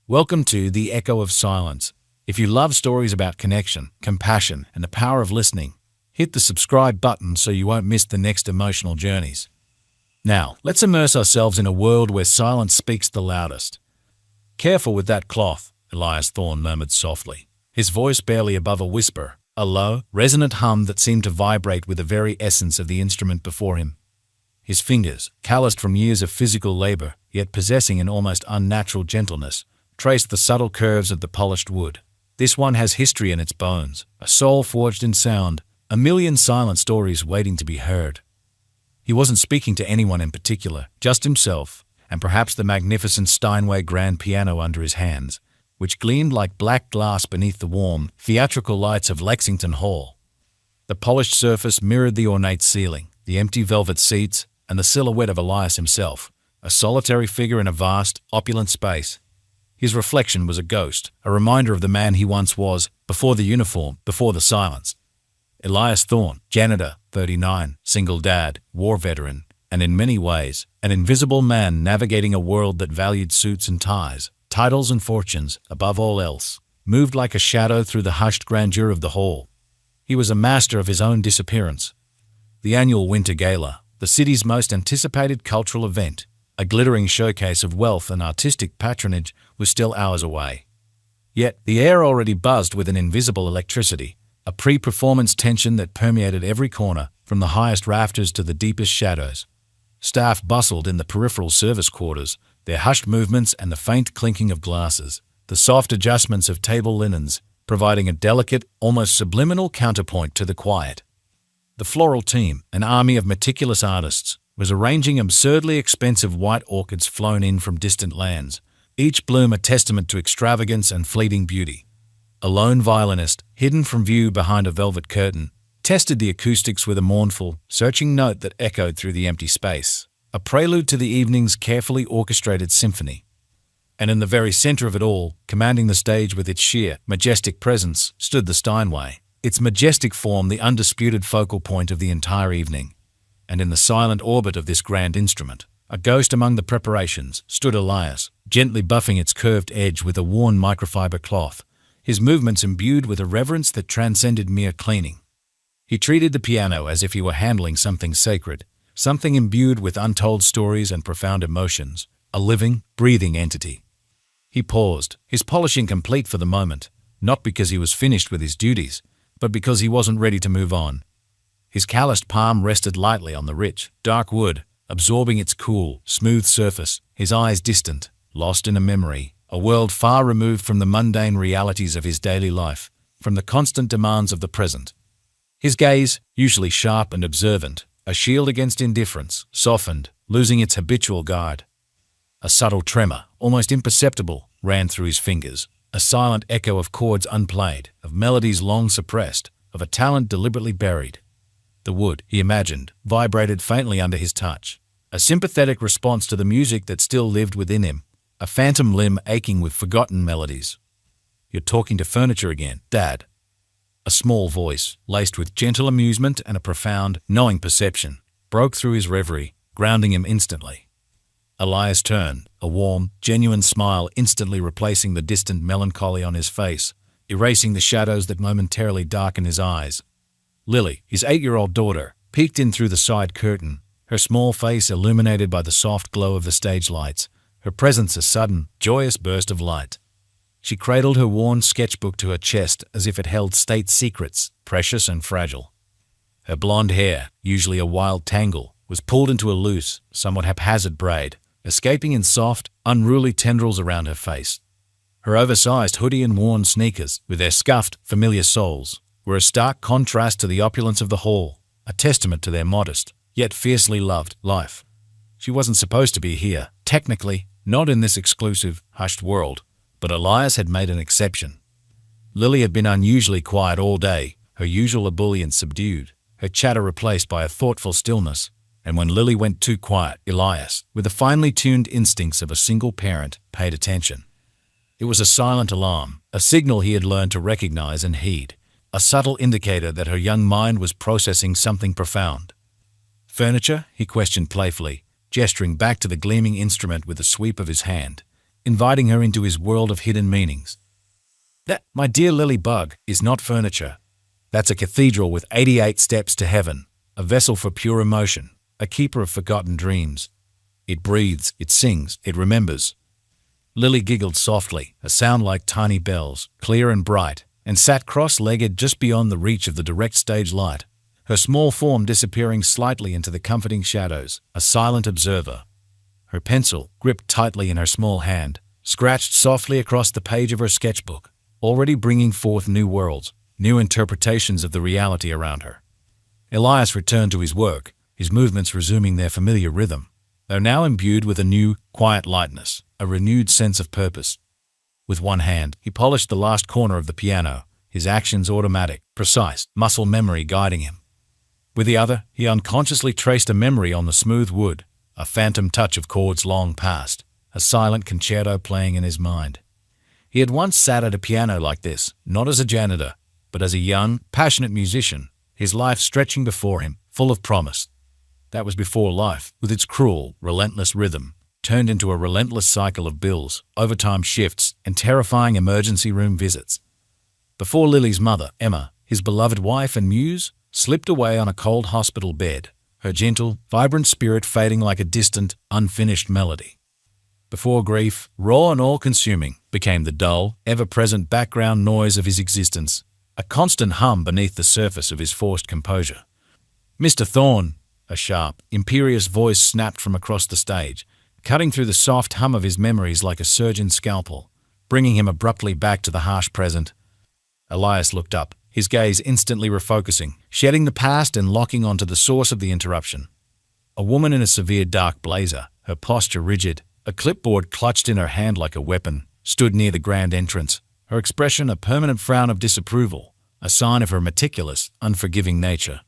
Welcome to The Echo of Silence. If you love stories about connection, compassion, and the power of listening, hit the subscribe button so you won't miss the next emotional journeys. Now, let's immerse ourselves in a world where silence speaks the loudest. "Careful with that cloth," Elias Thorne murmured softly, his voice barely above a whisper, a low, resonant hum that seemed to vibrate with the very essence of the instrument before him. His fingers, calloused from years of physical labor, yet possessing an almost unnatural gentleness, traced the subtle curves of the polished wood. This one has history in its bones, a soul forged in sound, a million silent stories waiting to be heard. He wasn't speaking to anyone in particular, just himself, and perhaps the magnificent Steinway grand piano under his hands, which gleamed like black glass beneath the warm, theatrical lights of Lexington Hall. The polished surface mirrored the ornate ceiling, the empty velvet seats, and the silhouette of Elias himself, a solitary figure in a vast, opulent space. His reflection was a ghost, a reminder of the man he once was, before the uniform, before the silence. Elias Thorne, janitor, 39, single dad, war veteran, and in many ways, an invisible man navigating a world that valued suits and ties, titles and fortunes, above all else, moved like a shadow through the hushed grandeur of the hall. He was a master of his own disappearance. The annual Winter Gala, the city's most anticipated cultural event, a glittering showcase of wealth and artistic patronage, was still hours away. Yet the air already buzzed with an invisible electricity, a pre-performance tension that permeated every corner, from the highest rafters to the deepest shadows. Staff bustled in the peripheral service quarters, their hushed movements and the faint clinking of glasses, the soft adjustments of table linens, providing a delicate, almost subliminal counterpoint to the quiet. The floral team, an army of meticulous artists, was arranging absurdly expensive white orchids flown in from distant lands, each bloom a testament to extravagance and fleeting beauty. A lone violinist, hidden from view behind a velvet curtain, tested the acoustics with a mournful, searching note that echoed through the empty space, a prelude to the evening's carefully orchestrated symphony. And in the very center of it all, commanding the stage with its sheer, majestic presence, stood the Steinway, its majestic form the undisputed focal point of the entire evening. And in the silent orbit of this grand instrument, a ghost among the preparations, stood Elias, gently buffing its curved edge with a worn microfiber cloth, his movements imbued with a reverence that transcended mere cleaning. He treated the piano as if he were handling something sacred, something imbued with untold stories and profound emotions, a living, breathing entity. He paused, his polishing complete for the moment, not because he was finished with his duties, but because he wasn't ready to move on. His calloused palm rested lightly on the rich, dark wood, absorbing its cool, smooth surface, his eyes distant, lost in a memory, a world far removed from the mundane realities of his daily life, from the constant demands of the present. His gaze, usually sharp and observant, a shield against indifference, softened, losing its habitual guard. A subtle tremor, almost imperceptible, ran through his fingers, a silent echo of chords unplayed, of melodies long suppressed, of a talent deliberately buried. The wood, he imagined, vibrated faintly under his touch, a sympathetic response to the music that still lived within him, a phantom limb aching with forgotten melodies. "You're talking to furniture again, Dad." A small voice, laced with gentle amusement and a profound, knowing perception, broke through his reverie, grounding him instantly. Elias turned, a warm, genuine smile instantly replacing the distant melancholy on his face, erasing the shadows that momentarily darkened his eyes. Lily, his 8-year-old daughter, peeked in through the side curtain, her small face illuminated by the soft glow of the stage lights, her presence a sudden, joyous burst of light. She cradled her worn sketchbook to her chest as if it held state secrets, precious and fragile. Her blonde hair, usually a wild tangle, was pulled into a loose, somewhat haphazard braid, escaping in soft, unruly tendrils around her face. Her oversized hoodie and worn sneakers, with their scuffed, familiar soles, were a stark contrast to the opulence of the hall, a testament to their modest, yet fiercely loved, life. She wasn't supposed to be here, technically, not in this exclusive, hushed world, but Elias had made an exception. Lily had been unusually quiet all day, her usual ebullient subdued, her chatter replaced by a thoughtful stillness, and when Lily went too quiet, Elias, with the finely tuned instincts of a single parent, paid attention. It was a silent alarm, a signal he had learned to recognize and heed, a subtle indicator that her young mind was processing something profound. "Furniture?" he questioned playfully, gesturing back to the gleaming instrument with a sweep of his hand. inviting her into his world of hidden meanings. That, my dear Lily Bug, is not furniture. That's a cathedral with 88 steps to heaven, a vessel for pure emotion, a keeper of forgotten dreams. It breathes, it sings, it remembers. Lily giggled softly, a sound like tiny bells, clear and bright, and sat cross-legged just beyond the reach of the direct stage light, her small form disappearing slightly into the comforting shadows, a silent observer. Her pencil, gripped tightly in her small hand, scratched softly across the page of her sketchbook, already bringing forth new worlds, new interpretations of the reality around her. Elias returned to his work, his movements resuming their familiar rhythm, though now imbued with a new, quiet lightness, a renewed sense of purpose. With one hand, he polished the last corner of the piano, his actions automatic, precise, muscle memory guiding him. With the other, he unconsciously traced a memory on the smooth wood, a phantom touch of chords long past, a silent concerto playing in his mind. He had once sat at a piano like this, not as a janitor, but as a young, passionate musician, his life stretching before him, full of promise. That was before life, with its cruel, relentless rhythm, turned into a relentless cycle of bills, overtime shifts, and terrifying emergency room visits. Before Lily's mother, Emma, his beloved wife and muse, slipped away on a cold hospital bed, her gentle, vibrant spirit fading like a distant, unfinished melody. Before grief, raw and all-consuming, became the dull, ever-present background noise of his existence, a constant hum beneath the surface of his forced composure. "Mr. Thorne," a sharp, imperious voice snapped from across the stage, cutting through the soft hum of his memories like a surgeon's scalpel, bringing him abruptly back to the harsh present. Elias looked up, his gaze instantly refocusing, shedding the past and locking onto the source of the interruption. A woman in a severe dark blazer, her posture rigid, a clipboard clutched in her hand like a weapon, stood near the grand entrance, her expression a permanent frown of disapproval, a sign of her meticulous, unforgiving nature.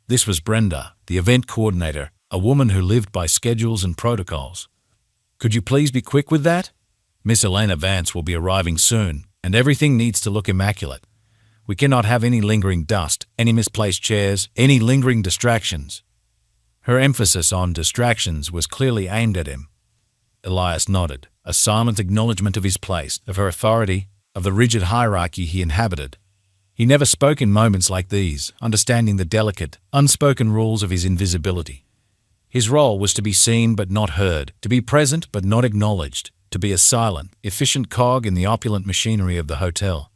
This was Brenda, the event coordinator, a woman who lived by schedules and protocols. "Could you please be quick with that? Miss Elena Vance will be arriving soon, and everything needs to look immaculate. We cannot have any lingering dust, any misplaced chairs, any lingering distractions." Her emphasis on distractions was clearly aimed at him. Elias nodded, a silent acknowledgement of his place, of her authority, of the rigid hierarchy he inhabited. He never spoke in moments like these, understanding the delicate, unspoken rules of his invisibility. His role was to be seen but not heard, to be present but not acknowledged, to be a silent, efficient cog in the opulent machinery of the hotel.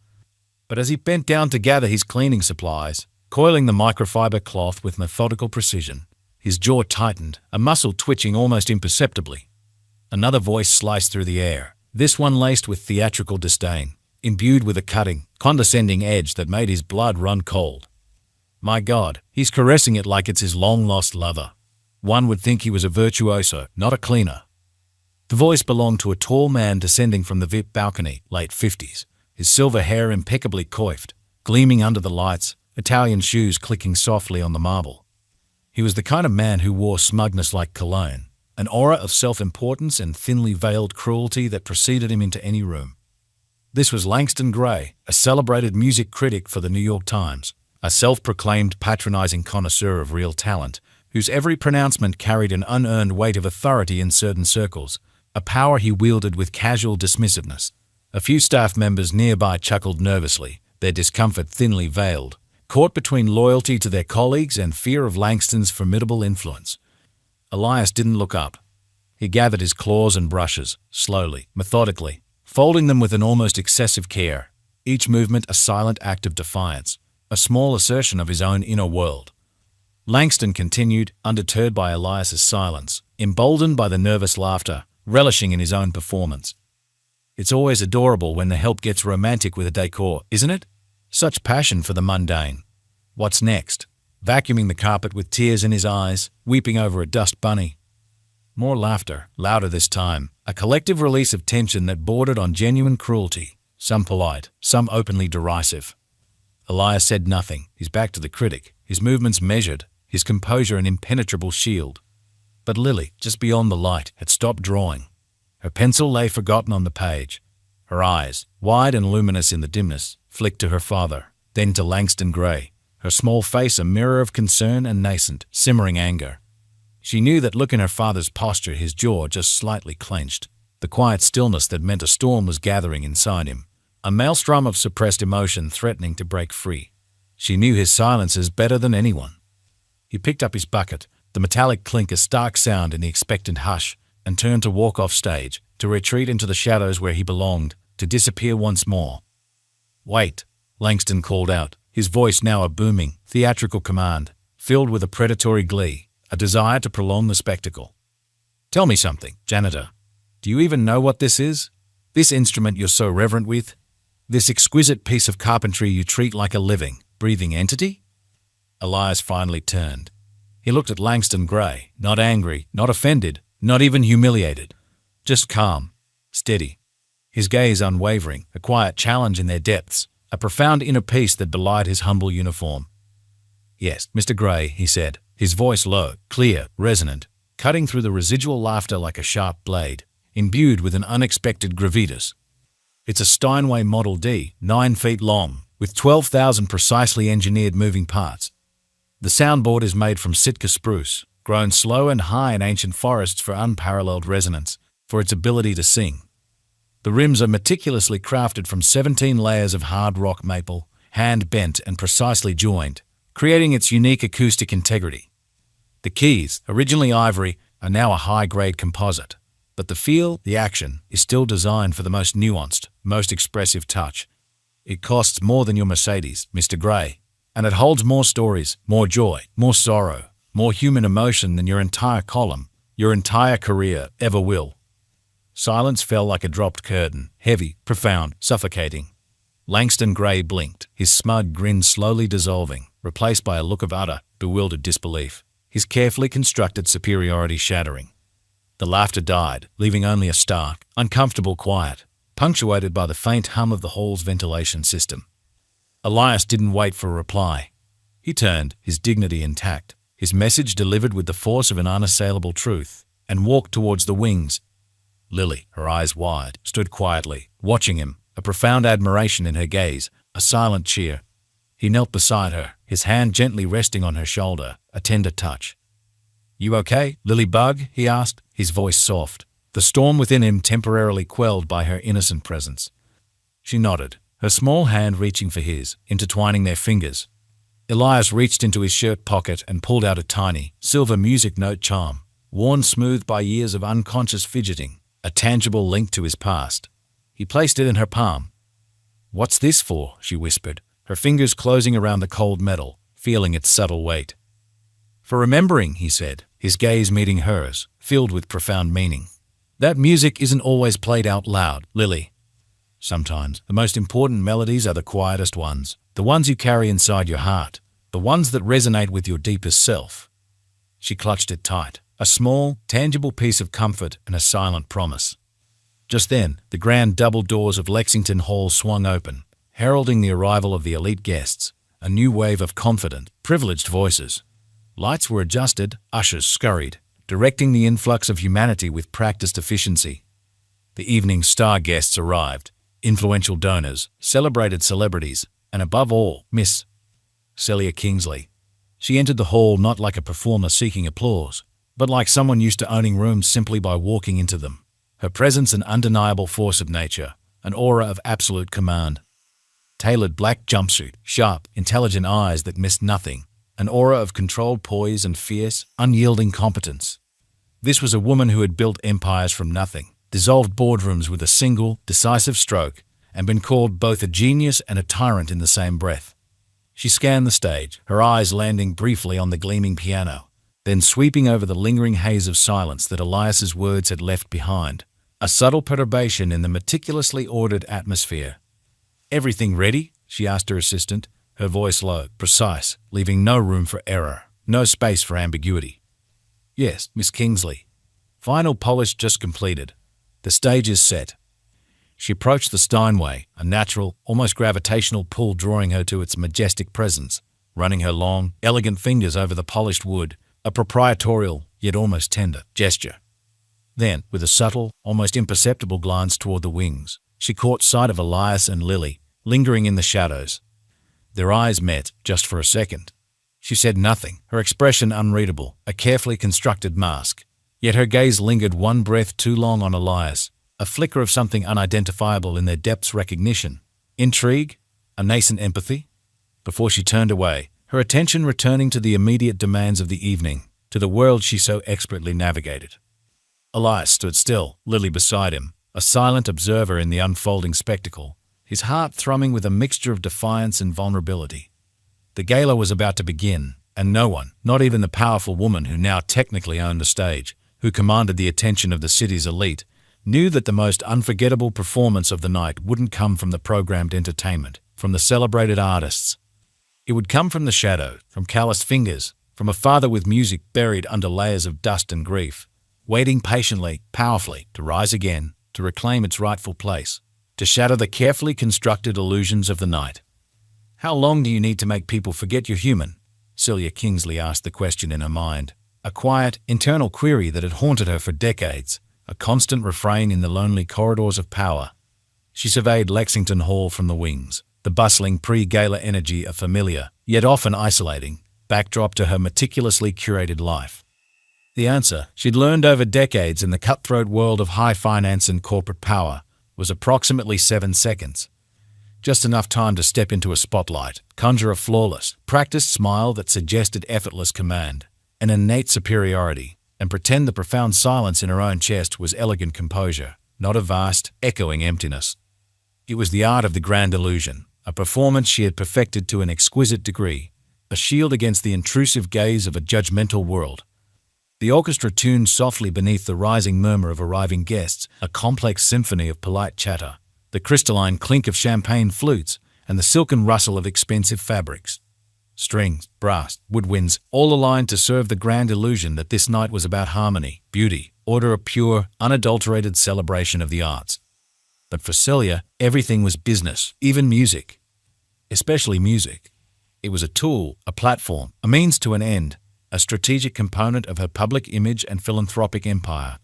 But as he bent down to gather his cleaning supplies, coiling the microfiber cloth with methodical precision, his jaw tightened, a muscle twitching almost imperceptibly. Another voice sliced through the air, this one laced with theatrical disdain, imbued with a cutting, condescending edge that made his blood run cold. My God, he's caressing it like it's his long-lost lover. One would think he was a virtuoso, not a cleaner. The voice belonged to a tall man descending from the VIP balcony, late 50s, his silver hair impeccably coiffed, gleaming under the lights, Italian shoes clicking softly on the marble. He was the kind of man who wore smugness like cologne, an aura of self-importance and thinly veiled cruelty that preceded him into any room. This was Langston Gray, a celebrated music critic for the New York Times, a self-proclaimed patronizing connoisseur of real talent, whose every pronouncement carried an unearned weight of authority in certain circles, a power he wielded with casual dismissiveness. A few staff members nearby chuckled nervously, their discomfort thinly veiled, caught between loyalty to their colleagues and fear of Langston's formidable influence. Elias didn't look up. He gathered his claws and brushes, slowly, methodically, folding them with an almost excessive care, each movement a silent act of defiance, a small assertion of his own inner world. Langston continued, undeterred by Elias's silence, emboldened by the nervous laughter, relishing in his own performance. "It's always adorable when the help gets romantic with a decor, isn't it? Such passion for the mundane. What's next? Vacuuming the carpet with tears in his eyes, weeping over a dust bunny." More laughter, louder this time, a collective release of tension that bordered on genuine cruelty, some polite, some openly derisive. Elias said nothing, his back to the critic, his movements measured, his composure an impenetrable shield. But Lily, just beyond the light, had stopped drawing. Her pencil lay forgotten on the page. Her eyes, wide and luminous in the dimness, flicked to her father, then to Langston Gray, her small face a mirror of concern and nascent, simmering anger. She knew that look in her father's posture, his jaw just slightly clenched. the quiet stillness that meant a storm was gathering inside him, a maelstrom of suppressed emotion threatening to break free. She knew his silences better than anyone. He picked up his bucket, the metallic clink a stark sound in the expectant hush, and turned to walk off stage, to retreat into the shadows where he belonged, to disappear once more. "Wait," Langston called out, his voice now a booming, theatrical command, filled with a predatory glee, a desire to prolong the spectacle. "Tell me something, Janitor. Do you even know what this is? This instrument you're so reverent with? This exquisite piece of carpentry you treat like a living, breathing entity?" Elias finally turned. He looked at Langston Gray, not angry, not offended, not even humiliated. Just calm, steady. His gaze unwavering, a quiet challenge in their depths, a profound inner peace that belied his humble uniform. "Yes, Mr. Gray," he said, his voice low, clear, resonant, cutting through the residual laughter like a sharp blade, imbued with an unexpected gravitas. "It's a Steinway Model D, 9 feet long, with 12,000 precisely engineered moving parts. The soundboard is made from Sitka spruce, grown slow and high in ancient forests for unparalleled resonance, for its ability to sing. The rims are meticulously crafted from 17 layers of hard rock maple, hand-bent and precisely joined, creating its unique acoustic integrity. The keys, originally ivory, are now a high-grade composite, but the feel, the action, is still designed for the most nuanced, most expressive touch. It costs more than your Mercedes, Mr. Gray, and it holds more stories, more joy, more sorrow, more human emotion than your entire column, your entire career ever will." Silence fell like a dropped curtain, heavy, profound, suffocating. Langston Gray blinked, his smug grin slowly dissolving, replaced by a look of utter, bewildered disbelief, his carefully constructed superiority shattering. The laughter died, leaving only a stark, uncomfortable quiet, punctuated by the faint hum of the hall's ventilation system. Elias didn't wait for a reply. He turned, his dignity intact, his message delivered with the force of an unassailable truth, and walked towards the wings. Lily, her eyes wide, stood quietly, watching him, a profound admiration in her gaze, a silent cheer. He knelt beside her, his hand gently resting on her shoulder, a tender touch. "You okay, Lily Bug?" he asked, his voice soft, the storm within him temporarily quelled by her innocent presence. She nodded, her small hand reaching for his, intertwining their fingers. Elias reached into his shirt pocket and pulled out a tiny, silver music note charm, worn smooth by years of unconscious fidgeting, a tangible link to his past. He placed it in her palm. "What's this for?" she whispered, her fingers closing around the cold metal, feeling its subtle weight. "For remembering," he said, his gaze meeting hers, filled with profound meaning. "That music isn't always played out loud, Lily. Sometimes the most important melodies are the quietest ones, the ones you carry inside your heart, the ones that resonate with your deepest self." She clutched it tight, a small, tangible piece of comfort and a silent promise. Just then, the grand double doors of Lexington Hall swung open, heralding the arrival of the elite guests, a new wave of confident, privileged voices. Lights were adjusted, ushers scurried, directing the influx of humanity with practiced efficiency. The evening's star guests arrived, influential donors, celebrated celebrities, and above all, Miss Celia Kingsley. She entered the hall not like a performer seeking applause, but like someone used to owning rooms simply by walking into them. Her presence an undeniable force of nature, an aura of absolute command. Tailored black jumpsuit, sharp, intelligent eyes that missed nothing, an aura of controlled poise and fierce, unyielding competence. This was a woman who had built empires from nothing, dissolved boardrooms with a single, decisive stroke, and been called both a genius and a tyrant in the same breath. She scanned the stage, her eyes landing briefly on the gleaming piano, then sweeping over the lingering haze of silence that Elias's words had left behind, a subtle perturbation in the meticulously ordered atmosphere. "Everything ready?" she asked her assistant, her voice low, precise, leaving no room for error, no space for ambiguity. "Yes, Miss Kingsley. Final polish just completed. The stage is set." She approached the Steinway, a natural, almost gravitational pull drawing her to its majestic presence, running her long, elegant fingers over the polished wood, a proprietorial, yet almost tender, gesture. Then, with a subtle, almost imperceptible glance toward the wings, she caught sight of Elias and Lily, lingering in the shadows. Their eyes met, just for a second. She said nothing, her expression unreadable, a carefully constructed mask. Yet her gaze lingered one breath too long on Elias, a flicker of something unidentifiable in their depths: recognition, intrigue, a nascent empathy. Before she turned away, her attention returning to the immediate demands of the evening, to the world she so expertly navigated. Elias stood still, Lily beside him, a silent observer in the unfolding spectacle, his heart thrumming with a mixture of defiance and vulnerability. The gala was about to begin, and no one, not even the powerful woman who now technically owned the stage, who commanded the attention of the city's elite, knew that the most unforgettable performance of the night wouldn't come from the programmed entertainment, from the celebrated artists. It would come from the shadow, from calloused fingers, from a father with music buried under layers of dust and grief, waiting patiently, powerfully, to rise again, to reclaim its rightful place, to shatter the carefully constructed illusions of the night. "How long do you need to make people forget you're human?" Celia Kingsley asked the question in her mind, a quiet, internal query that had haunted her for decades, a constant refrain in the lonely corridors of power. She surveyed Lexington Hall from the wings, the bustling pre-gala energy a familiar, yet often isolating, backdrop to her meticulously curated life. The answer, she'd learned over decades in the cutthroat world of high finance and corporate power, was approximately 7 seconds. Just enough time to step into a spotlight, conjure a flawless, practiced smile that suggested effortless command, an innate superiority, and pretend the profound silence in her own chest was elegant composure, not a vast, echoing emptiness. It was the art of the grand illusion, a performance she had perfected to an exquisite degree, a shield against the intrusive gaze of a judgmental world. The orchestra tuned softly beneath the rising murmur of arriving guests, a complex symphony of polite chatter, the crystalline clink of champagne flutes, and the silken rustle of expensive fabrics. Strings, brass, woodwinds, all aligned to serve the grand illusion that this night was about harmony, beauty, order, a pure, unadulterated celebration of the arts. But for Celia, everything was business, even music. Especially music. It was a tool, a platform, a means to an end, a strategic component of her public image and philanthropic empire.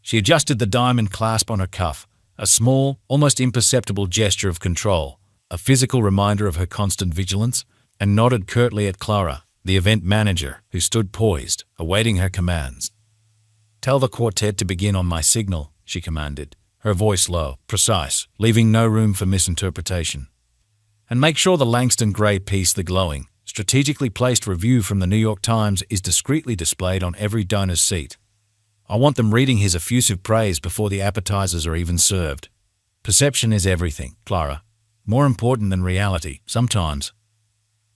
She adjusted the diamond clasp on her cuff, a small, almost imperceptible gesture of control, a physical reminder of her constant vigilance, and nodded curtly at Clara, the event manager, who stood poised, awaiting her commands. "Tell the quartet to begin on my signal," she commanded, her voice low, precise, leaving no room for misinterpretation. "And make sure the Langston Gray piece, The Glowing, strategically placed review from the New York Times, is discreetly displayed on every donor's seat. I want them reading his effusive praise before the appetizers are even served. Perception is everything, Clara. More important than reality, sometimes."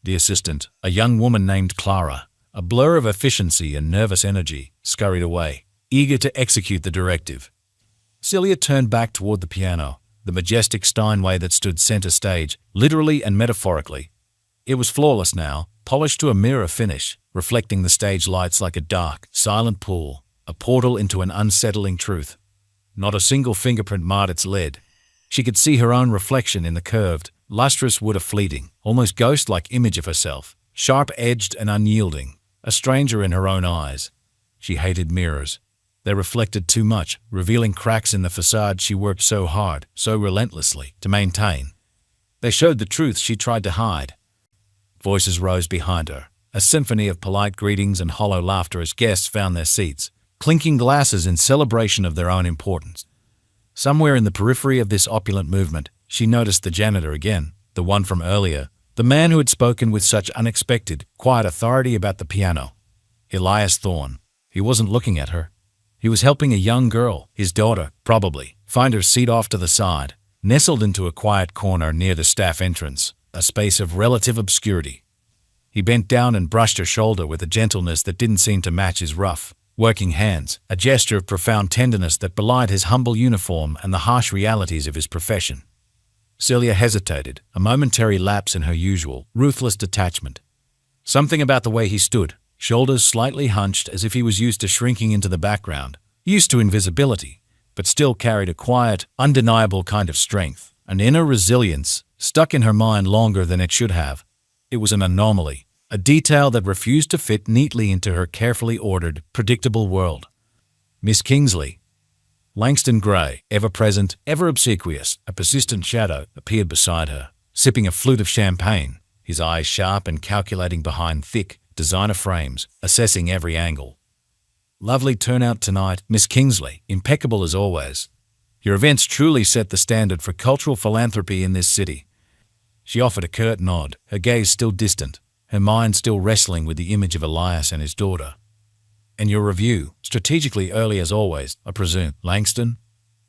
The assistant, a young woman named Clara, a blur of efficiency and nervous energy, scurried away, eager to execute the directive. Celia turned back toward the piano, the majestic Steinway that stood center stage, literally and metaphorically. It was flawless now, polished to a mirror finish, reflecting the stage lights like a dark, silent pool, a portal into an unsettling truth. Not a single fingerprint marred its lid. She could see her own reflection in the curved, lustrous wood, a fleeting, almost ghost-like image of herself, sharp-edged and unyielding, a stranger in her own eyes. She hated mirrors. They reflected too much, revealing cracks in the facade she worked so hard, so relentlessly, to maintain. They showed the truth she tried to hide. Voices rose behind her, a symphony of polite greetings and hollow laughter as guests found their seats, clinking glasses in celebration of their own importance. Somewhere in the periphery of this opulent movement, she noticed the janitor again, the one from earlier, the man who had spoken with such unexpected, quiet authority about the piano. Elias Thorne. He wasn't looking at her. He was helping a young girl, his daughter, probably, find her seat off to the side, nestled into a quiet corner near the staff entrance, a space of relative obscurity. He bent down and brushed her shoulder with a gentleness that didn't seem to match his rough, working hands, a gesture of profound tenderness that belied his humble uniform and the harsh realities of his profession. Celia hesitated, a momentary lapse in her usual, ruthless detachment. Something about the way he stood, shoulders slightly hunched as if he was used to shrinking into the background, used to invisibility, but still carried a quiet, undeniable kind of strength, an inner resilience, stuck in her mind longer than it should have. It was an anomaly, a detail that refused to fit neatly into her carefully ordered, predictable world. Miss Kingsley. Langston Gray, ever present, ever obsequious, a persistent shadow, appeared beside her, sipping a flute of champagne, his eyes sharp and calculating behind thick, designer frames, assessing every angle. "Lovely turnout tonight, Miss Kingsley, impeccable as always." Your events truly set the standard for cultural philanthropy in this city." She offered a curt nod, her gaze still distant, her mind still wrestling with the image of Elias and his daughter. "And your review, strategically early as always, I presume, Langston?"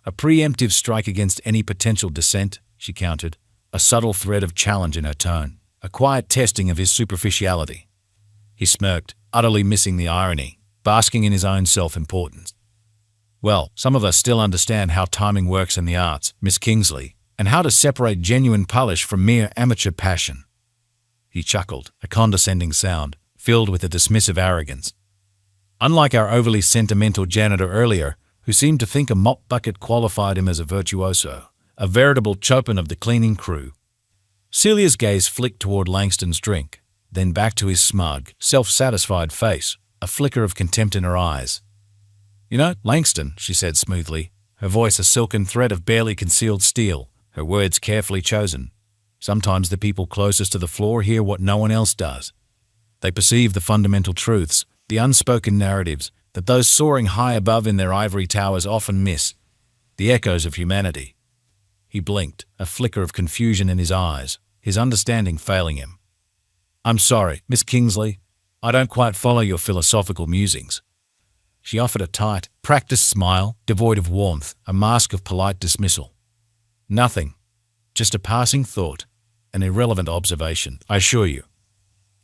"A preemptive strike against any potential dissent," she countered, a subtle thread of challenge in her tone, a quiet testing of his superficiality. He smirked, utterly missing the irony, basking in his own self-importance. "Well, some of us still understand how timing works in the arts, Miss Kingsley, and how to separate genuine polish from mere amateur passion." He chuckled, a condescending sound, filled with a dismissive arrogance. Unlike our overly sentimental janitor earlier, who seemed to think a mop bucket qualified him as a virtuoso, a veritable Chopin of the cleaning crew. Celia's gaze flicked toward Langston's drink, then back to his smug, self-satisfied face, a flicker of contempt in her eyes. "You know, Langston," she said smoothly, her voice a silken thread of barely concealed steel, her words carefully chosen. "Sometimes the people closest to the floor hear what no one else does. They perceive the fundamental truths, the unspoken narratives that those soaring high above in their ivory towers often miss, the echoes of humanity." He blinked, a flicker of confusion in his eyes, his understanding failing him. "I'm sorry, Miss Kingsley, I don't quite follow your philosophical musings." She offered a tight, practiced smile, devoid of warmth, a mask of polite dismissal. "Nothing. Just a passing thought, an irrelevant observation, I assure you."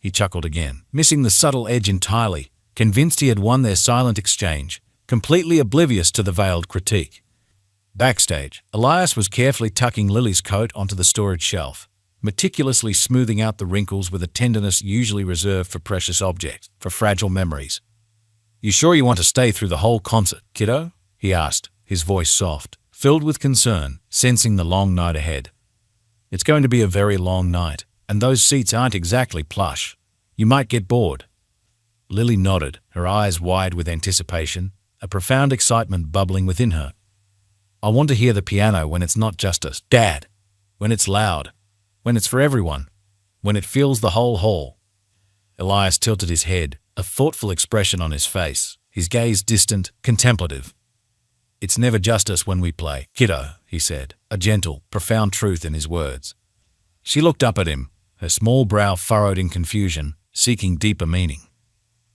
He chuckled again, missing the subtle edge entirely, convinced he had won their silent exchange, completely oblivious to the veiled critique. Backstage, Elias was carefully tucking Lily's coat onto the storage shelf, meticulously smoothing out the wrinkles with a tenderness usually reserved for precious objects, for fragile memories. "You sure you want to stay through the whole concert, kiddo?" he asked, his voice soft, filled with concern, sensing the long night ahead. "It's going to be a very long night, and those seats aren't exactly plush. You might get bored." Lily nodded, her eyes wide with anticipation, a profound excitement bubbling within her. "I want to hear the piano when it's not just us, Dad. When it's loud. When it's for everyone. When it fills the whole hall." Elias tilted his head, a thoughtful expression on his face, his gaze distant, contemplative. "It's never just us when we play, kiddo," he said, a gentle, profound truth in his words. She looked up at him, her small brow furrowed in confusion, seeking deeper meaning.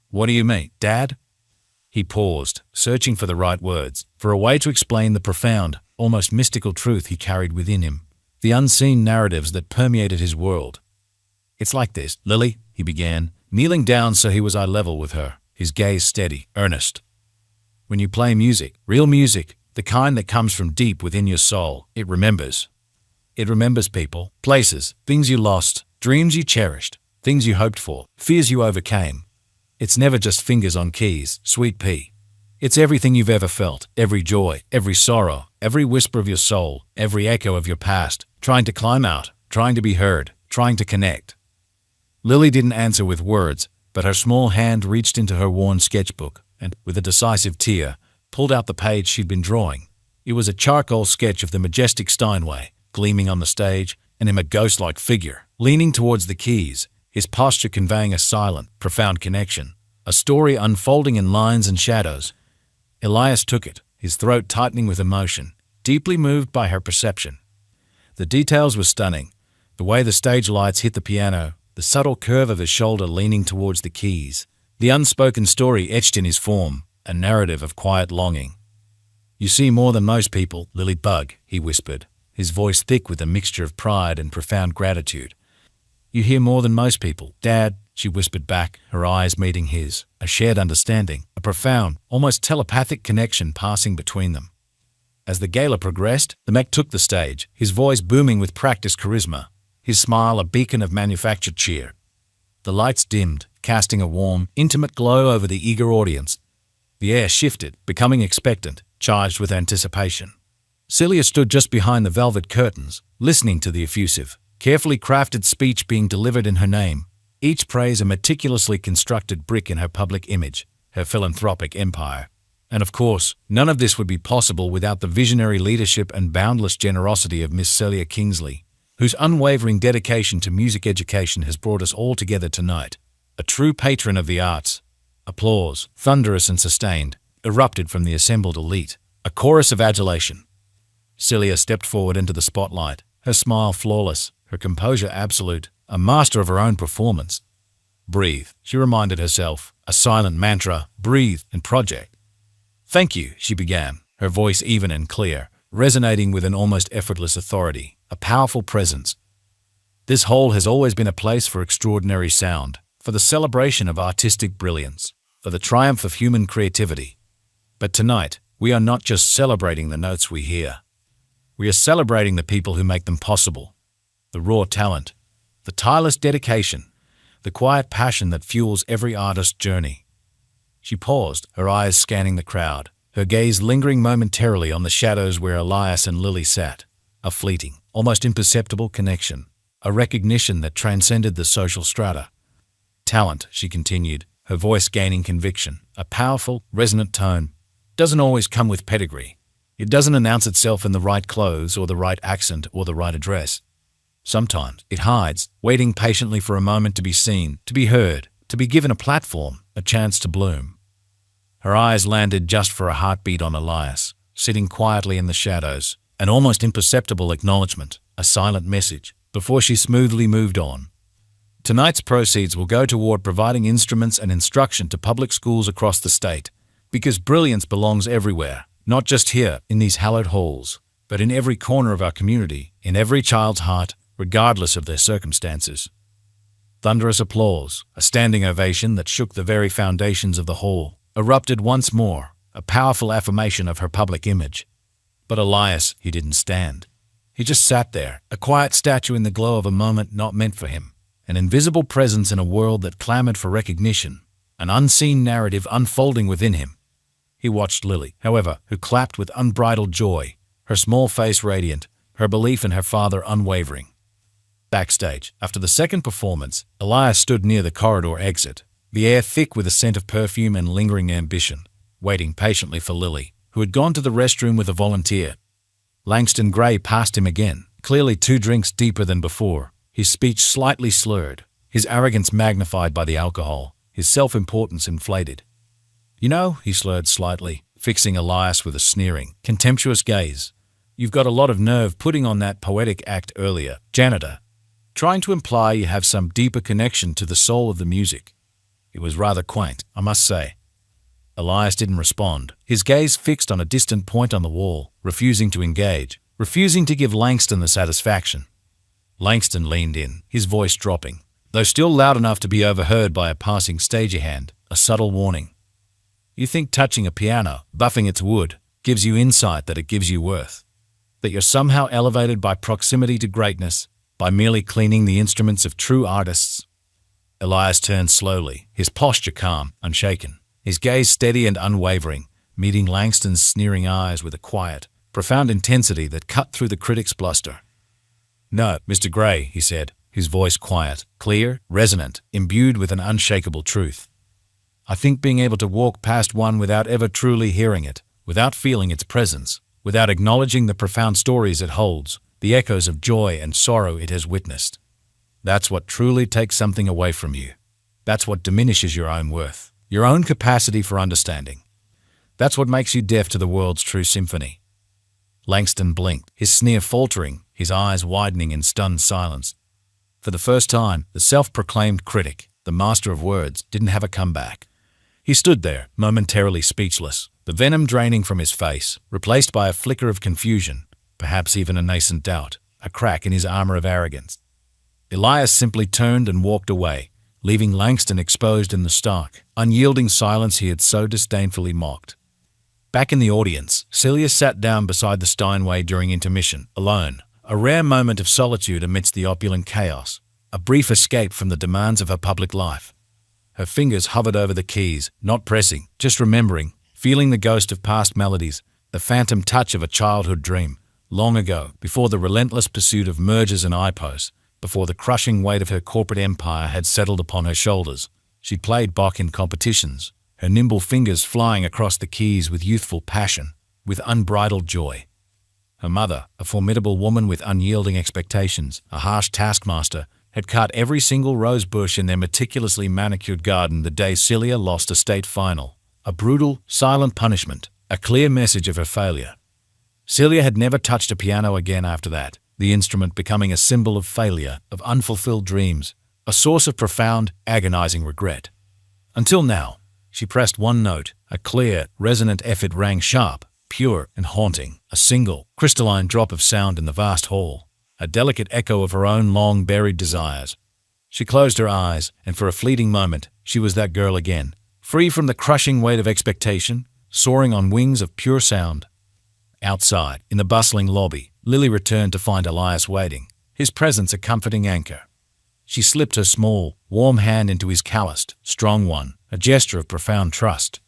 "What do you mean, Dad?" He paused, searching for the right words, for a way to explain the profound, almost mystical truth he carried within him, the unseen narratives that permeated his world. "It's like this, Lily," he began, kneeling down so he was eye level with her, his gaze steady, earnest. "When you play music, real music, the kind that comes from deep within your soul, it remembers. It remembers people, places, things you lost, dreams you cherished, things you hoped for, fears you overcame. It's never just fingers on keys, sweet pea. It's everything you've ever felt, every joy, every sorrow, every whisper of your soul, every echo of your past, trying to climb out, trying to be heard, trying to connect." Lily didn't answer with words, but her small hand reached into her worn sketchbook and, with a decisive tear, pulled out the page she'd been drawing. It was a charcoal sketch of the majestic Steinway, gleaming on the stage, and him a ghost-like figure, leaning towards the keys, his posture conveying a silent, profound connection, a story unfolding in lines and shadows. Elias took it, his throat tightening with emotion, deeply moved by her perception. The details were stunning, the way the stage lights hit the piano, the subtle curve of his shoulder leaning towards the keys, the unspoken story etched in his form, a narrative of quiet longing. "You see more than most people, Lily Bug," he whispered, his voice thick with a mixture of pride and profound gratitude. "You hear more than most people, Dad," she whispered back, her eyes meeting his, a shared understanding, a profound, almost telepathic connection passing between them. As the gala progressed, the Mac took the stage, his voice booming with practiced charisma, his smile a beacon of manufactured cheer. The lights dimmed, casting a warm, intimate glow over the eager audience. The air shifted, becoming expectant, charged with anticipation. Celia stood just behind the velvet curtains, listening to the effusive, carefully crafted speech being delivered in her name, each praise a meticulously constructed brick in her public image, her philanthropic empire. And of course, none of this would be possible without the visionary leadership and boundless generosity of Miss Celia Kingsley, whose unwavering dedication to music education has brought us all together tonight. A true patron of the arts. Applause, thunderous and sustained, erupted from the assembled elite, a chorus of adulation. Celia stepped forward into the spotlight, her smile flawless, her composure absolute, a master of her own performance. Breathe, she reminded herself, a silent mantra, breathe and project. Thank you, she began, her voice even and clear, resonating with an almost effortless authority, a powerful presence. This hall has always been a place for extraordinary sound, for the celebration of artistic brilliance, for the triumph of human creativity. But tonight, we are not just celebrating the notes we hear. We are celebrating the people who make them possible, the raw talent, the tireless dedication, the quiet passion that fuels every artist's journey. She paused, her eyes scanning the crowd, her gaze lingering momentarily on the shadows where Elias and Lily sat, a fleeting, almost imperceptible connection, a recognition that transcended the social strata. Talent, she continued, her voice gaining conviction, a powerful, resonant tone, doesn't always come with pedigree. It doesn't announce itself in the right clothes or the right accent or the right address. Sometimes it hides, waiting patiently for a moment to be seen, to be heard, to be given a platform, a chance to bloom. Her eyes landed just for a heartbeat on Elias, sitting quietly in the shadows, an almost imperceptible acknowledgement, a silent message, before she smoothly moved on. Tonight's proceeds will go toward providing instruments and instruction to public schools across the state, because brilliance belongs everywhere, not just here in these hallowed halls, but in every corner of our community, in every child's heart, regardless of their circumstances. Thunderous applause, a standing ovation that shook the very foundations of the hall, erupted once more, a powerful affirmation of her public image. But Elias, he didn't stand. He just sat there, a quiet statue in the glow of a moment not meant for him, an invisible presence in a world that clamored for recognition, an unseen narrative unfolding within him. He watched Lily, however, who clapped with unbridled joy, her small face radiant, her belief in her father unwavering. Backstage, after the second performance, Elias stood near the corridor exit, the air thick with a scent of perfume and lingering ambition, waiting patiently for Lily, who had gone to the restroom with a volunteer. Langston Gray passed him again, clearly 2 drinks deeper than before, his speech slightly slurred, his arrogance magnified by the alcohol, his self-importance inflated. "You know," he slurred slightly, fixing Elias with a sneering, contemptuous gaze, "you've got a lot of nerve putting on that poetic act earlier, Janitor, trying to imply you have some deeper connection to the soul of the music. It was rather quaint, I must say." Elias didn't respond, his gaze fixed on a distant point on the wall, refusing to engage, refusing to give Langston the satisfaction. Langston leaned in, his voice dropping, though still loud enough to be overheard by a passing stagehand, a subtle warning. "You think touching a piano, buffing its wood, gives you insight that it gives you worth? That you're somehow elevated by proximity to greatness, by merely cleaning the instruments of true artists?" Elias turned slowly, his posture calm, unshaken, his gaze steady and unwavering, meeting Langston's sneering eyes with a quiet, profound intensity that cut through the critic's bluster. "No, Mr. Gray," he said, his voice quiet, clear, resonant, imbued with an unshakable truth. "I think being able to walk past one without ever truly hearing it, without feeling its presence, without acknowledging the profound stories it holds, the echoes of joy and sorrow it has witnessed, that's what truly takes something away from you. That's what diminishes your own worth, your own capacity for understanding. That's what makes you deaf to the world's true symphony." Langston blinked, his sneer faltering, his eyes widening in stunned silence. For the first time, the self-proclaimed critic, the master of words, didn't have a comeback. He stood there, momentarily speechless, the venom draining from his face, replaced by a flicker of confusion, perhaps even a nascent doubt, a crack in his armor of arrogance. Elias simply turned and walked away, leaving Langston exposed in the stark, unyielding silence he had so disdainfully mocked. Back in the audience, Celia sat down beside the Steinway during intermission, alone, a rare moment of solitude amidst the opulent chaos, a brief escape from the demands of her public life. Her fingers hovered over the keys, not pressing, just remembering, feeling the ghost of past melodies, the phantom touch of a childhood dream, long ago, before the relentless pursuit of mergers and IPOs, before the crushing weight of her corporate empire had settled upon her shoulders. She'd played Bach in competitions, her nimble fingers flying across the keys with youthful passion, with unbridled joy. Her mother, a formidable woman with unyielding expectations, a harsh taskmaster, had cut every single rose bush in their meticulously manicured garden the day Celia lost a state final, a brutal, silent punishment, a clear message of her failure. Celia had never touched a piano again after that, the instrument becoming a symbol of failure, of unfulfilled dreams, a source of profound, agonizing regret. Until now, she pressed one note, a clear, resonant effort rang sharp, pure and haunting, a single, crystalline drop of sound in the vast hall, a delicate echo of her own long-buried desires. She closed her eyes, and for a fleeting moment, she was that girl again, free from the crushing weight of expectation, soaring on wings of pure sound. Outside, in the bustling lobby, Lily returned to find Elias waiting, his presence a comforting anchor. She slipped her small, warm hand into his calloused, strong one, a gesture of profound trust.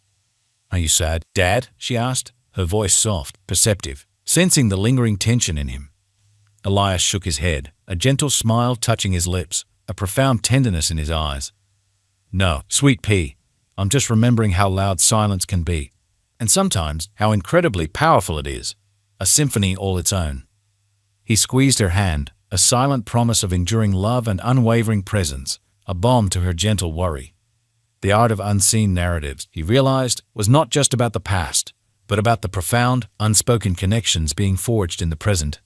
"Are you sad, Dad?" she asked, her voice soft, perceptive, sensing the lingering tension in him. Elias shook his head, a gentle smile touching his lips, a profound tenderness in his eyes. "No, sweet pea, I'm just remembering how loud silence can be, and sometimes how incredibly powerful it is, a symphony all its own." He squeezed her hand, a silent promise of enduring love and unwavering presence, a balm to her gentle worry. The art of unseen narratives, he realized, was not just about the past, but about the profound, unspoken connections being forged in the present.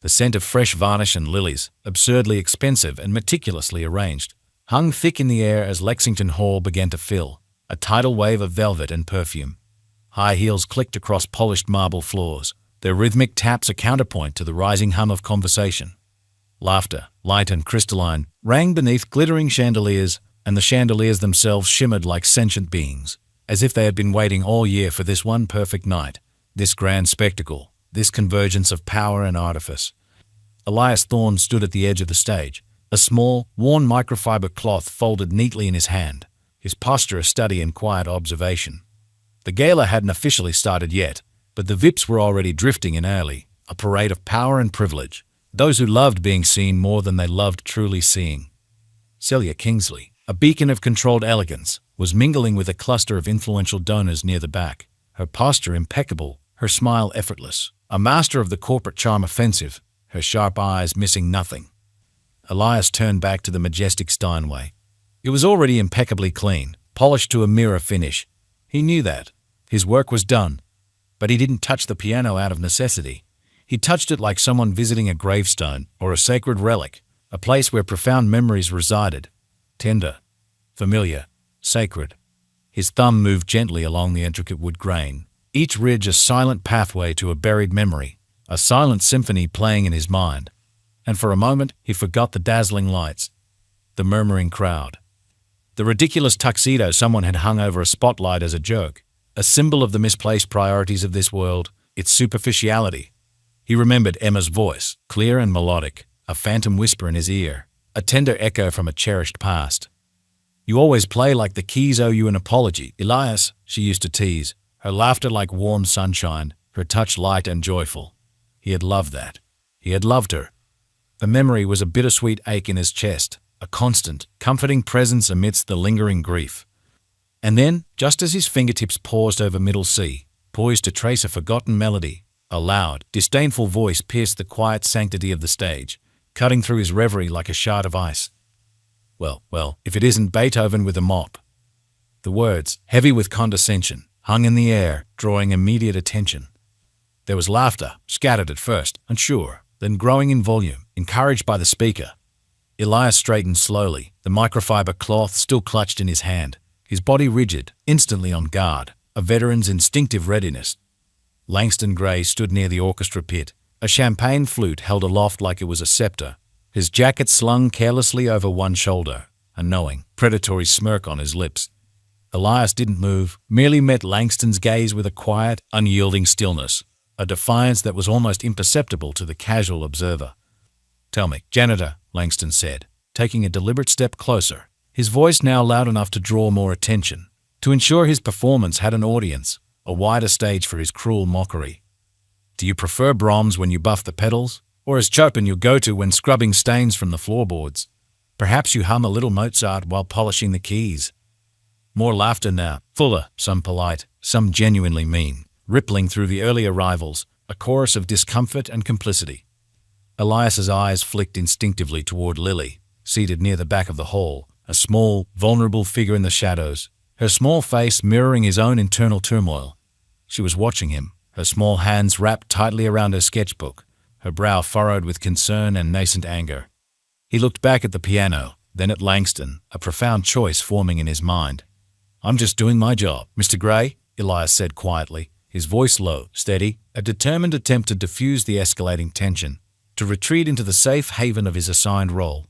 The scent of fresh varnish and lilies, absurdly expensive and meticulously arranged, hung thick in the air as Lexington Hall began to fill, a tidal wave of velvet and perfume. High heels clicked across polished marble floors, their rhythmic taps a counterpoint to the rising hum of conversation. Laughter, light and crystalline, rang beneath glittering chandeliers, and the chandeliers themselves shimmered like sentient beings, as if they had been waiting all year for this one perfect night, this grand spectacle, this convergence of power and artifice. Elias Thorne stood at the edge of the stage, a small, worn microfiber cloth folded neatly in his hand, his posture a study in quiet observation. The gala hadn't officially started yet, but the VIPs were already drifting in early, a parade of power and privilege, those who loved being seen more than they loved truly seeing. Celia Kingsley, a beacon of controlled elegance, was mingling with a cluster of influential donors near the back, her posture impeccable, her smile effortless, a master of the corporate charm offensive, her sharp eyes missing nothing. Elias turned back to the majestic Steinway. It was already impeccably clean, polished to a mirror finish. He knew that. His work was done. But he didn't touch the piano out of necessity. He touched it like someone visiting a gravestone or a sacred relic, a place where profound memories resided. Tender, familiar, sacred. His thumb moved gently along the intricate wood grain, each ridge a silent pathway to a buried memory, a silent symphony playing in his mind. And for a moment, he forgot the dazzling lights, the murmuring crowd, the ridiculous tuxedo someone had hung over a spotlight as a joke, a symbol of the misplaced priorities of this world, its superficiality. He remembered Emma's voice, clear and melodic, a phantom whisper in his ear, a tender echo from a cherished past. "You always play like the keys owe you an apology, Elias," she used to tease, her laughter like warm sunshine, her touch light and joyful. He had loved that. He had loved her. The memory was a bittersweet ache in his chest, a constant, comforting presence amidst the lingering grief. And then, just as his fingertips paused over middle C, poised to trace a forgotten melody, a loud, disdainful voice pierced the quiet sanctity of the stage, cutting through his reverie like a shard of ice. Well, if it isn't Beethoven with a mop." The words, heavy with condescension, hung in the air, drawing immediate attention. There was laughter, scattered at first, unsure, then growing in volume, encouraged by the speaker. Elias straightened slowly, the microfiber cloth still clutched in his hand, his body rigid, instantly on guard, a veteran's instinctive readiness. Langston Gray stood near the orchestra pit, a champagne flute held aloft like it was a scepter, his jacket slung carelessly over one shoulder, a knowing, predatory smirk on his lips. Elias didn't move, merely met Langston's gaze with a quiet, unyielding stillness, a defiance that was almost imperceptible to the casual observer. "Tell me, Janitor," Langston said, taking a deliberate step closer, his voice now loud enough to draw more attention, to ensure his performance had an audience, a wider stage for his cruel mockery. "Do you prefer Brahms when you buff the pedals, or is Chopin your go-to when scrubbing stains from the floorboards? Perhaps you hum a little Mozart while polishing the keys." More laughter now, fuller, some polite, some genuinely mean, rippling through the early arrivals, a chorus of discomfort and complicity. Elias's eyes flicked instinctively toward Lily, seated near the back of the hall, a small, vulnerable figure in the shadows, her small face mirroring his own internal turmoil. She was watching him, her small hands wrapped tightly around her sketchbook, her brow furrowed with concern and nascent anger. He looked back at the piano, then at Langston, a profound choice forming in his mind. "I'm just doing my job, Mr. Gray," Elias said quietly, his voice low, steady, a determined attempt to diffuse the escalating tension, to retreat into the safe haven of his assigned role.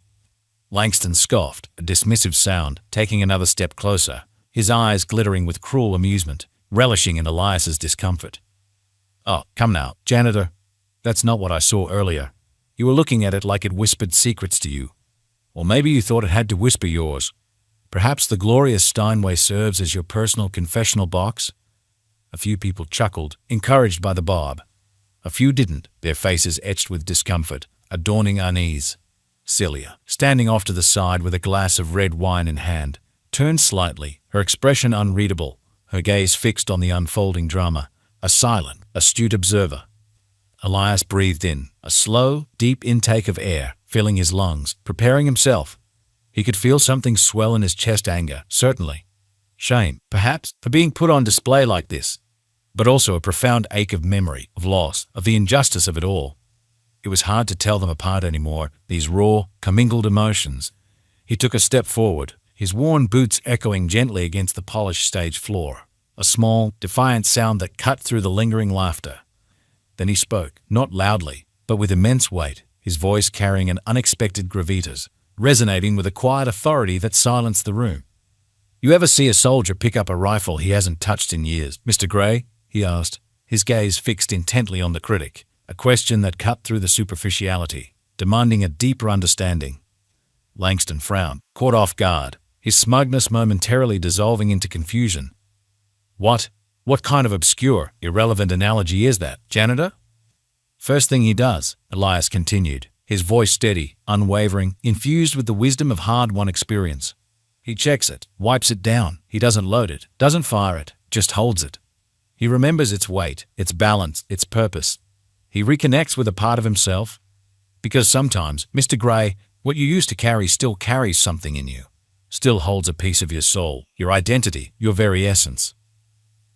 Langston scoffed, a dismissive sound, taking another step closer, his eyes glittering with cruel amusement, relishing in Elias's discomfort. "Oh, come now, Janitor. That's not what I saw earlier. You were looking at it like it whispered secrets to you. Or maybe you thought it had to whisper yours. Perhaps the glorious Steinway serves as your personal confessional box?" A few people chuckled, encouraged by the barb. A few didn't, their faces etched with discomfort, a dawning unease. Celia, standing off to the side with a glass of red wine in hand, turned slightly, her expression unreadable, her gaze fixed on the unfolding drama, a silent, astute observer. Elias breathed in, a slow, deep intake of air, filling his lungs, preparing himself. He could feel something swell in his chest. Anger, certainly. Shame, perhaps, for being put on display like this. But also a profound ache of memory, of loss, of the injustice of it all. It was hard to tell them apart anymore, these raw, commingled emotions. He took a step forward, his worn boots echoing gently against the polished stage floor, a small, defiant sound that cut through the lingering laughter. Then he spoke, not loudly, but with immense weight, his voice carrying an unexpected gravitas, resonating with a quiet authority that silenced the room. "You ever see a soldier pick up a rifle he hasn't touched in years, Mr. Gray?" he asked, his gaze fixed intently on the critic, a question that cut through the superficiality, demanding a deeper understanding. Langston frowned, caught off guard, his smugness momentarily dissolving into confusion. What kind of obscure, irrelevant analogy is that, Janitor?" "First thing he does," Elias continued, his voice steady, unwavering, infused with the wisdom of hard-won experience. "He checks it, wipes it down. He doesn't load it, doesn't fire it, just holds it. He remembers its weight, its balance, its purpose. He reconnects with a part of himself. Because sometimes, Mr. Gray, what you used to carry still carries something in you, still holds a piece of your soul, your identity, your very essence."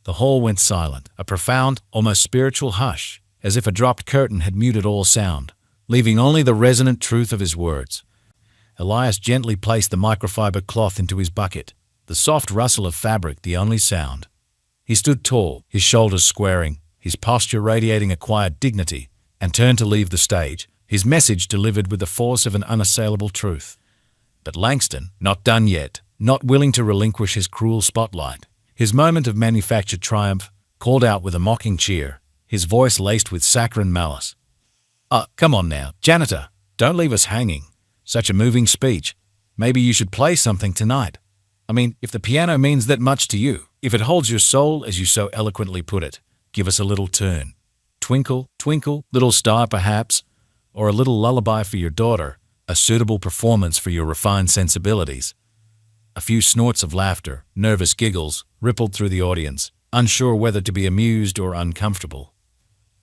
The hall went silent, a profound, almost spiritual hush, as if a dropped curtain had muted all sound, leaving only the resonant truth of his words. Elias gently placed the microfiber cloth into his bucket, the soft rustle of fabric the only sound. He stood tall, his shoulders squaring, his posture radiating a quiet dignity, and turned to leave the stage, his message delivered with the force of an unassailable truth. But Langston, not done yet, not willing to relinquish his cruel spotlight, his moment of manufactured triumph, called out with a mocking cheer, his voice laced with saccharine malice. Come on now, Janitor, don't leave us hanging. Such a moving speech. Maybe you should play something tonight. I mean, if the piano means that much to you, if it holds your soul as you so eloquently put it, give us a little turn. Twinkle, twinkle, little star perhaps, or a little lullaby for your daughter, a suitable performance for your refined sensibilities. A few snorts of laughter, nervous giggles, rippled through the audience, unsure whether to be amused or uncomfortable.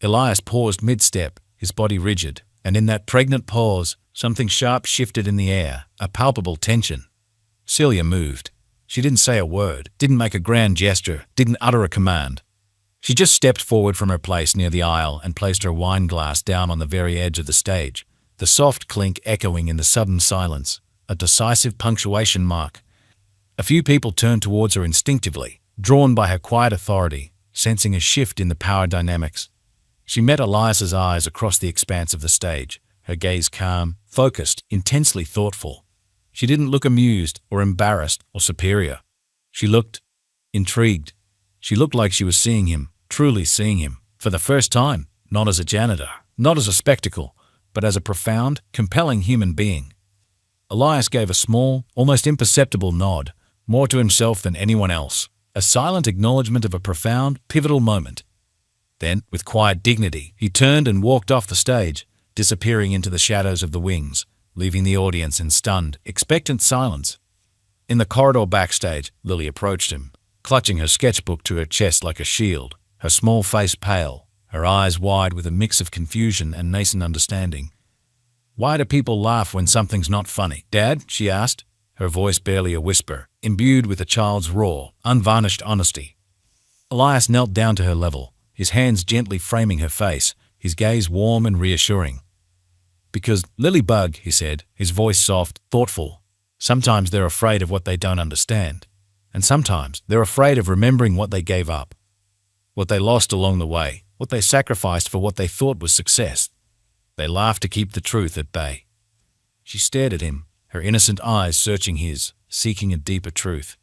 Elias paused mid-step, his body rigid, and in that pregnant pause, something sharp shifted in the air, a palpable tension. Celia moved. She didn't say a word, didn't make a grand gesture, didn't utter a command. She just stepped forward from her place near the aisle and placed her wine glass down on the very edge of the stage, the soft clink echoing in the sudden silence, a decisive punctuation mark. A few people turned towards her instinctively, drawn by her quiet authority, sensing a shift in the power dynamics. She met Elias's eyes across the expanse of the stage, her gaze calm, focused, intensely thoughtful. She didn't look amused or embarrassed or superior. She looked intrigued. She looked like she was seeing him, truly seeing him, for the first time, not as a janitor, not as a spectacle, but as a profound, compelling human being. Elias gave a small, almost imperceptible nod, more to himself than anyone else, a silent acknowledgement of a profound, pivotal moment. Then, with quiet dignity, he turned and walked off the stage, disappearing into the shadows of the wings, leaving the audience in stunned, expectant silence. In the corridor backstage, Lily approached him, clutching her sketchbook to her chest like a shield, her small face pale, her eyes wide with a mix of confusion and nascent understanding. "Why do people laugh when something's not funny, Dad?" she asked, her voice barely a whisper, imbued with a child's raw, unvarnished honesty. Elias knelt down to her level, his hands gently framing her face, his gaze warm and reassuring. "Because, Lily Bug," he said, his voice soft, thoughtful, "sometimes they're afraid of what they don't understand. And sometimes they're afraid of remembering what they gave up, what they lost along the way, what they sacrificed for what they thought was success. They laugh to keep the truth at bay." She stared at him, her innocent eyes searching his, seeking a deeper truth.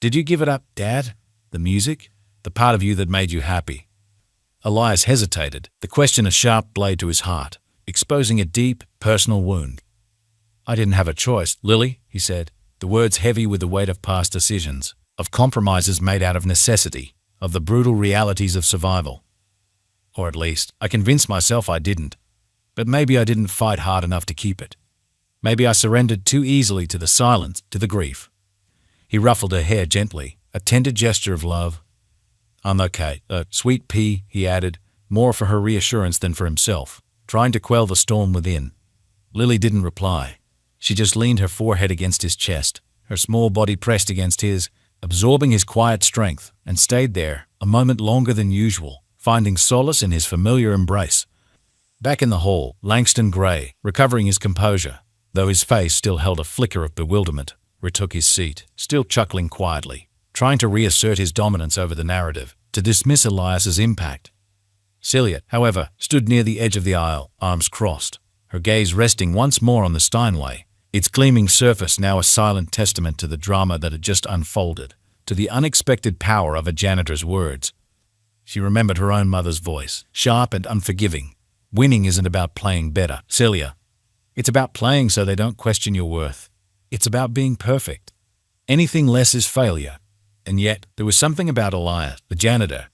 "Did you give it up, Dad? The music? The part of you that made you happy?" Elias hesitated, the question a sharp blade to his heart, exposing a deep, personal wound. "I didn't have a choice, Lily," he said, the words heavy with the weight of past decisions, of compromises made out of necessity, of the brutal realities of survival. Or at least, I convinced myself I didn't. But maybe I didn't fight hard enough to keep it. Maybe I surrendered too easily to the silence, to the grief." He ruffled her hair gently, a tender gesture of love. "I'm okay, sweet pea," he added, more for her reassurance than for himself, trying to quell the storm within. Lily didn't reply. She just leaned her forehead against his chest, her small body pressed against his, absorbing his quiet strength, and stayed there, a moment longer than usual, finding solace in his familiar embrace. Back in the hall, Langston Gray, recovering his composure, though his face still held a flicker of bewilderment, retook his seat, still chuckling quietly, trying to reassert his dominance over the narrative, to dismiss Elias's impact. Celia, however, stood near the edge of the aisle, arms crossed, her gaze resting once more on the Steinway, its gleaming surface now a silent testament to the drama that had just unfolded, to the unexpected power of a janitor's words. She remembered her own mother's voice, sharp and unforgiving. "Winning isn't about playing better, Celia. It's about playing so they don't question your worth. It's about being perfect. Anything less is failure." And yet, there was something about Elias, the janitor.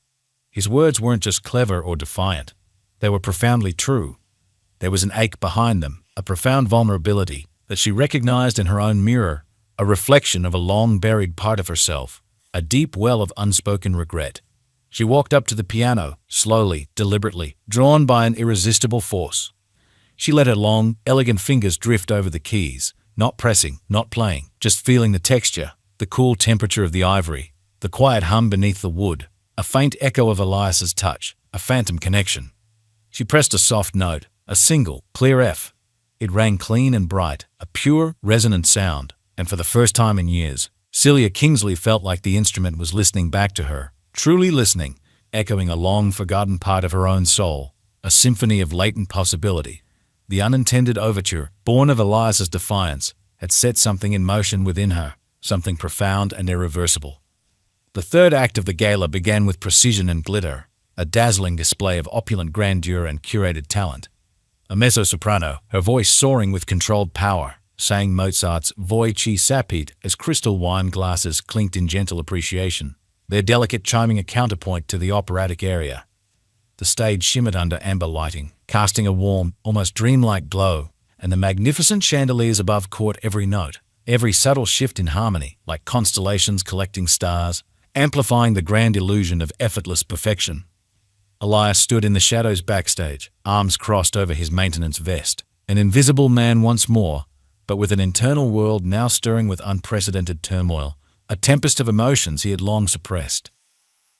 His words weren't just clever or defiant. They were profoundly true. There was an ache behind them, a profound vulnerability that she recognized in her own mirror, a reflection of a long-buried part of herself, a deep well of unspoken regret. She walked up to the piano, slowly, deliberately, drawn by an irresistible force. She let her long, elegant fingers drift over the keys, not pressing, not playing, just feeling the texture, the cool temperature of the ivory, the quiet hum beneath the wood, a faint echo of Elias's touch, a phantom connection. She pressed a soft note, a single, clear F. It rang clean and bright, a pure, resonant sound, and for the first time in years, Celia Kingsley felt like the instrument was listening back to her, truly listening, echoing a long-forgotten part of her own soul, a symphony of latent possibility. The unintended overture, born of Elias's defiance, had set something in motion within her, something profound and irreversible. The third act of the gala began with precision and glitter, a dazzling display of opulent grandeur and curated talent. A mezzo-soprano, her voice soaring with controlled power, sang Mozart's Voi ci sapete as crystal wine glasses clinked in gentle appreciation, their delicate chiming a counterpoint to the operatic area. The stage shimmered under amber lighting, casting a warm, almost dreamlike glow, and the magnificent chandeliers above caught every note, every subtle shift in harmony, like constellations collecting stars, amplifying the grand illusion of effortless perfection. Elias stood in the shadows backstage, arms crossed over his maintenance vest, an invisible man once more, but with an internal world now stirring with unprecedented turmoil, a tempest of emotions he had long suppressed.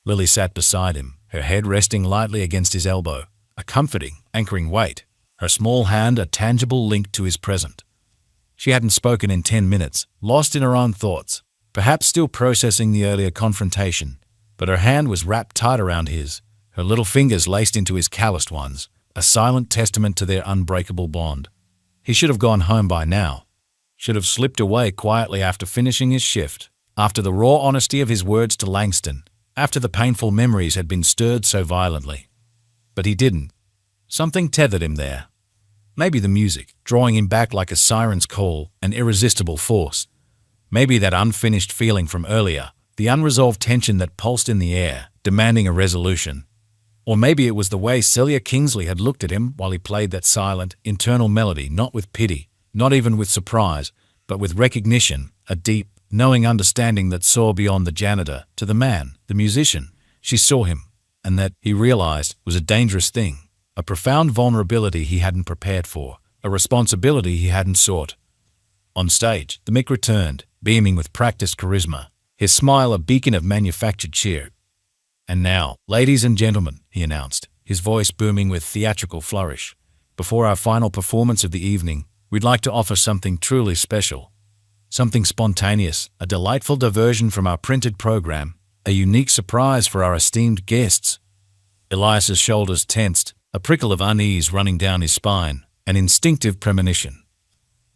Lily sat beside him, her head resting lightly against his elbow, a comforting, anchoring weight, her small hand a tangible link to his present. She hadn't spoken in 10 minutes, lost in her own thoughts, perhaps still processing the earlier confrontation, but her hand was wrapped tight around his, her little fingers laced into his calloused ones, a silent testament to their unbreakable bond. He should have gone home by now, should have slipped away quietly after finishing his shift, after the raw honesty of his words to Langston, after the painful memories had been stirred so violently. But he didn't. Something tethered him there. Maybe the music, drawing him back like a siren's call, an irresistible force. Maybe that unfinished feeling from earlier, the unresolved tension that pulsed in the air, demanding a resolution. Or maybe it was the way Celia Kingsley had looked at him while he played that silent, internal melody, not with pity, not even with surprise, but with recognition, a deep, knowing understanding that saw beyond the janitor to the man, the musician. She saw him, and that, he realized, was a dangerous thing, a profound vulnerability he hadn't prepared for, a responsibility he hadn't sought. On stage, the Mick returned, beaming with practiced charisma, his smile a beacon of manufactured cheer. And now, ladies and gentlemen, he announced, his voice booming with theatrical flourish, before our final performance of the evening, we'd like to offer something truly special. Something spontaneous, a delightful diversion from our printed program, a unique surprise for our esteemed guests. Elias's shoulders tensed, a prickle of unease running down his spine, an instinctive premonition.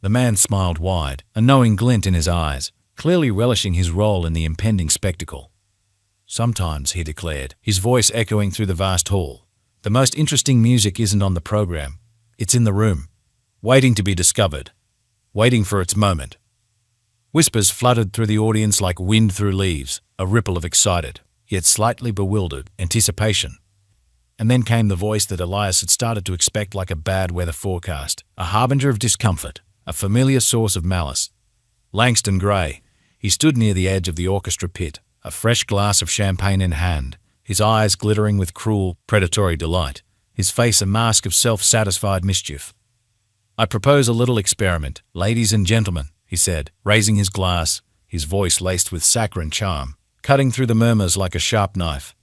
The man smiled wide, a knowing glint in his eyes, clearly relishing his role in the impending spectacle. Sometimes, he declared, his voice echoing through the vast hall, the most interesting music isn't on the program, it's in the room, waiting to be discovered, waiting for its moment. Whispers fluttered through the audience like wind through leaves, a ripple of excited, yet slightly bewildered, anticipation. And then came the voice that Elias had started to expect like a bad weather forecast, a harbinger of discomfort, a familiar source of malice. Langston Gray. He stood near the edge of the orchestra pit, a fresh glass of champagne in hand, his eyes glittering with cruel, predatory delight, his face a mask of self-satisfied mischief. "I propose a little experiment, ladies and gentlemen," he said, raising his glass, his voice laced with saccharine charm, cutting through the murmurs like a sharp knife.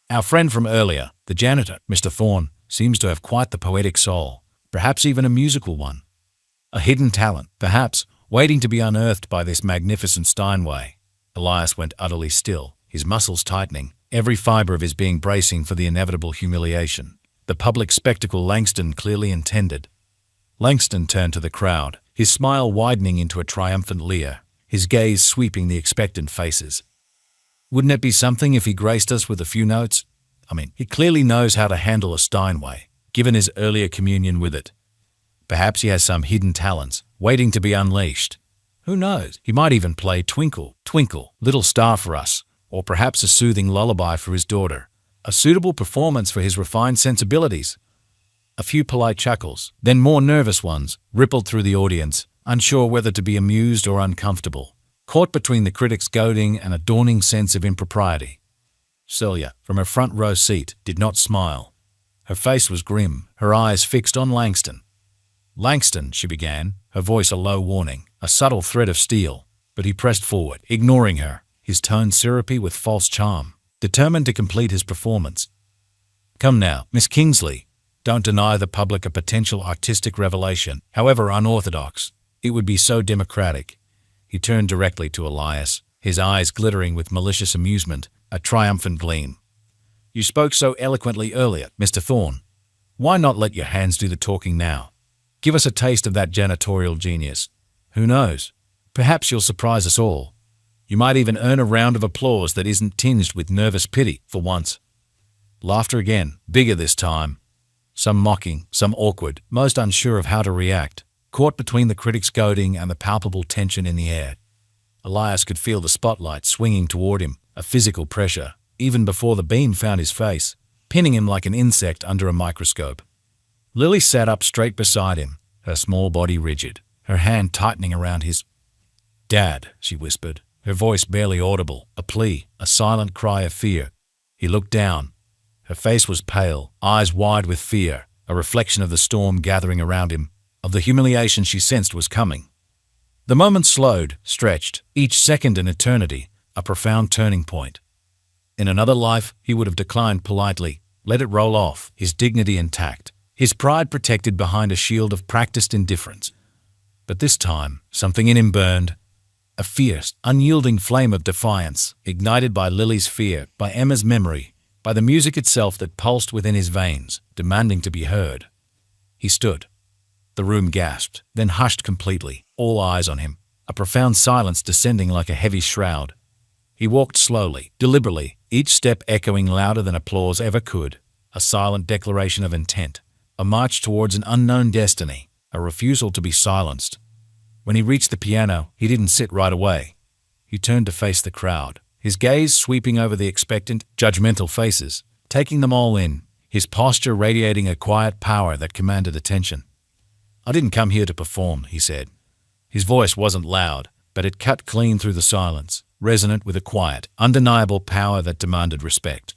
"Our friend from earlier, the janitor, Mr. Thorne, seems to have quite the poetic soul, perhaps even a musical one. A hidden talent, perhaps, waiting to be unearthed by this magnificent Steinway." Elias went utterly still, his muscles tightening, every fiber of his being bracing for the inevitable humiliation, the public spectacle Langston clearly intended. Langston turned to the crowd, his smile widening into a triumphant leer, his gaze sweeping the expectant faces. "Wouldn't it be something if he graced us with a few notes? He clearly knows how to handle a Steinway, given his earlier communion with it. Perhaps he has some hidden talents, waiting to be unleashed. Who knows, he might even play Twinkle, Twinkle, Little Star for us, or perhaps a soothing lullaby for his daughter, a suitable performance for his refined sensibilities." A few polite chuckles, then more nervous ones, rippled through the audience, unsure whether to be amused or uncomfortable, caught between the critics' goading and a dawning sense of impropriety. Celia, from her front row seat, did not smile. Her face was grim, her eyes fixed on Langston. "Langston," she began, her voice a low warning, a subtle thread of steel, but he pressed forward, ignoring her, his tone syrupy with false charm, determined to complete his performance. "Come now, Miss Kingsley, don't deny the public a potential artistic revelation, however unorthodox. It would be so democratic." He turned directly to Elias, his eyes glittering with malicious amusement, a triumphant gleam. "You spoke so eloquently earlier, Mr. Thorne. Why not let your hands do the talking now? Give us a taste of that janitorial genius. Who knows? Perhaps you'll surprise us all. You might even earn a round of applause that isn't tinged with nervous pity, for once." Laughter again, bigger this time. Some mocking, some awkward, most unsure of how to react, caught between the critics' goading and the palpable tension in the air. Elias could feel the spotlight swinging toward him, a physical pressure, even before the beam found his face, pinning him like an insect under a microscope. Lily sat up straight beside him, her small body rigid, her hand tightening around his. "Dad," she whispered, her voice barely audible, a plea, a silent cry of fear. He looked down. Her face was pale, eyes wide with fear, a reflection of the storm gathering around him, of the humiliation she sensed was coming. The moment slowed, stretched, each second an eternity, a profound turning point. In another life, he would have declined politely, let it roll off, his dignity intact, his pride protected behind a shield of practiced indifference. But this time, something in him burned, a fierce, unyielding flame of defiance, ignited by Lily's fear, by Emma's memory, by the music itself that pulsed within his veins, demanding to be heard. He stood. The room gasped, then hushed completely, all eyes on him, a profound silence descending like a heavy shroud. He walked slowly, deliberately, each step echoing louder than applause ever could, a silent declaration of intent, a march towards an unknown destiny, a refusal to be silenced. When he reached the piano, he didn't sit right away. He turned to face the crowd, his gaze sweeping over the expectant, judgmental faces, taking them all in, his posture radiating a quiet power that commanded attention. "I didn't come here to perform," he said. His voice wasn't loud, but it cut clean through the silence, resonant with a quiet, undeniable power that demanded respect.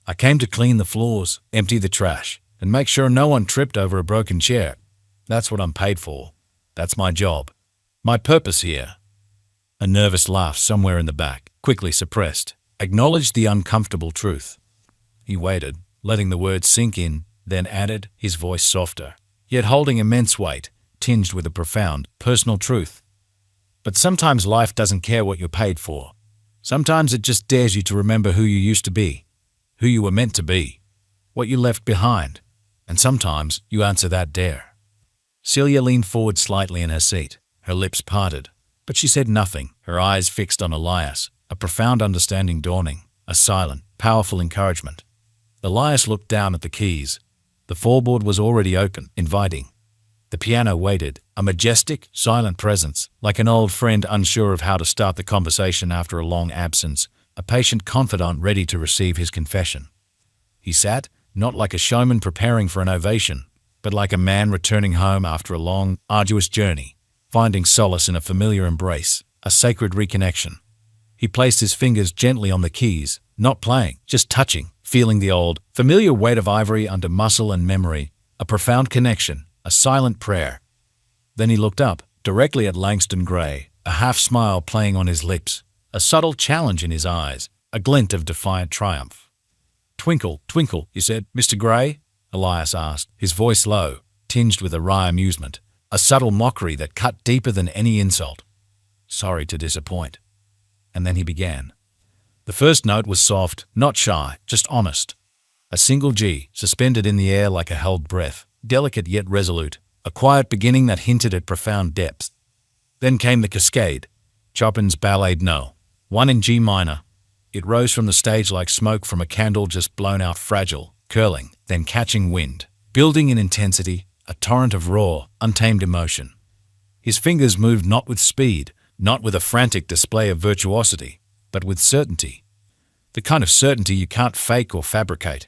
"I came to clean the floors, empty the trash, and make sure no one tripped over a broken chair. That's what I'm paid for. That's my job. My purpose here." A nervous laugh somewhere in the back, quickly suppressed, Acknowledge the uncomfortable truth. He waited, letting the words sink in, then added, his voice softer, yet holding immense weight, tinged with a profound, personal truth. But sometimes life doesn't care what you're paid for. Sometimes it just dares you to remember who you used to be, who you were meant to be, what you left behind, and sometimes you answer that dare. Celia leaned forward slightly in her seat, her lips parted, but she said nothing, her eyes fixed on Elias, a profound understanding dawning, a silent, powerful encouragement. Elias looked down at the keys. The floorboard was already open, inviting. The piano waited, a majestic, silent presence, like an old friend unsure of how to start the conversation after a long absence, a patient confidant ready to receive his confession. He sat, not like a showman preparing for an ovation, but like a man returning home after a long, arduous journey, finding solace in a familiar embrace, a sacred reconnection. He placed his fingers gently on the keys, not playing, just touching, feeling the old, familiar weight of ivory under muscle and memory, a profound connection, a silent prayer. Then he looked up, directly at Langston Gray, a half-smile playing on his lips, a subtle challenge in his eyes, a glint of defiant triumph. "Twinkle, twinkle," he said. "Mr. Gray?" Elias asked, his voice low, tinged with a wry amusement, a subtle mockery that cut deeper than any insult. "Sorry to disappoint." And then he began. The first note was soft, not shy, just honest. A single G, suspended in the air like a held breath, delicate yet resolute, a quiet beginning that hinted at profound depth. Then came the cascade, Chopin's Ballade No. 1 in G minor. It rose from the stage like smoke from a candle just blown out, fragile, curling, then catching wind, building in intensity, a torrent of raw, untamed emotion. His fingers moved not with speed, not with a frantic display of virtuosity, but with certainty. The kind of certainty you can't fake or fabricate.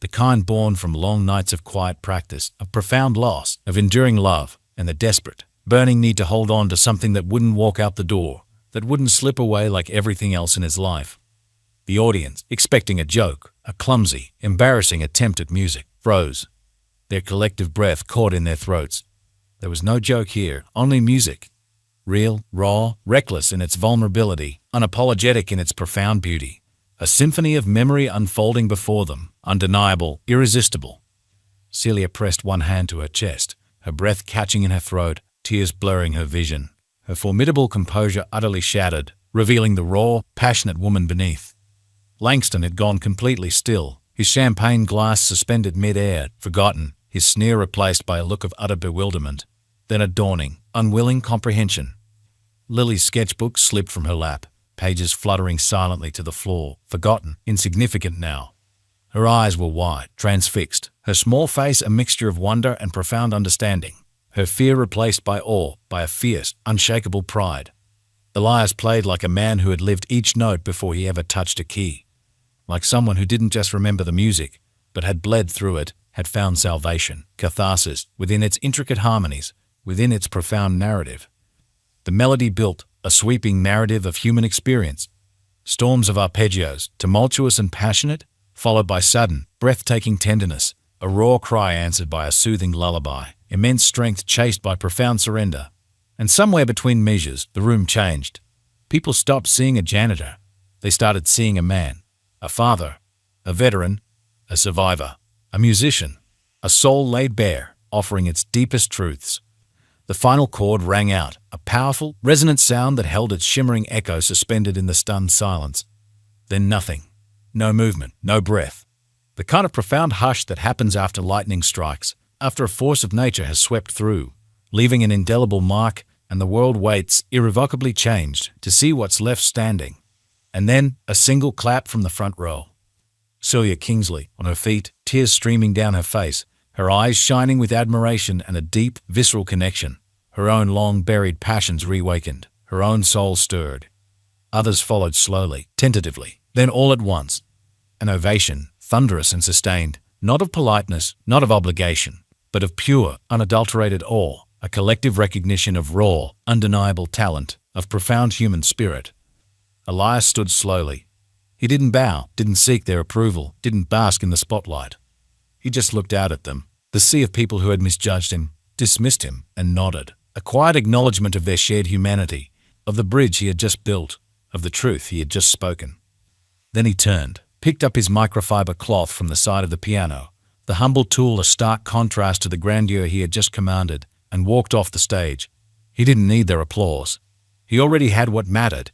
The kind born from long nights of quiet practice, of profound loss, of enduring love, and the desperate, burning need to hold on to something that wouldn't walk out the door, that wouldn't slip away like everything else in his life. The audience, expecting a joke, a clumsy, embarrassing attempt at music, froze. Their collective breath caught in their throats. There was no joke here, only music. Real, raw, reckless in its vulnerability, unapologetic in its profound beauty. A symphony of memory unfolding before them, undeniable, irresistible. Celia pressed one hand to her chest, her breath catching in her throat, tears blurring her vision, her formidable composure utterly shattered, revealing the raw, passionate woman beneath. Langston had gone completely still, his champagne glass suspended mid-air, forgotten, his sneer replaced by a look of utter bewilderment, then a dawning, unwilling comprehension. Lily's sketchbook slipped from her lap, pages fluttering silently to the floor, forgotten, insignificant now. Her eyes were wide, transfixed, her small face a mixture of wonder and profound understanding, her fear replaced by awe, by a fierce, unshakable pride. Elias played like a man who had lived each note before he ever touched a key, like someone who didn't just remember the music, but had bled through it, had found salvation, catharsis, within its intricate harmonies, within its profound narrative. The melody built a sweeping narrative of human experience, storms of arpeggios, tumultuous and passionate, followed by sudden, breathtaking tenderness, a raw cry answered by a soothing lullaby, immense strength chased by profound surrender. And somewhere between measures, the room changed. People stopped seeing a janitor. They started seeing a man, a father, a veteran, a survivor, a musician, a soul laid bare, offering its deepest truths. The final chord rang out, a powerful, resonant sound that held its shimmering echo suspended in the stunned silence. Then nothing. No movement, no breath. The kind of profound hush that happens after lightning strikes, after a force of nature has swept through, leaving an indelible mark, and the world waits, irrevocably changed, to see what's left standing. And then a single clap from the front row. Celia Kingsley, on her feet, tears streaming down her face, her eyes shining with admiration and a deep, visceral connection. Her own long-buried passions reawakened, her own soul stirred. Others followed slowly, tentatively, then all at once. An ovation, thunderous and sustained, not of politeness, not of obligation, but of pure, unadulterated awe, a collective recognition of raw, undeniable talent, of profound human spirit. Elias stood slowly. He didn't bow, didn't seek their approval, didn't bask in the spotlight. He just looked out at them, the sea of people who had misjudged him, dismissed him, and nodded, a quiet acknowledgement of their shared humanity, of the bridge he had just built, of the truth he had just spoken. Then he turned, picked up his microfiber cloth from the side of the piano, the humble tool a stark contrast to the grandeur he had just commanded, and walked off the stage. He didn't need their applause. He already had what mattered.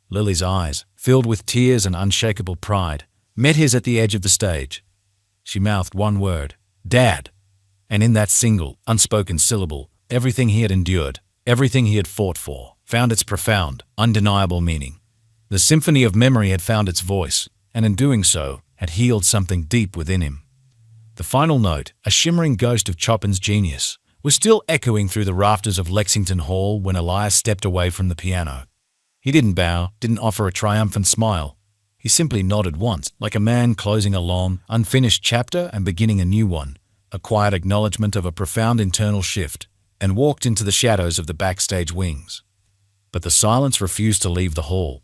Lily's eyes, filled with tears and unshakable pride, met his at the edge of the stage. She mouthed one word, "Dad." And in that single, unspoken syllable, everything he had endured, everything he had fought for, found its profound, undeniable meaning. The symphony of memory had found its voice, and in doing so, had healed something deep within him. The final note, a shimmering ghost of Chopin's genius, was still echoing through the rafters of Lexington Hall when Elias stepped away from the piano. He didn't bow, didn't offer a triumphant smile. He simply nodded once, like a man closing a long, unfinished chapter and beginning a new one, a quiet acknowledgement of a profound internal shift, and walked into the shadows of the backstage wings. But the silence refused to leave the hall.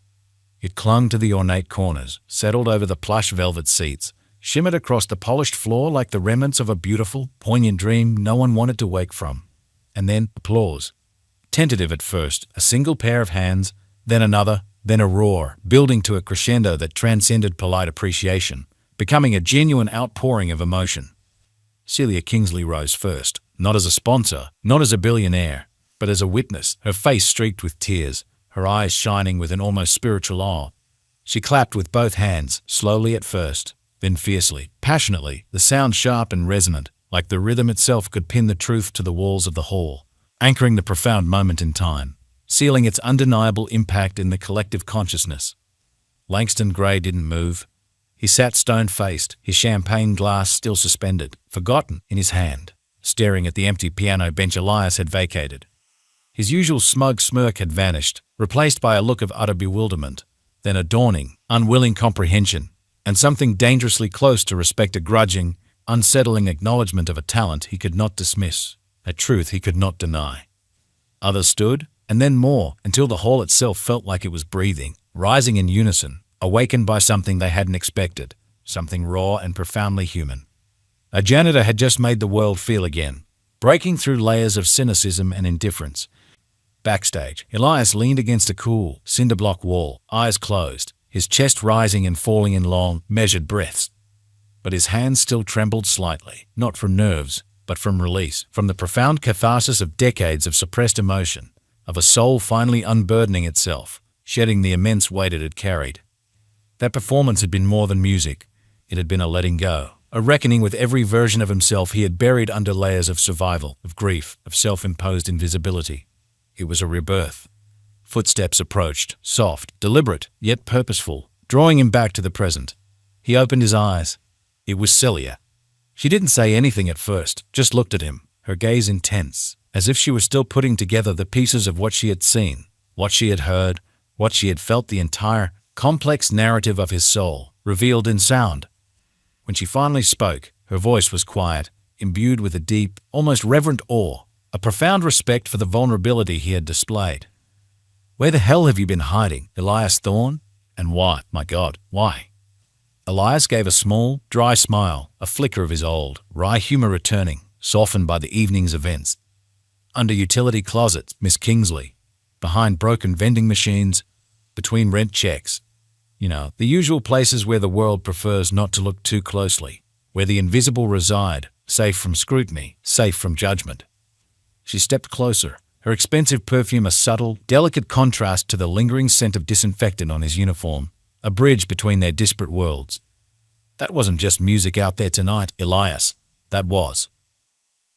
It clung to the ornate corners, settled over the plush velvet seats, shimmered across the polished floor like the remnants of a beautiful, poignant dream no one wanted to wake from. And then applause. Tentative at first, a single pair of hands, then another, then a roar, building to a crescendo that transcended polite appreciation, becoming a genuine outpouring of emotion. Celia Kingsley rose first, not as a sponsor, not as a billionaire, but as a witness, her face streaked with tears, her eyes shining with an almost spiritual awe. She clapped with both hands, slowly at first, then fiercely, passionately, the sound sharp and resonant, like the rhythm itself could pin the truth to the walls of the hall, anchoring the profound moment in time, sealing its undeniable impact in the collective consciousness. Langston Gray didn't move. He sat stone-faced, his champagne glass still suspended, forgotten, in his hand, staring at the empty piano bench Elias had vacated. His usual smug smirk had vanished, replaced by a look of utter bewilderment, then a dawning, unwilling comprehension, and something dangerously close to respect, a grudging, unsettling acknowledgement of a talent he could not dismiss, a truth he could not deny. Others stood, and then more, until the hall itself felt like it was breathing, rising in unison, awakened by something they hadn't expected, something raw and profoundly human. A janitor had just made the world feel again, breaking through layers of cynicism and indifference. Backstage, Elias leaned against a cool, cinder-block wall, eyes closed, his chest rising and falling in long, measured breaths. But his hands still trembled slightly, not from nerves, but from release, from the profound catharsis of decades of suppressed emotion, of a soul finally unburdening itself, shedding the immense weight it had carried. That performance had been more than music. It had been a letting go, a reckoning with every version of himself he had buried under layers of survival, of grief, of self-imposed invisibility. It was a rebirth. Footsteps approached, soft, deliberate, yet purposeful, drawing him back to the present. He opened his eyes. It was Celia. She didn't say anything at first, just looked at him, her gaze intense, as if she were still putting together the pieces of what she had seen, what she had heard, what she had felt, the entire, complex narrative of his soul, revealed in sound. When she finally spoke, her voice was quiet, imbued with a deep, almost reverent awe, a profound respect for the vulnerability he had displayed. "Where the hell have you been hiding, Elias Thorne? And why, my God, why?" Elias gave a small, dry smile, a flicker of his old, wry humor returning, softened by the evening's events. "Under utility closets, Miss Kingsley. Behind broken vending machines. Between rent checks. You know, the usual places where the world prefers not to look too closely, where the invisible reside, safe from scrutiny, safe from judgment." She stepped closer, her expensive perfume a subtle, delicate contrast to the lingering scent of disinfectant on his uniform, a bridge between their disparate worlds. "That wasn't just music out there tonight, Elias. That was."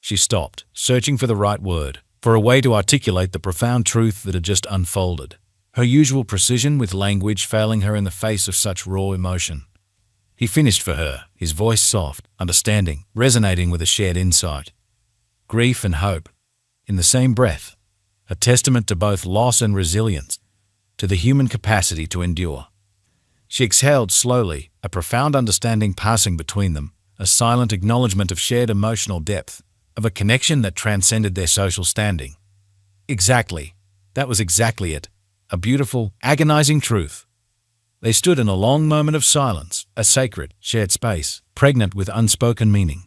She stopped, searching for the right word, for a way to articulate the profound truth that had just unfolded, her usual precision with language failing her in the face of such raw emotion. He finished for her, his voice soft, understanding, resonating with a shared insight. Grief and hope, in the same breath, a testament to both loss and resilience, to the human capacity to endure. She exhaled slowly, a profound understanding passing between them, a silent acknowledgement of shared emotional depth, of a connection that transcended their social standing. Exactly. That was exactly it. A beautiful, agonizing truth. They stood in a long moment of silence, a sacred, shared space, pregnant with unspoken meaning.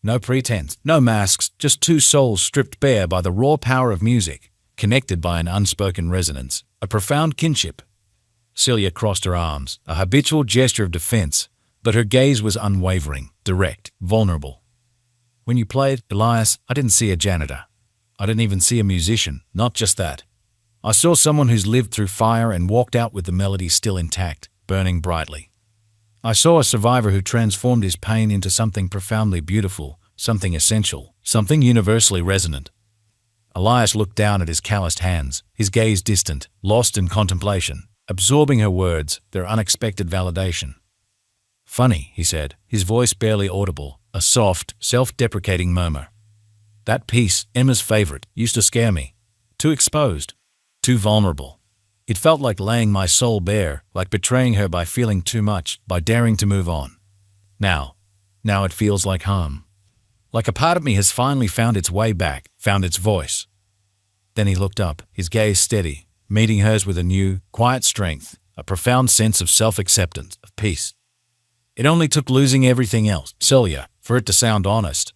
No pretense, no masks, just two souls stripped bare by the raw power of music, connected by an unspoken resonance, a profound kinship. Celia crossed her arms, a habitual gesture of defense, but her gaze was unwavering, direct, vulnerable. When you played, Elias, I didn't see a janitor. I didn't even see a musician, not just that. I saw someone who's lived through fire and walked out with the melody still intact, burning brightly. I saw a survivor who transformed his pain into something profoundly beautiful, something essential, something universally resonant. Elias looked down at his calloused hands, his gaze distant, lost in contemplation, absorbing her words, their unexpected validation. Funny, he said, his voice barely audible, a soft, self-deprecating murmur. That piece, Emma's favorite, used to scare me. Too exposed. Too vulnerable. It felt like laying my soul bare, like betraying her by feeling too much, by daring to move on. Now it feels like harm. Like a part of me has finally found its way back, found its voice. Then he looked up, his gaze steady, meeting hers with a new, quiet strength, a profound sense of self-acceptance, of peace. It only took losing everything else, Celia, for it to sound honest.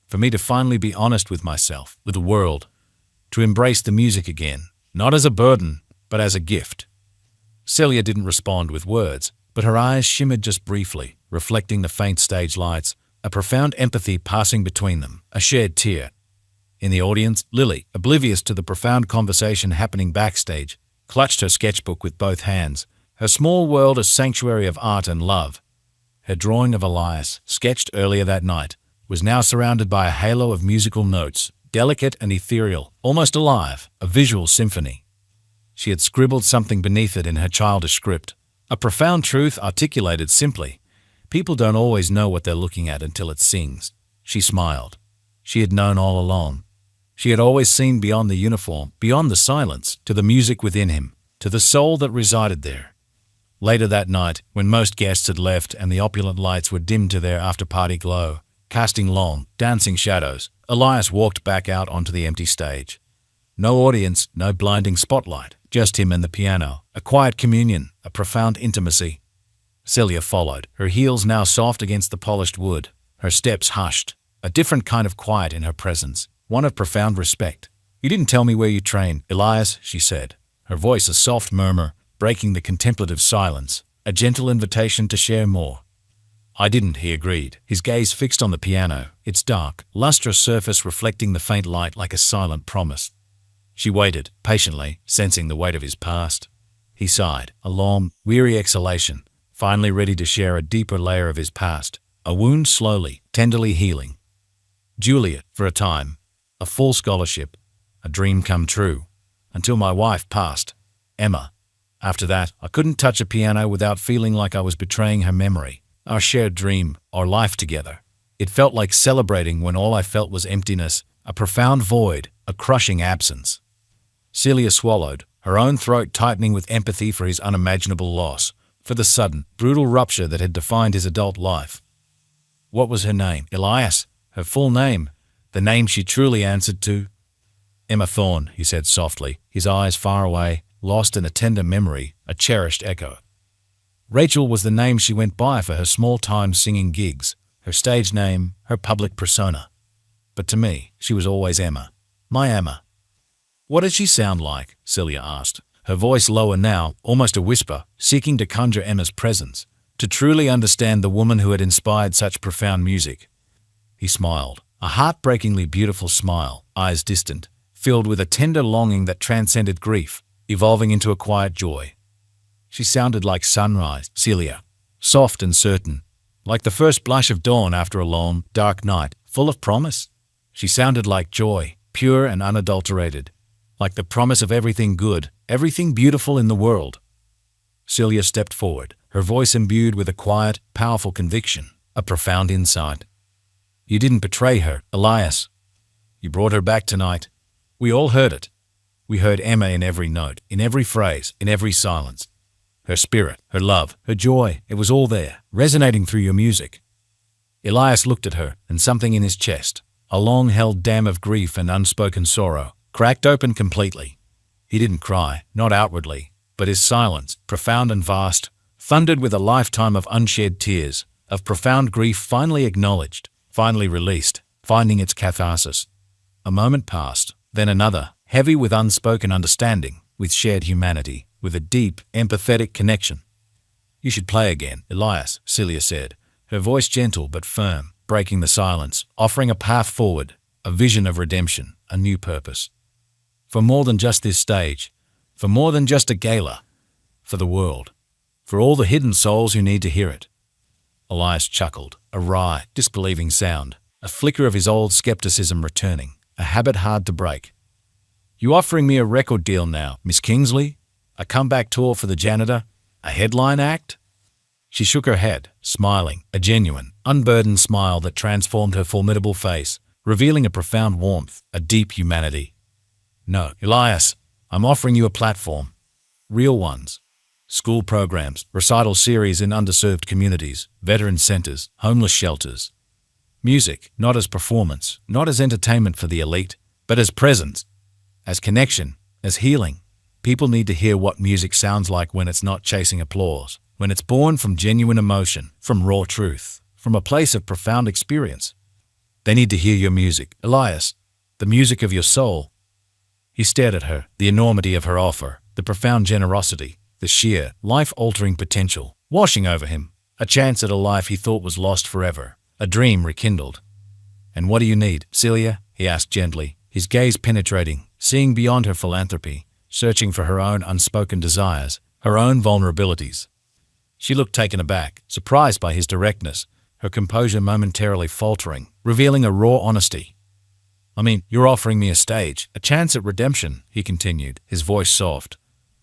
For me to finally be honest with myself, with the world. To embrace the music again, not as a burden, but as a gift. Celia didn't respond with words, but her eyes shimmered just briefly, reflecting the faint stage lights, a profound empathy passing between them, a shared tear. In the audience, Lily, oblivious to the profound conversation happening backstage, clutched her sketchbook with both hands, her small world a sanctuary of art and love. Her drawing of Elias, sketched earlier that night, was now surrounded by a halo of musical notes, delicate and ethereal, almost alive, a visual symphony. She had scribbled something beneath it in her childish script, a profound truth articulated simply. People don't always know what they're looking at until it sings. She smiled. She had known all along. She had always seen beyond the uniform, beyond the silence, to the music within him, to the soul that resided there. Later that night, when most guests had left and the opulent lights were dimmed to their after-party glow, casting long, dancing shadows, Elias walked back out onto the empty stage. No audience, no blinding spotlight, just him and the piano, a quiet communion, a profound intimacy. Celia followed, her heels now soft against the polished wood, her steps hushed, a different kind of quiet in her presence, one of profound respect. You didn't tell me where you train, Elias, she said, her voice a soft murmur, breaking the contemplative silence, a gentle invitation to share more. I didn't, he agreed, his gaze fixed on the piano, its dark, lustrous surface reflecting the faint light like a silent promise. She waited, patiently, sensing the weight of his past. He sighed, a long, weary exhalation, finally ready to share a deeper layer of his past, a wound slowly, tenderly healing. Juliet, for a time, a full scholarship, a dream come true, until my wife passed, Emma. After that, I couldn't touch a piano without feeling like I was betraying her memory, our shared dream, our life together. It felt like celebrating when all I felt was emptiness, a profound void, a crushing absence. Celia swallowed, her own throat tightening with empathy for his unimaginable loss, for the sudden, brutal rupture that had defined his adult life. What was her name? Elias? Her full name? The name she truly answered to? Emma Thorne, he said softly, his eyes far away, lost in a tender memory, a cherished echo. Rachel was the name she went by for her small-time singing gigs, her stage name, her public persona. But to me, she was always Emma. My Emma. What did she sound like? Celia asked, her voice lower now, almost a whisper, seeking to conjure Emma's presence, to truly understand the woman who had inspired such profound music. He smiled, a heartbreakingly beautiful smile, eyes distant, filled with a tender longing that transcended grief, evolving into a quiet joy. She sounded like sunrise, Celia, soft and certain, like the first blush of dawn after a long, dark night, full of promise. She sounded like joy, pure and unadulterated, like the promise of everything good, everything beautiful in the world. Celia stepped forward, her voice imbued with a quiet, powerful conviction, a profound insight. You didn't betray her, Elias. You brought her back tonight. We all heard it. We heard Emma in every note, in every phrase, in every silence. Her spirit, her love, her joy, it was all there, resonating through your music. Elias looked at her, and something in his chest, a long-held dam of grief and unspoken sorrow, cracked open completely. He didn't cry, not outwardly, but his silence, profound and vast, thundered with a lifetime of unshed tears, of profound grief finally acknowledged, finally released, finding its catharsis. A moment passed, then another, heavy with unspoken understanding, with shared humanity, with a deep, empathetic connection. "You should play again, Elias," Celia said, her voice gentle but firm, breaking the silence, offering a path forward, a vision of redemption, a new purpose. For more than just this stage, for more than just a gala, for the world, for all the hidden souls who need to hear it. Elias chuckled, a wry, disbelieving sound, a flicker of his old skepticism returning, a habit hard to break. "You offering me a record deal now, Miss Kingsley? A comeback tour for the Janitor? A headline act?" She shook her head, smiling, a genuine, unburdened smile that transformed her formidable face, revealing a profound warmth, a deep humanity. "No, Elias, I'm offering you a platform. Real ones. School programs, recital series in underserved communities, veteran centers, homeless shelters. Music, not as performance, not as entertainment for the elite, but as presence, as connection, as healing. People need to hear what music sounds like when it's not chasing applause, when it's born from genuine emotion, from raw truth, from a place of profound experience. They need to hear your music, Elias, the music of your soul." He stared at her, the enormity of her offer, the profound generosity, the sheer, life-altering potential, washing over him, a chance at a life he thought was lost forever, a dream rekindled. "And what do you need, Celia?" he asked gently, his gaze penetrating, seeing beyond her philanthropy, searching for her own unspoken desires, her own vulnerabilities. She looked taken aback, surprised by his directness, her composure momentarily faltering, revealing a raw honesty. "I mean, you're offering me a stage, a chance at redemption," he continued, his voice soft.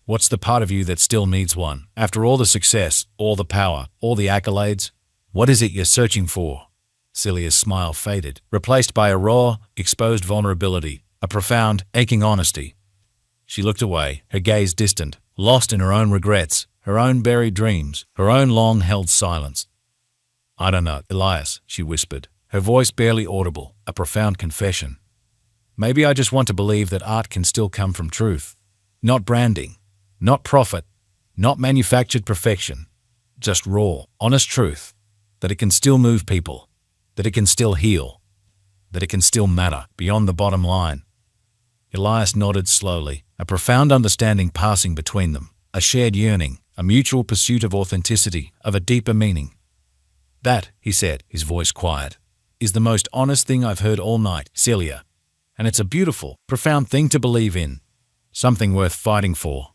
"What's the part of you that still needs one? After all the success, all the power, all the accolades? What is it you're searching for?" Celia's smile faded, replaced by a raw, exposed vulnerability, a profound, aching honesty. She looked away, her gaze distant, lost in her own regrets, her own buried dreams, her own long-held silence. "I don't know, Elias," she whispered, her voice barely audible, a profound confession. "Maybe I just want to believe that art can still come from truth. Not branding, not profit, not manufactured perfection. Just raw, honest truth. That it can still move people. That it can still heal. That it can still matter beyond the bottom line." Elias nodded slowly, a profound understanding passing between them, a shared yearning, a mutual pursuit of authenticity, of a deeper meaning. "That," he said, his voice quiet, "is the most honest thing I've heard all night, Celia. And it's a beautiful, profound thing to believe in. Something worth fighting for."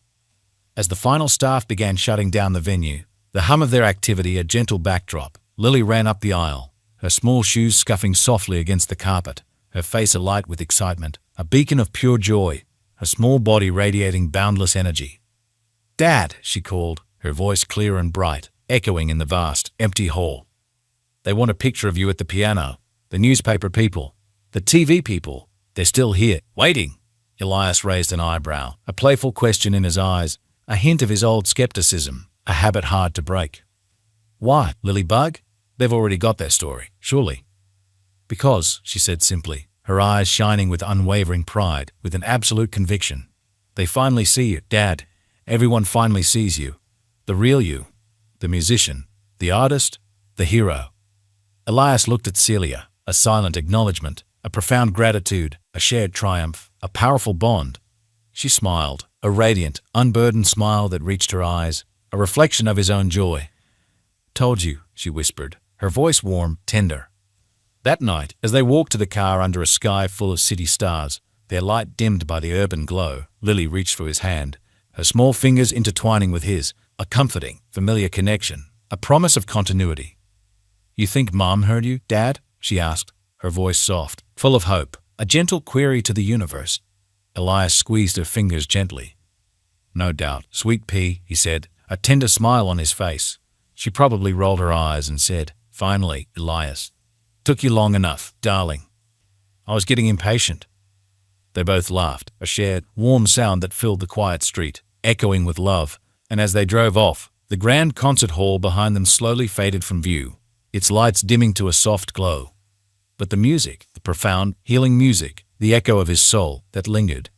As the final staff began shutting down the venue, the hum of their activity a gentle backdrop, Lily ran up the aisle, her small shoes scuffing softly against the carpet, her face alight with excitement, a beacon of pure joy, her small body radiating boundless energy. "Dad," she called, her voice clear and bright, echoing in the vast, empty hall. "They want a picture of you at the piano. The newspaper people, the TV people, they're still here, waiting." Elias raised an eyebrow, a playful question in his eyes, a hint of his old skepticism, a habit hard to break. "Why, Lily Bug? They've already got their story, surely." "Because," she said simply, her eyes shining with unwavering pride, with an absolute conviction. "They finally see you, Dad. Everyone finally sees you. The real you. The musician. The artist. The hero." Elias looked at Celia, a silent acknowledgement, a profound gratitude, a shared triumph, a powerful bond. She smiled, a radiant, unburdened smile that reached her eyes, a reflection of his own joy. "Told you," she whispered, her voice warm, tender. That night, as they walked to the car under a sky full of city stars, their light dimmed by the urban glow, Lily reached for his hand, her small fingers intertwining with his, a comforting, familiar connection, a promise of continuity. "You think Mom heard you, Dad?" she asked, her voice soft, full of hope, a gentle query to the universe. Elias squeezed her fingers gently. "No doubt, sweet pea," he said, a tender smile on his face. She probably rolled her eyes and said, "Finally, Elias. Took you long enough, darling. I was getting impatient." They both laughed, a shared, warm sound that filled the quiet street, echoing with love, and as they drove off, the grand concert hall behind them slowly faded from view, its lights dimming to a soft glow. But the music, the profound, healing music, the echo of his soul, that lingered.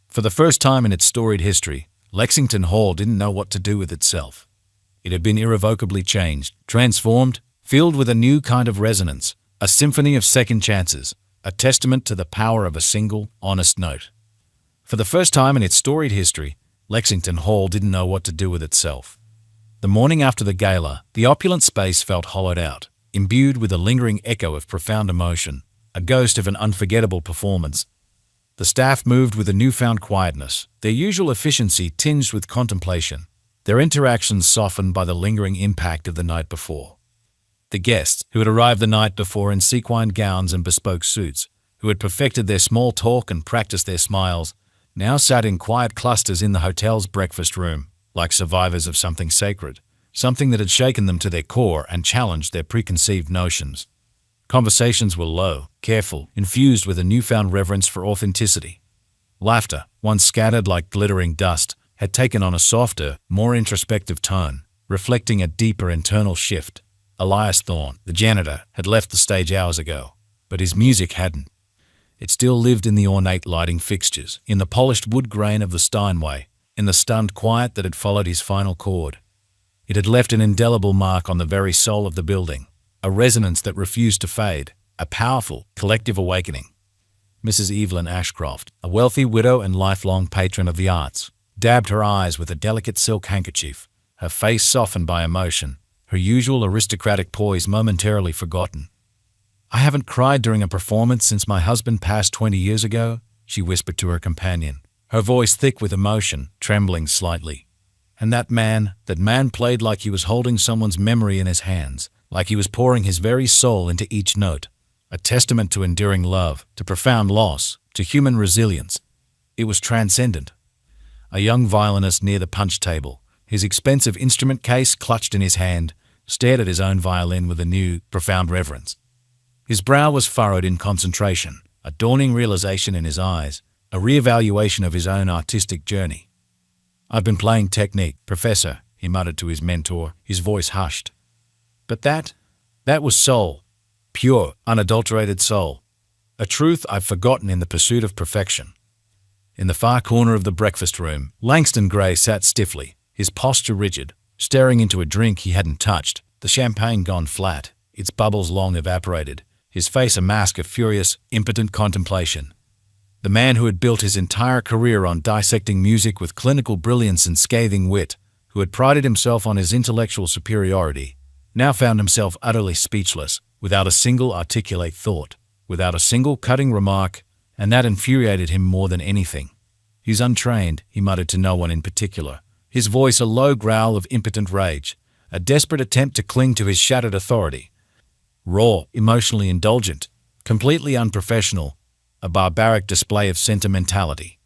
For the first time in its storied history, Lexington Hall didn't know what to do with itself. It had been irrevocably changed, transformed, filled with a new kind of resonance, a symphony of second chances, a testament to the power of a single, honest note. For the first time in its storied history, Lexington Hall didn't know what to do with itself. The morning after the gala, the opulent space felt hollowed out, imbued with a lingering echo of profound emotion, a ghost of an unforgettable performance. The staff moved with a newfound quietness, their usual efficiency tinged with contemplation, their interactions softened by the lingering impact of the night before. The guests, who had arrived the night before in sequined gowns and bespoke suits, who had perfected their small talk and practiced their smiles, now sat in quiet clusters in the hotel's breakfast room, like survivors of something sacred, something that had shaken them to their core and challenged their preconceived notions. Conversations were low, careful, infused with a newfound reverence for authenticity. Laughter, once scattered like glittering dust, had taken on a softer, more introspective tone, reflecting a deeper internal shift. Elias Thorne, the janitor, had left the stage hours ago, but his music hadn't. It still lived in the ornate lighting fixtures, in the polished wood grain of the Steinway, in the stunned quiet that had followed his final chord. It had left an indelible mark on the very soul of the building, a resonance that refused to fade, a powerful, collective awakening. Mrs. Evelyn Ashcroft, a wealthy widow and lifelong patron of the arts, dabbed her eyes with a delicate silk handkerchief, her face softened by emotion, her usual aristocratic poise momentarily forgotten. "I haven't cried during a performance since my husband passed 20 years ago," she whispered to her companion, her voice thick with emotion, trembling slightly. And that man played like he was holding someone's memory in his hands, like he was pouring his very soul into each note, a testament to enduring love, to profound loss, to human resilience. It was transcendent. A young violinist near the punch table, his expensive instrument case clutched in his hand, stared at his own violin with a new, profound reverence. His brow was furrowed in concentration, a dawning realization in his eyes, a re-evaluation of his own artistic journey. "I've been playing technique, Professor," he muttered to his mentor, his voice hushed. "But that was soul, pure, unadulterated soul, a truth I've forgotten in the pursuit of perfection." In the far corner of the breakfast room, Langston Gray sat stiffly, his posture rigid, staring into a drink he hadn't touched, the champagne gone flat, its bubbles long evaporated, his face a mask of furious, impotent contemplation. The man who had built his entire career on dissecting music with clinical brilliance and scathing wit, who had prided himself on his intellectual superiority, now found himself utterly speechless, without a single articulate thought, without a single cutting remark, and that infuriated him more than anything. "He's untrained," he muttered to no one in particular, his voice a low growl of impotent rage, a desperate attempt to cling to his shattered authority. Raw, emotionally indulgent, completely unprofessional, a barbaric display of sentimentality.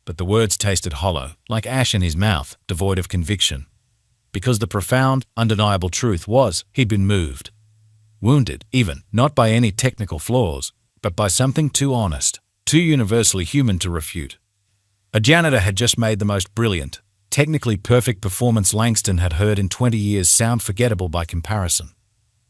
But the words tasted hollow, like ash in his mouth, devoid of conviction. Because the profound, undeniable truth was, he'd been moved. Wounded, even, not by any technical flaws, but by something too honest, too universally human to refute. A janitor had just made the most brilliant, technically perfect performance Langston had heard in 20 years sound forgettable by comparison.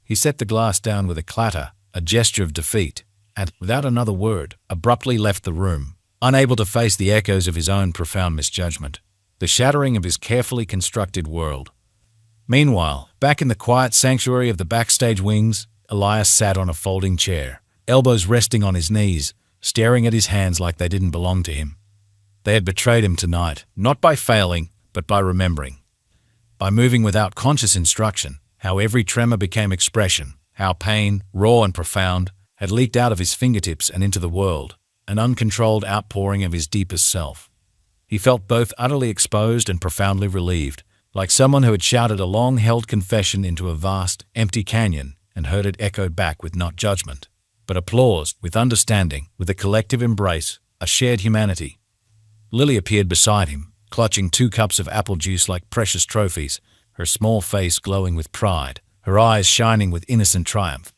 He set the glass down with a clatter, a gesture of defeat, and, without another word, abruptly left the room, unable to face the echoes of his own profound misjudgment, the shattering of his carefully constructed world. Meanwhile, back in the quiet sanctuary of the backstage wings, Elias sat on a folding chair, elbows resting on his knees, staring at his hands like they didn't belong to him. They had betrayed him tonight, not by failing, but by remembering. By moving without conscious instruction, how every tremor became expression, how pain, raw and profound, had leaked out of his fingertips and into the world, an uncontrolled outpouring of his deepest self. He felt both utterly exposed and profoundly relieved, like someone who had shouted a long-held confession into a vast, empty canyon and heard it echoed back with not judgment, but applause, with understanding, with a collective embrace, a shared humanity. Lily appeared beside him, clutching 2 cups of apple juice like precious trophies, her small face glowing with pride, her eyes shining with innocent triumph.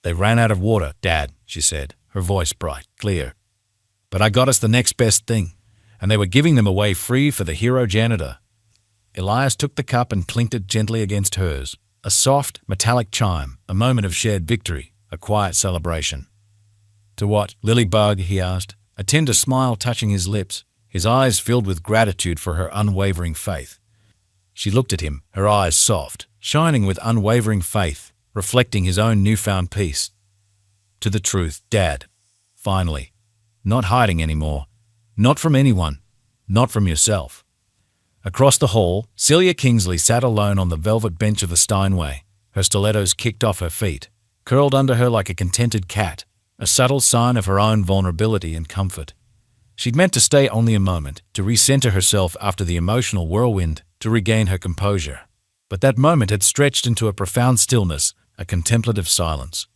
"They ran out of water, Dad," she said, her voice bright, clear. "But I got us the next best thing, and they were giving them away free for the hero janitor." Elias took the cup and clinked it gently against hers, a soft, metallic chime, a moment of shared victory, a quiet celebration. "To what, Lily Bug?" he asked, a tender smile touching his lips, his eyes filled with gratitude for her unwavering faith. She looked at him, her eyes soft, shining with unwavering faith, reflecting his own newfound peace. "To the truth, Dad. Finally. Not hiding anymore. Not from anyone. Not from yourself." Across the hall, Celia Kingsley sat alone on the velvet bench of the Steinway, her stilettos kicked off her feet, curled under her like a contented cat, a subtle sign of her own vulnerability and comfort. She'd meant to stay only a moment, to recenter herself after the emotional whirlwind, to regain her composure. But that moment had stretched into a profound stillness, a contemplative silence.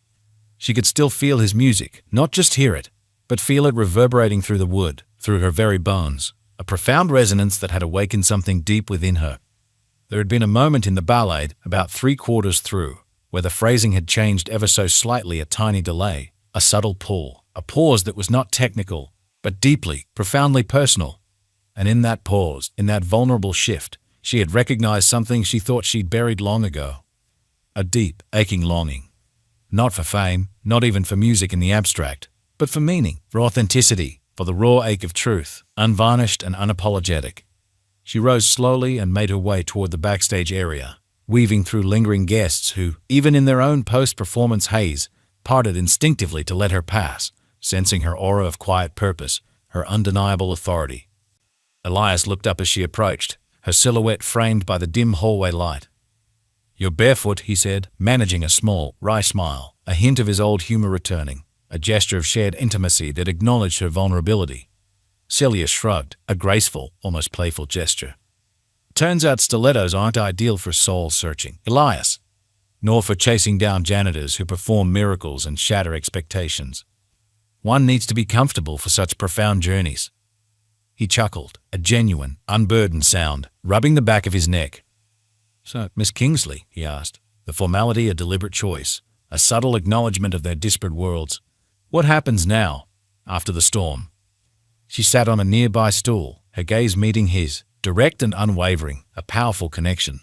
She could still feel his music, not just hear it, but feel it reverberating through the wood, through her very bones, a profound resonance that had awakened something deep within her. There had been a moment in the ballade, about 3/4 through, where the phrasing had changed ever so slightly, a tiny delay, a subtle pull, a pause that was not technical, but deeply, profoundly personal. And in that pause, in that vulnerable shift, she had recognized something she thought she'd buried long ago. A deep, aching longing. Not for fame, not even for music in the abstract, but for meaning, for authenticity, for the raw ache of truth, unvarnished and unapologetic. She rose slowly and made her way toward the backstage area, weaving through lingering guests who, even in their own post-performance haze, parted instinctively to let her pass, sensing her aura of quiet purpose, her undeniable authority. Elias looked up as she approached, her silhouette framed by the dim hallway light. "You're barefoot," he said, managing a small, wry smile, a hint of his old humor returning, a gesture of shared intimacy that acknowledged her vulnerability. Celia shrugged, a graceful, almost playful gesture. "Turns out stilettos aren't ideal for soul-searching, Elias, nor for chasing down janitors who perform miracles and shatter expectations. One needs to be comfortable for such profound journeys." He chuckled, a genuine, unburdened sound, rubbing the back of his neck. "So, Miss Kingsley," he asked, the formality a deliberate choice, a subtle acknowledgement of their disparate worlds. "What happens now, after the storm?" She sat on a nearby stool, her gaze meeting his, direct and unwavering, a powerful connection.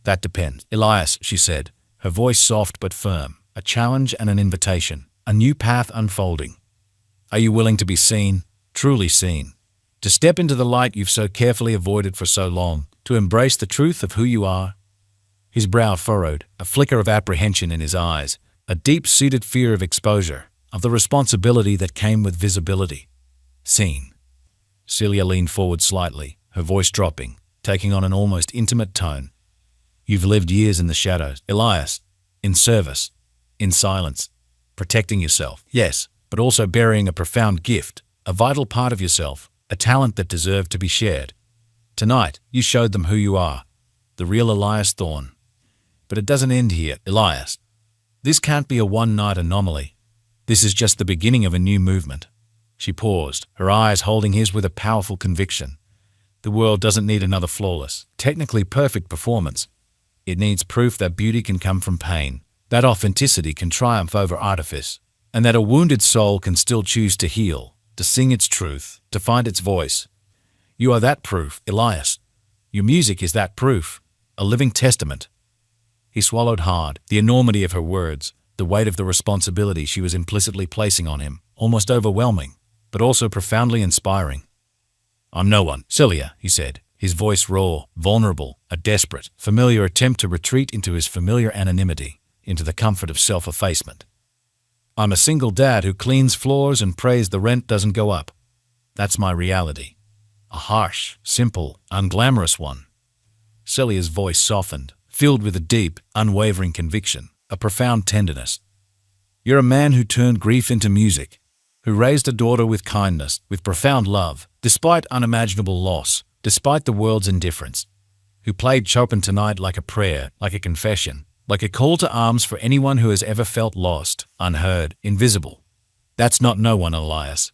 "That depends, Elias," she said, her voice soft but firm, a challenge and an invitation, a new path unfolding. "Are you willing to be seen, truly seen? To step into the light you've so carefully avoided for so long, to embrace the truth of who you are?" His brow furrowed, a flicker of apprehension in his eyes, a deep-seated fear of exposure, of the responsibility that came with visibility. "Seen." Celia leaned forward slightly, her voice dropping, taking on an almost intimate tone. "You've lived years in the shadows, Elias, in service, in silence, protecting yourself, yes, but also burying a profound gift, a vital part of yourself, a talent that deserved to be shared. Tonight, you showed them who you are, the real Elias Thorne. But it doesn't end here, Elias. This can't be a one-night anomaly. This is just the beginning of a new movement." She paused, her eyes holding his with a powerful conviction. The world doesn't need another flawless, technically perfect performance. It needs proof that beauty can come from pain, that authenticity can triumph over artifice, and that a wounded soul can still choose to heal, to sing its truth, to find its voice. You are that proof, Elias. Your music is that proof, a living testament. He swallowed hard, the enormity of her words, the weight of the responsibility she was implicitly placing on him, almost overwhelming, but also profoundly inspiring. "I'm no one, Celia," he said, his voice raw, vulnerable, a desperate, familiar attempt to retreat into his familiar anonymity, into the comfort of self-effacement. "I'm a single dad who cleans floors and prays the rent doesn't go up. That's my reality. A harsh, simple, unglamorous one." Celia's voice softened, filled with a deep, unwavering conviction, a profound tenderness. "You're a man who turned grief into music, who raised a daughter with kindness, with profound love, despite unimaginable loss, despite the world's indifference, who played Chopin tonight like a prayer, like a confession, like a call to arms for anyone who has ever felt lost, unheard, invisible. That's not no one, Elias.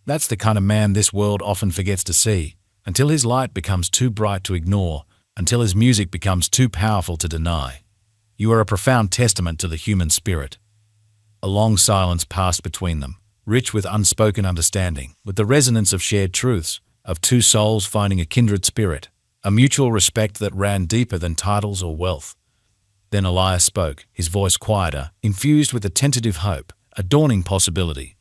That's the kind of man this world often forgets to see, until his light becomes too bright to ignore, until his music becomes too powerful to deny. You are a profound testament to the human spirit." A long silence passed between them, rich with unspoken understanding, with the resonance of shared truths, of two souls finding a kindred spirit, a mutual respect that ran deeper than titles or wealth. Then Elias spoke, his voice quieter, infused with a tentative hope, a dawning possibility.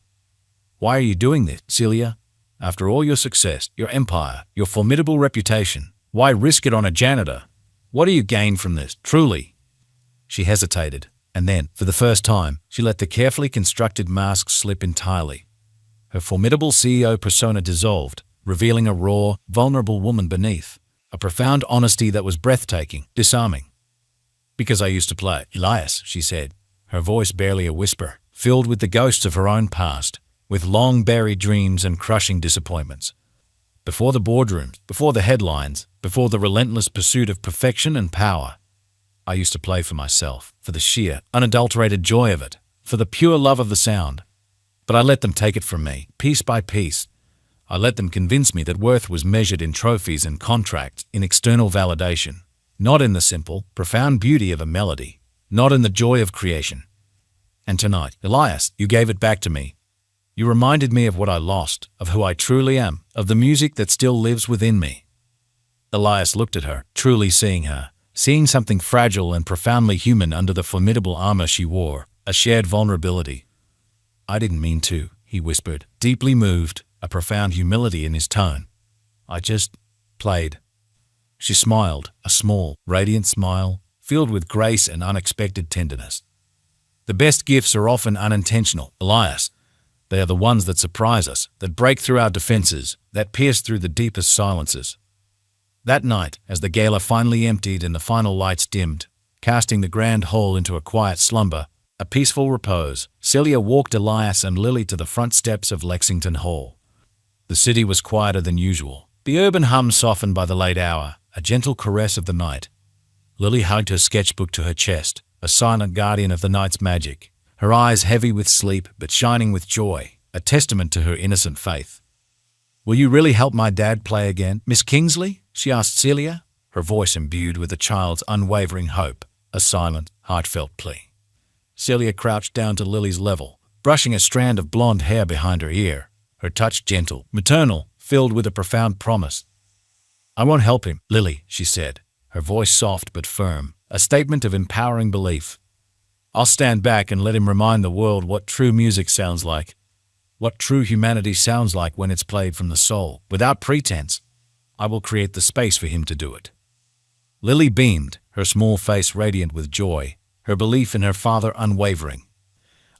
"Why are you doing this, Celia? After all your success, your empire, your formidable reputation, why risk it on a janitor? What do you gain from this, truly?" She hesitated, and then, for the first time, she let the carefully constructed mask slip entirely. Her formidable CEO persona dissolved, revealing a raw, vulnerable woman beneath, a profound honesty that was breathtaking, disarming. "Because I used to play." "Elias," she said, her voice barely a whisper, filled with the ghosts of her own past, with long-buried dreams and crushing disappointments. Before the boardrooms, before the headlines, before the relentless pursuit of perfection and power, I used to play for myself, for the sheer, unadulterated joy of it, for the pure love of the sound. But I let them take it from me, piece by piece. I let them convince me that worth was measured in trophies and contracts, in external validation, not in the simple, profound beauty of a melody, not in the joy of creation. And tonight, Elias, you gave it back to me. You reminded me of what I lost, of who I truly am, of the music that still lives within me." Elias looked at her, truly seeing her, seeing something fragile and profoundly human under the formidable armor she wore, a shared vulnerability. "I didn't mean to," he whispered, deeply moved, a profound humility in his tone. "I just played." She smiled, a small, radiant smile, filled with grace and unexpected tenderness. "The best gifts are often unintentional, Elias. They are the ones that surprise us, that break through our defenses, that pierce through the deepest silences." That night, as the gala finally emptied and the final lights dimmed, casting the grand hall into a quiet slumber, a peaceful repose, Celia walked Elias and Lily to the front steps of Lexington Hall. The city was quieter than usual, the urban hum softened by the late hour, a gentle caress of the night. Lily hugged her sketchbook to her chest, a silent guardian of the night's magic, her eyes heavy with sleep but shining with joy, a testament to her innocent faith. "Will you really help my dad play again, Miss Kingsley?" she asked Celia, her voice imbued with a child's unwavering hope, a silent, heartfelt plea. Celia crouched down to Lily's level, brushing a strand of blonde hair behind her ear, her touch gentle, maternal, filled with a profound promise. "I won't help him, Lily," she said, her voice soft but firm, a statement of empowering belief. "I'll stand back and let him remind the world what true music sounds like, what true humanity sounds like when it's played from the soul, without pretense. I will create the space for him to do it." Lily beamed, her small face radiant with joy, her belief in her father unwavering.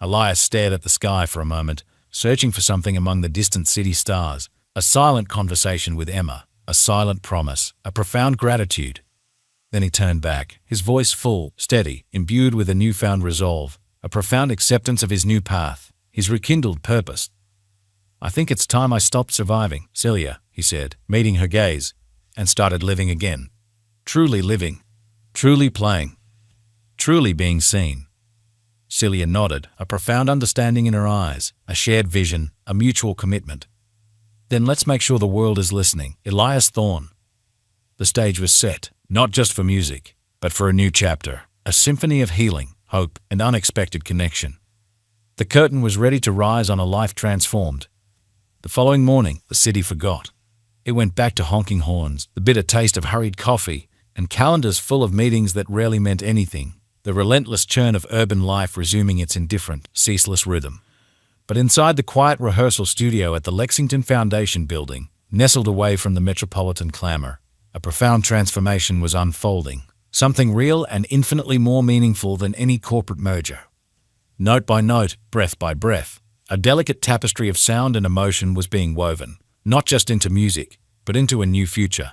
Elias stared at the sky for a moment, searching for something among the distant city stars, a silent conversation with Emma, a silent promise, a profound gratitude. Then he turned back, his voice full, steady, imbued with a newfound resolve, a profound acceptance of his new path, his rekindled purpose. "I think it's time I stopped surviving, Celia," he said, meeting her gaze, "and started living again. Truly living, truly playing, truly being seen." Celia nodded, a profound understanding in her eyes, a shared vision, a mutual commitment. "Then let's make sure the world is listening, Elias Thorne." The stage was set, not just for music, but for a new chapter, a symphony of healing, hope, and unexpected connection. The curtain was ready to rise on a life transformed. The following morning, the city forgot. It went back to honking horns, the bitter taste of hurried coffee, and calendars full of meetings that rarely meant anything, the relentless churn of urban life resuming its indifferent, ceaseless rhythm. But inside the quiet rehearsal studio at the Lexington Foundation building, nestled away from the metropolitan clamor, a profound transformation was unfolding, something real and infinitely more meaningful than any corporate merger. Note by note, breath by breath, a delicate tapestry of sound and emotion was being woven, not just into music, but into a new future.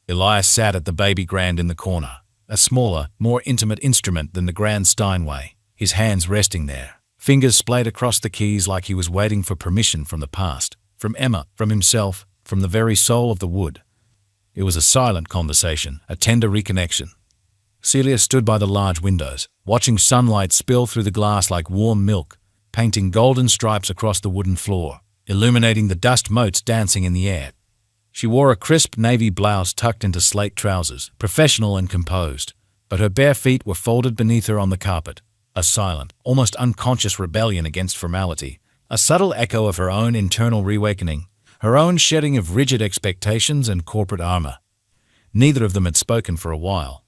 Elias sat at the baby grand in the corner, a smaller, more intimate instrument than the grand Steinway, his hands resting there, fingers splayed across the keys like he was waiting for permission from the past, from Emma, from himself, from the very soul of the wood. It was a silent conversation, a tender reconnection. Celia stood by the large windows, watching sunlight spill through the glass like warm milk, painting golden stripes across the wooden floor, illuminating the dust motes dancing in the air. She wore a crisp navy blouse tucked into slate trousers, professional and composed, but her bare feet were folded beneath her on the carpet, a silent, almost unconscious rebellion against formality, a subtle echo of her own internal reawakening, her own shedding of rigid expectations and corporate armor. Neither of them had spoken for a while.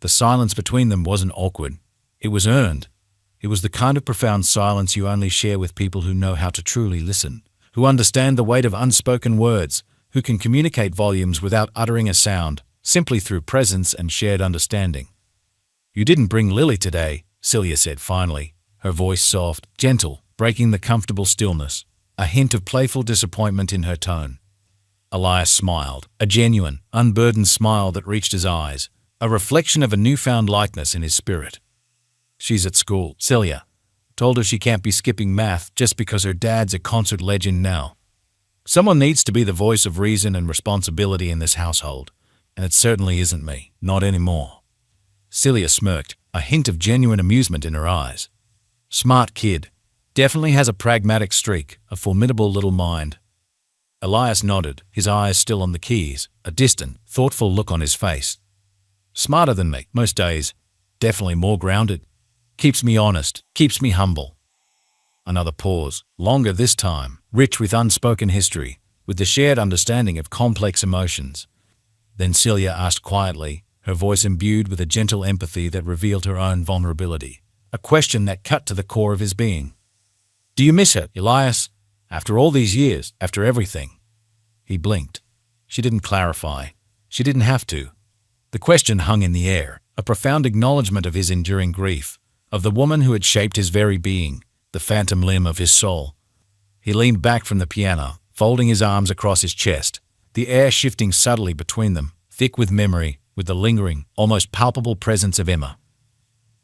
The silence between them wasn't awkward. It was earned. It was the kind of profound silence you only share with people who know how to truly listen, who understand the weight of unspoken words, who can communicate volumes without uttering a sound, simply through presence and shared understanding. "You didn't bring Lily today," Celia said finally, her voice soft, gentle, breaking the comfortable stillness, a hint of playful disappointment in her tone. Elias smiled, a genuine, unburdened smile that reached his eyes, a reflection of a newfound lightness in his spirit. She's at school, Celia. Told her she can't be skipping math just because her dad's a concert legend now. Someone needs to be the voice of reason and responsibility in this household, and it certainly isn't me, not anymore. Celia smirked, a hint of genuine amusement in her eyes. Smart kid. Definitely has a pragmatic streak, a formidable little mind. Elias nodded, his eyes still on the keys, a distant, thoughtful look on his face. Smarter than me, most days. Definitely more grounded. Keeps me honest, keeps me humble. Another pause, longer this time, rich with unspoken history, with the shared understanding of complex emotions. Then Celia asked quietly, her voice imbued with a gentle empathy that revealed her own vulnerability, a question that cut to the core of his being. Do you miss her, Elias? After all these years, after everything? He blinked. She didn't clarify. She didn't have to. The question hung in the air, a profound acknowledgement of his enduring grief, of the woman who had shaped his very being, the phantom limb of his soul. He leaned back from the piano, folding his arms across his chest, the air shifting subtly between them, thick with memory, with the lingering, almost palpable presence of Emma.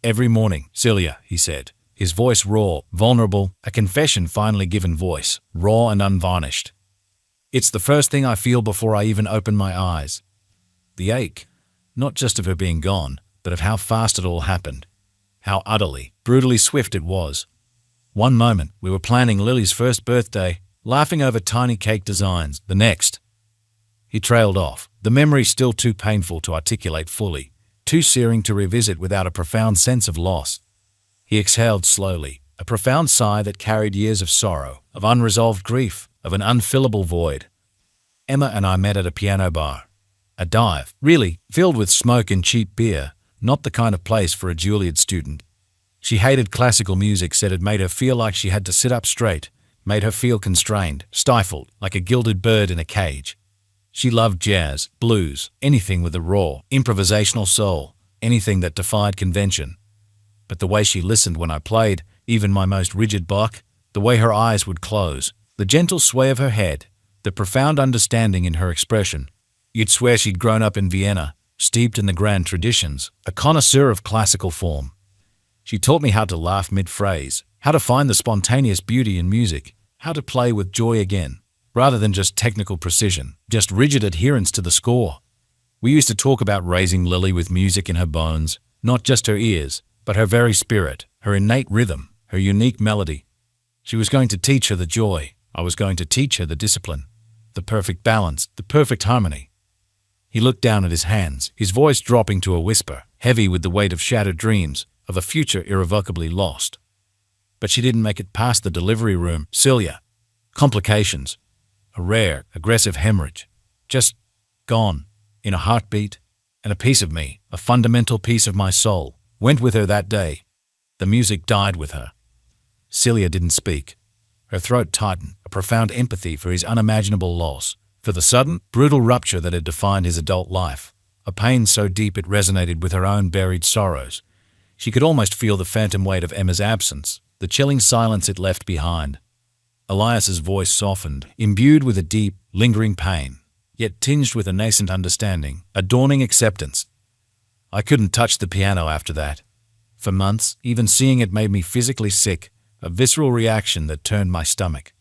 Every morning, Celia, he said, his voice raw, vulnerable, a confession finally given voice, raw and unvarnished. It's the first thing I feel before I even open my eyes. The ache, not just of her being gone, but of how fast it all happened. How utterly, brutally swift it was. One moment, we were planning Lily's first birthday, laughing over tiny cake designs. The next. He trailed off, the memory still too painful to articulate fully, too searing to revisit without a profound sense of loss. He exhaled slowly, a profound sigh that carried years of sorrow, of unresolved grief, of an unfillable void. Emma and I met at a piano bar. A dive, really, filled with smoke and cheap beer, not the kind of place for a Juilliard student. She hated classical music, said it made her feel like she had to sit up straight, made her feel constrained, stifled, like a gilded bird in a cage. She loved jazz, blues, anything with a raw, improvisational soul, anything that defied convention. But the way she listened when I played, even my most rigid Bach, the way her eyes would close, the gentle sway of her head, the profound understanding in her expression, you'd swear she'd grown up in Vienna, steeped in the grand traditions, a connoisseur of classical form. She taught me how to laugh mid-phrase, how to find the spontaneous beauty in music, how to play with joy again, rather than just technical precision, just rigid adherence to the score. We used to talk about raising Lily with music in her bones, not just her ears, but her very spirit, her innate rhythm, her unique melody. She was going to teach her the joy. I was going to teach her the discipline, the perfect balance, the perfect harmony. He looked down at his hands, his voice dropping to a whisper, heavy with the weight of shattered dreams, of a future irrevocably lost. But she didn't make it past the delivery room, Celia. Complications. A rare, aggressive hemorrhage. Just gone, in a heartbeat, and a piece of me, a fundamental piece of my soul, went with her that day. The music died with her. Celia didn't speak. Her throat tightened, a profound empathy for his unimaginable loss, for the sudden, brutal rupture that had defined his adult life, a pain so deep it resonated with her own buried sorrows. She could almost feel the phantom weight of Emma's absence, the chilling silence it left behind. Elias's voice softened, imbued with a deep, lingering pain, yet tinged with a nascent understanding, a dawning acceptance. I couldn't touch the piano after that. For months, even seeing it made me physically sick, a visceral reaction that turned my stomach.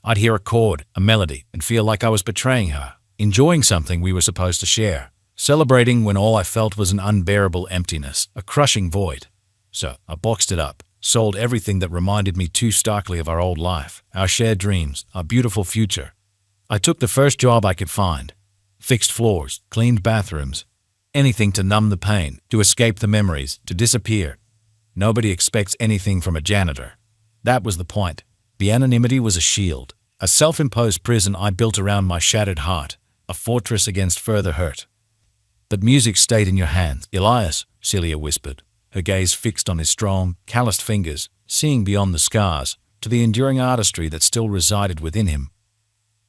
I'd hear a chord, a melody, and feel like I was betraying her, enjoying something we were supposed to share, celebrating when all I felt was an unbearable emptiness, a crushing void. So I boxed it up, sold everything that reminded me too starkly of our old life, our shared dreams, our beautiful future. I took the first job I could find. Fixed floors, cleaned bathrooms, anything to numb the pain, to escape the memories, to disappear. Nobody expects anything from a janitor. That was the point. The anonymity was a shield, a self-imposed prison I built around my shattered heart, a fortress against further hurt. But music stayed in your hands. Elias, Celia whispered, her gaze fixed on his strong, calloused fingers, seeing beyond the scars, to the enduring artistry that still resided within him.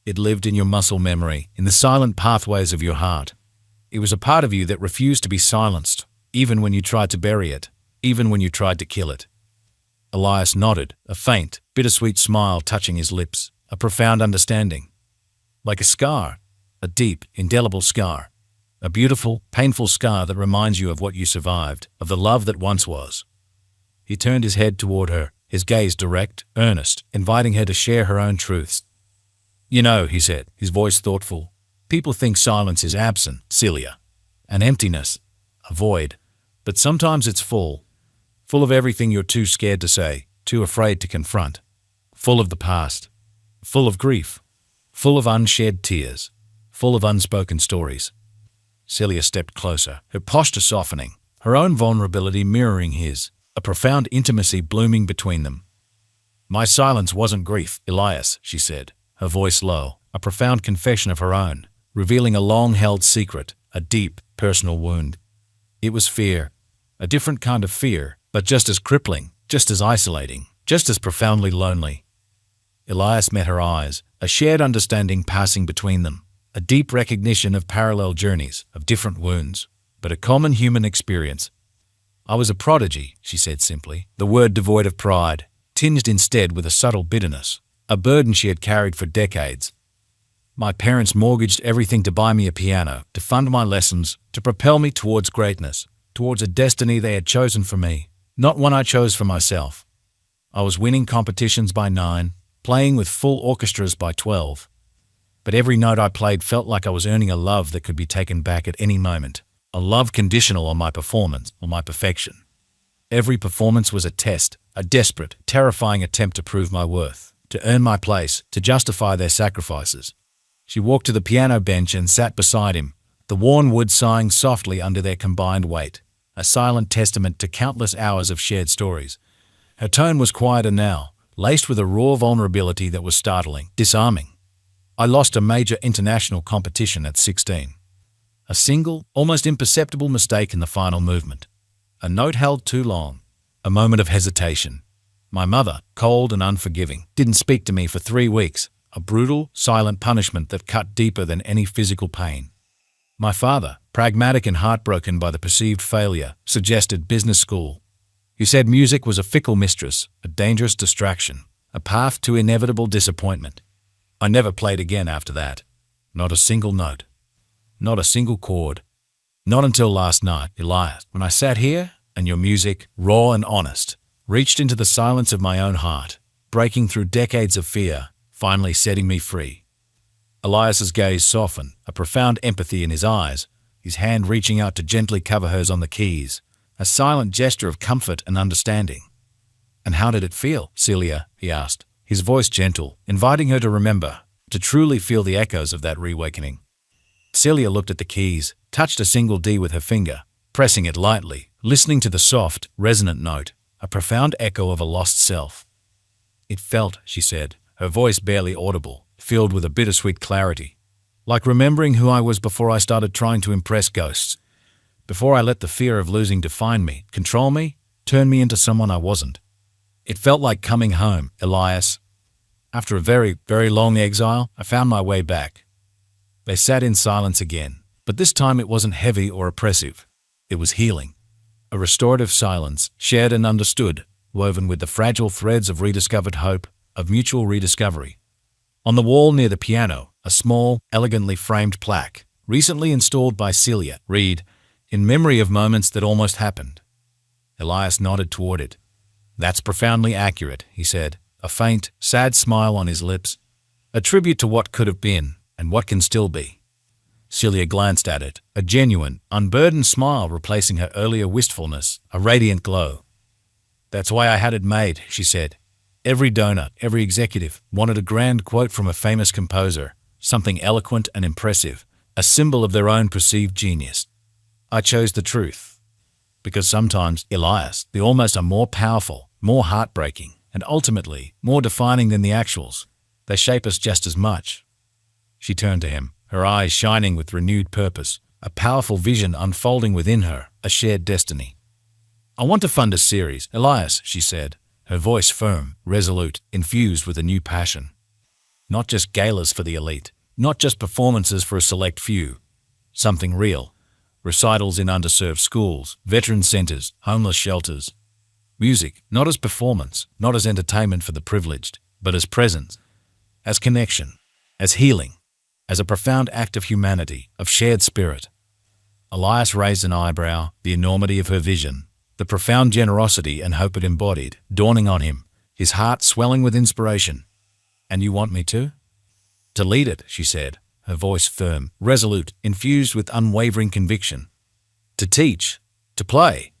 It lived in your muscle memory, in the silent pathways of your heart. It was a part of you that refused to be silenced, even when you tried to bury it, even when you tried to kill it. Elias nodded, a faint, bittersweet smile touching his lips, a profound understanding. Like a scar, a deep, indelible scar. A beautiful, painful scar that reminds you of what you survived, of the love that once was. He turned his head toward her, his gaze direct, earnest, inviting her to share her own truths. "You know," he said, his voice thoughtful, "people think silence is absent, Celia. An emptiness, a void. But sometimes it's full of everything you're too scared to say, too afraid to confront. Full of the past, full of grief, full of unshed tears, full of unspoken stories." Celia stepped closer, her posture softening, her own vulnerability mirroring his, a profound intimacy blooming between them. "My silence wasn't grief, Elias," she said, her voice low, a profound confession of her own, revealing a long-held secret, a deep, personal wound. It was fear, a different kind of fear, but just as crippling, just as isolating, just as profoundly lonely. Elias met her eyes, a shared understanding passing between them, a deep recognition of parallel journeys, of different wounds, but a common human experience. "I was a prodigy," she said simply, the word devoid of pride, tinged instead with a subtle bitterness, a burden she had carried for decades. "My parents mortgaged everything to buy me a piano, to fund my lessons, to propel me towards greatness, towards a destiny they had chosen for me, not one I chose for myself. I was winning competitions by 9, playing with full orchestras by 12. But every note I played felt like I was earning a love that could be taken back at any moment, a love conditional on my performance, on my perfection. Every performance was a test, a desperate, terrifying attempt to prove my worth, to earn my place, to justify their sacrifices." She walked to the piano bench and sat beside him, the worn wood sighing softly under their combined weight, a silent testament to countless hours of shared stories. Her tone was quieter now, laced with a raw vulnerability that was startling, disarming. "I lost a major international competition at 16. A single, almost imperceptible mistake in the final movement. A note held too long. A moment of hesitation. My mother, cold and unforgiving, didn't speak to me for 3 weeks, a brutal, silent punishment that cut deeper than any physical pain. My father, pragmatic and heartbroken by the perceived failure, suggested business school. He said music was a fickle mistress, a dangerous distraction, a path to inevitable disappointment. I never played again after that. Not a single note. Not a single chord. Not until last night, Elias, when I sat here and your music, raw and honest, reached into the silence of my own heart, breaking through decades of fear, finally setting me free." Elias's gaze softened, a profound empathy in his eyes, his hand reaching out to gently cover hers on the keys, a silent gesture of comfort and understanding. "And how did it feel, Celia?" he asked, his voice gentle, inviting her to remember, to truly feel the echoes of that reawakening. Celia looked at the keys, touched a single D with her finger, pressing it lightly, listening to the soft, resonant note, a profound echo of a lost self. "It felt," she said, her voice barely audible, filled with a bittersweet clarity, "like remembering who I was before I started trying to impress ghosts, before I let the fear of losing define me, control me, turn me into someone I wasn't. It felt like coming home, Elias. After a very, very long exile, I found my way back." They sat in silence again, but this time it wasn't heavy or oppressive. It was healing. A restorative silence, shared and understood, woven with the fragile threads of rediscovered hope, of mutual rediscovery. On the wall near the piano, a small, elegantly framed plaque, recently installed by Celia, read, "In memory of moments that almost happened." Elias nodded toward it. "That's profoundly accurate," he said, a faint, sad smile on his lips. "A tribute to what could have been, and what can still be." Celia glanced at it, a genuine, unburdened smile replacing her earlier wistfulness, a radiant glow. "That's why I had it made," she said. "Every donor, every executive, wanted a grand quote from a famous composer, something eloquent and impressive, a symbol of their own perceived genius. I chose the truth. Because sometimes, Elias, the almost are more powerful, more heartbreaking, and ultimately more defining than the actuals. They shape us just as much." She turned to him, her eyes shining with renewed purpose, a powerful vision unfolding within her, a shared destiny. "I want to fund a series, Elias," she said, her voice firm, resolute, infused with a new passion. "Not just galas for the elite, not just performances for a select few. Something real. Recitals in underserved schools, veteran centers, homeless shelters. Music, not as performance, not as entertainment for the privileged, but as presence, as connection, as healing, as a profound act of humanity, of shared spirit. Elias raised an eyebrow, the enormity of her vision, the profound generosity and hope it embodied, dawning on him, his heart swelling with inspiration. "And you want me to?" "To lead it," she said, her voice firm, resolute, infused with unwavering conviction. "To teach, to play,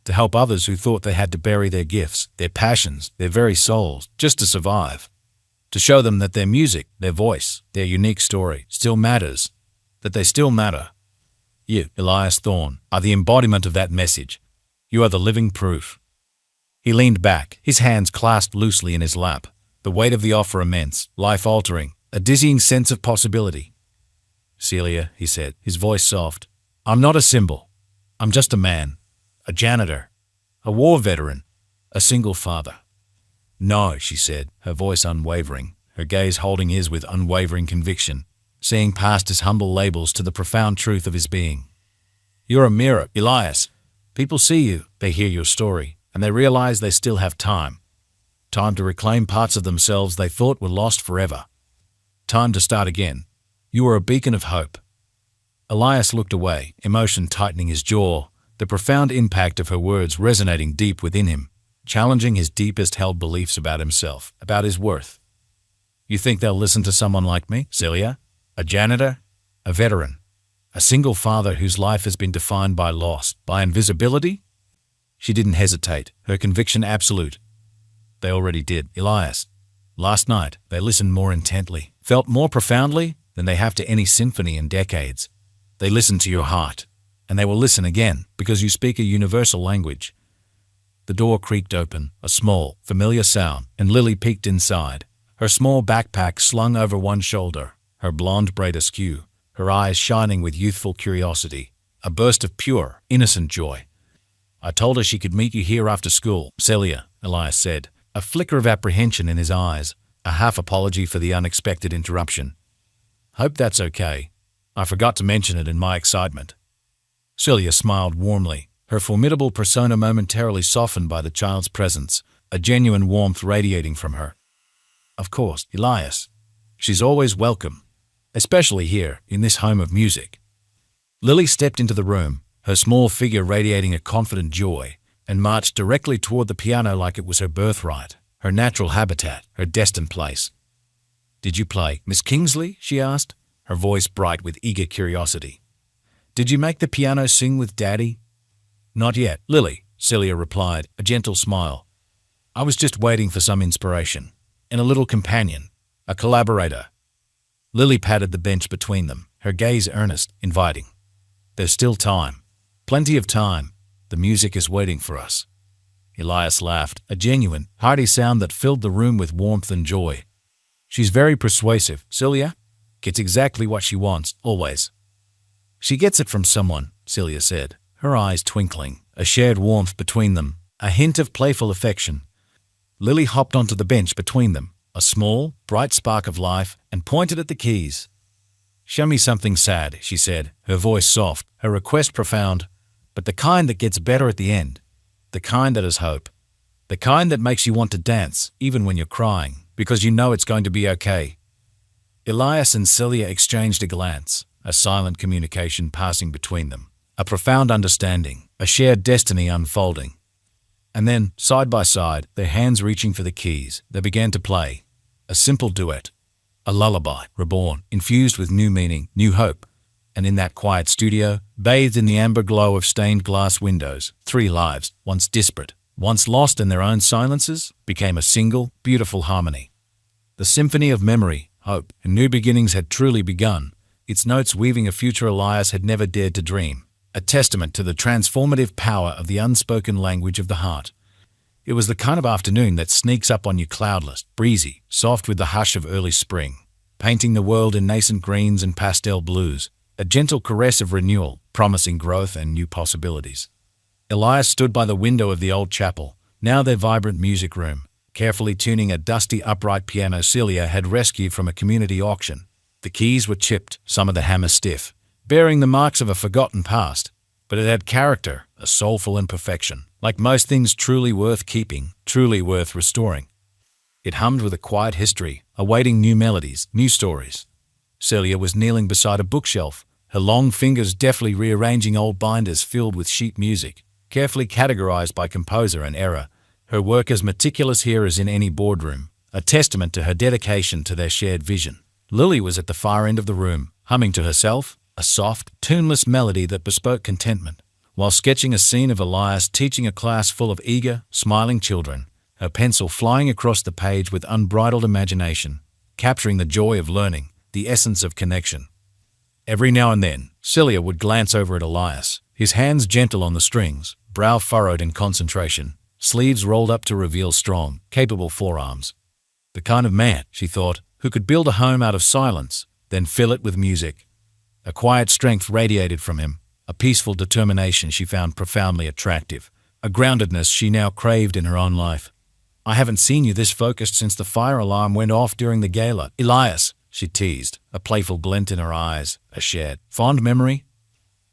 to help others who thought they had to bury their gifts, their passions, their very souls, just to survive. To show them that their music, their voice, their unique story still matters, that they still matter. You, Elias Thorne, are the embodiment of that message. You are the living proof." He leaned back, his hands clasped loosely in his lap, the weight of the offer immense, life-altering, a dizzying sense of possibility. "Celia," he said, his voice soft, "I'm not a symbol. I'm just a man, a janitor, a war veteran, a single father." "No," she said, her voice unwavering, her gaze holding his with unwavering conviction, seeing past his humble labels to the profound truth of his being. "You're a mirror, Elias. People see you, they hear your story, and they realize they still have time. Time to reclaim parts of themselves they thought were lost forever. Time to start again. You are a beacon of hope." Elias looked away, emotion tightening his jaw, the profound impact of her words resonating deep within him, challenging his deepest held beliefs about himself, about his worth. "You think they'll listen to someone like me, Celia? A janitor? A veteran? A single father whose life has been defined by loss, by invisibility?" She didn't hesitate, her conviction absolute. "They already did, Elias. Last night, they listened more intently, felt more profoundly than they have to any symphony in decades. They listened to your heart, and they will listen again because you speak a universal language." The door creaked open, a small, familiar sound, and Lily peeked inside, her small backpack slung over one shoulder, her blonde braid askew, her eyes shining with youthful curiosity, a burst of pure, innocent joy. "I told her she could meet you here after school, Celia," Elias said, a flicker of apprehension in his eyes, a half apology for the unexpected interruption. "Hope that's okay. I forgot to mention it in my excitement." Celia smiled warmly, her formidable persona momentarily softened by the child's presence, a genuine warmth radiating from her. "Of course, Elias. She's always welcome, especially here, in this home of music." Lily stepped into the room, her small figure radiating a confident joy, and marched directly toward the piano like it was her birthright, her natural habitat, her destined place. "Did you play, Miss Kingsley?" she asked, her voice bright with eager curiosity. "Did you make the piano sing with Daddy?" "Not yet, Lily," Celia replied, a gentle smile. "I was just waiting for some inspiration, and a little companion, a collaborator." Lily patted the bench between them, her gaze earnest, inviting. "There's still time. Plenty of time. The music is waiting for us." Elias laughed, a genuine, hearty sound that filled the room with warmth and joy. "She's very persuasive, Celia. Gets exactly what she wants, always." "She gets it from someone," Celia said, her eyes twinkling, a shared warmth between them, a hint of playful affection. Lily hopped onto the bench between them, a small, bright spark of life, and pointed at the keys. "Show me something sad," she said, her voice soft, her request profound, but the kind that gets better at the end, the kind that has hope, the kind that makes you want to dance, even when you're crying, because you know it's going to be okay. Elias and Celia exchanged a glance, a silent communication passing between them, a profound understanding, a shared destiny unfolding. And then, side by side, their hands reaching for the keys, they began to play. A simple duet, a lullaby, reborn, infused with new meaning, new hope. And in that quiet studio, bathed in the amber glow of stained glass windows, three lives, once disparate, once lost in their own silences, became a single, beautiful harmony. The symphony of memory, hope, and new beginnings had truly begun, its notes weaving a future Elias had never dared to dream, a testament to the transformative power of the unspoken language of the heart. It was the kind of afternoon that sneaks up on you cloudless, breezy, soft with the hush of early spring, painting the world in nascent greens and pastel blues, a gentle caress of renewal, promising growth and new possibilities. Elias stood by the window of the old chapel, now their vibrant music room, carefully tuning a dusty upright piano Celia had rescued from a community auction. The keys were chipped, some of the hammers stiff, bearing the marks of a forgotten past, but it had character, a soulful imperfection, like most things truly worth keeping, truly worth restoring. It hummed with a quiet history, awaiting new melodies, new stories. Celia was kneeling beside a bookshelf, her long fingers deftly rearranging old binders filled with sheet music, carefully categorized by composer and era, her work as meticulous here as in any boardroom, a testament to her dedication to their shared vision. Lily was at the far end of the room, humming to herself, a soft, tuneless melody that bespoke contentment, while sketching a scene of Elias teaching a class full of eager, smiling children, her pencil flying across the page with unbridled imagination, capturing the joy of learning, the essence of connection. Every now and then, Celia would glance over at Elias, his hands gentle on the strings, brow furrowed in concentration, sleeves rolled up to reveal strong, capable forearms. The kind of man, she thought, who could build a home out of silence, then fill it with music. A quiet strength radiated from him, a peaceful determination she found profoundly attractive, a groundedness she now craved in her own life. "I haven't seen you this focused since the fire alarm went off during the gala, Elias," she teased, a playful glint in her eyes, a shared, fond memory.